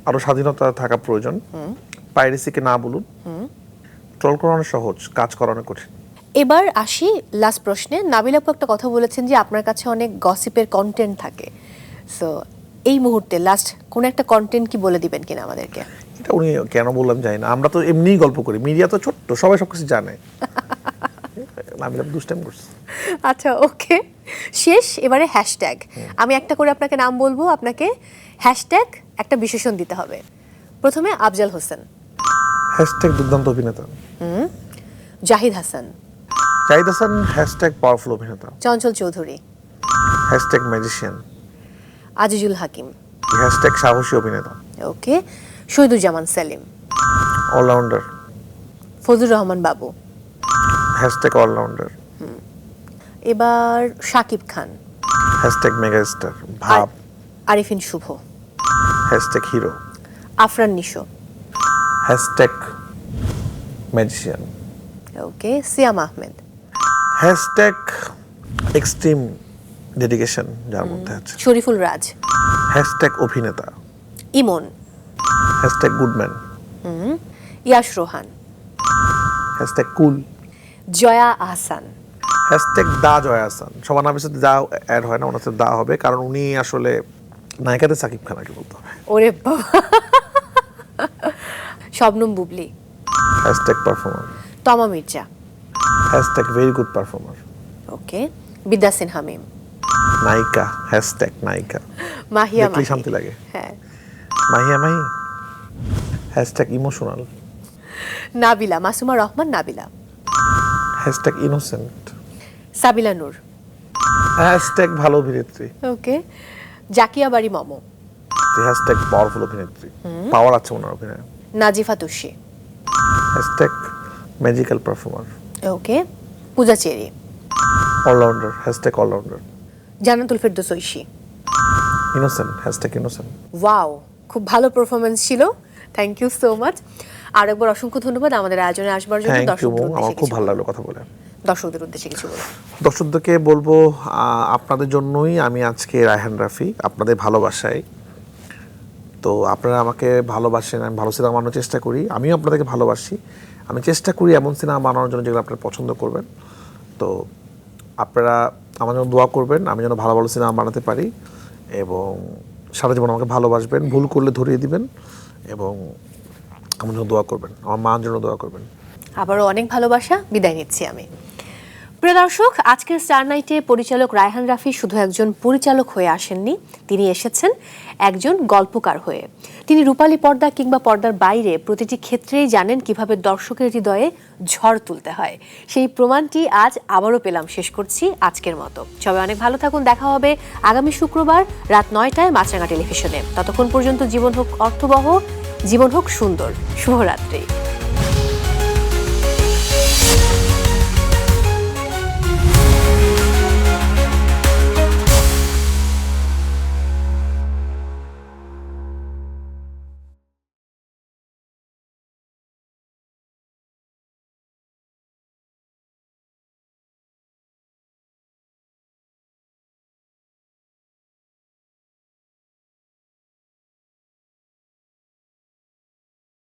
আরো স্বাধীনতা থাকা প্রয়োজন, পাইরেসিকে না বলুন। ট্রল করানো সহজ, কাজ করানো কঠিন। এবার আসি লাস্ট প্রশ্নে। নাবিল আপু একটা কথা বলেছেন যে আপনার কাছে অনেক গসিপের কন্টেন্ট থাকে, সো এই মুহূর্তে লাস্ট কোন একটা কন্টেন্ট কি বলে দিবেন কিনা আমাদেরকে? এটা উনি কেন বললাম জানি না, আমরা তো এমনিই গল্প করি, মিডিয়া তো ছোট্ট, সবাই সবকিছু জানে। আমি দুষ্টাইম করছি। আচ্ছা, ওকে, শেষ। এবারে হ্যাশট্যাগ, আমি একটা করে আপনাকে নাম বলবো, আপনাকে হ্যাশট্যাগ একটা বিশেষণ দিতে হবে। প্রথমে আফজাল হোসেন। হ্যাশট্যাগ দুর্দান্ত অভিনেতা। জাহিদ হাসান। জাহিদ হাসান হ্যাশট্যাগ পাওয়ারফুল অভিনেতা। Chanchal Chowdhury. Hashtag magician. Azizul Hakim. Hashtag সাহসী অভিনেতা। Okay, Shahiduzzaman Selim. Allrounder. Fazlur Rahman Babu. Hashtag allrounder. এবার শাকিব খান। হ্যাশট্যাগ মেগাস্টার ভাব। Arifin Shuvo. Hashtag hero. Afran Nisho. Hashtag magician. Okay, Siam Ahmed. Hashtag extreme dedication যার মধ্যে আছে। শরীফুল রাজ। হ্যাশট্যাগ অভিনেতা। Emon. Hashtag good man. Yash Rohan. Hashtag cool. Joya Ahsan. Hashtag the Joya Ahsan. সবার নামের সাথে দা অ্যাড হয় না, ওনার সাথে দা হবে, কারণ উনি আসলে নায়িকাদের সাকিব খান আগে বলতে হবে। ওরে বাবা। Shabnam Bubly. Hashtag performer. Toma Mirza. Hashtag very good performer. Okay, Bidya Sinha মিম। নায়িকা। হ্যাশট্যাগ নায়িকা। মাহিয়া দেখলেই মাহি। শান্তি লাগে। হ্যাঁ। Mahiya Mahi. Hashtag emotional. Nabila, Masuma Rahman Nabila. Hashtag innocent. Sabila Noor. Hashtag ভালো অভিনেত্রী। ওকে, জাকিয়া বাড়ি মমো। হ্যাশট্যাগ পাওয়ারফুল অভিনেত্রী, পাওয়ার আছে ওনার অভিনয়ে। Nazifa Tushi. Hashtag magical performer. Okay, Puja Cherry. Allrounder. Hashtag allrounder. Jannatul Ferdous Oishee. Innocent. Hashtag innocent. Wow, খুব ভালো পারফরমেন্স ছিল, থ্যাংক ইউ সো মাচ। আর একবার অসংখ্য ধন্যবাদ আমাদের আয়োজনে আসবার জন্য। থ্যাংক ইউ, দর্শকদের আমার উদ্দেশ্যে খুব কিছু ভালো বলুন। লাগলো কথা বলে। দর্শকদের উদ্দেশ্যে কিছু বলুন। দর্শকদেরকে বলবো, আপনাদের জন্যই আমি আজকে রায়হান রাফি, আপনাদের ভালোবাসায়। তো আপনারা আমাকে ভালোবাসেন, আমি ভালো সিনেমা বানানোর চেষ্টা করি, আমিও আপনাদেরকে ভালোবাসি। আমি চেষ্টা করি এমন সিনেমা বানানোর জন্য যেগুলো আপনারা পছন্দ করবেন। তো আপনারা আমার জন্য দোয়া করবেন, আমি যেন ভালো ভালো সিনেমা বানাতে পারি, এবং সারা জীবন আমাকে ভালোবাসবেন, ভুল করলে ধরিয়ে দিবেন, এবং আমার জন্য দোয়া করবেন, আমার মার জন্য দোয়া করবেন। আবারও অনেক ভালোবাসা, বিদায় নিচ্ছি আমি। প্রিয় দর্শক, আজকের স্টার নাইটে পরিচালক রায়হান রাফি শুধু একজন পরিচালক হয়ে আসেননি, তিনি এসেছেন একজন গল্পকার হয়ে। তিনি রূপালী পর্দা কিংবা পর্দার বাইরে প্রতিটি ক্ষেত্রেই জানেন কিভাবে দর্শকের হৃদয়ে ঝড় তুলতে হয়। সেই প্রমাণটি আজ আবারও পেলাম। শেষ করছি আজকের মতো। সবাই অনেক ভালো থাকুন, দেখা হবে আগামী শুক্রবার রাত 9টায় মাছরাঙা টেলিভিশনে। ততক্ষণ পর্যন্ত জীবন হোক অর্থবহ, জীবন হোক সুন্দর। শুভরাত্রি।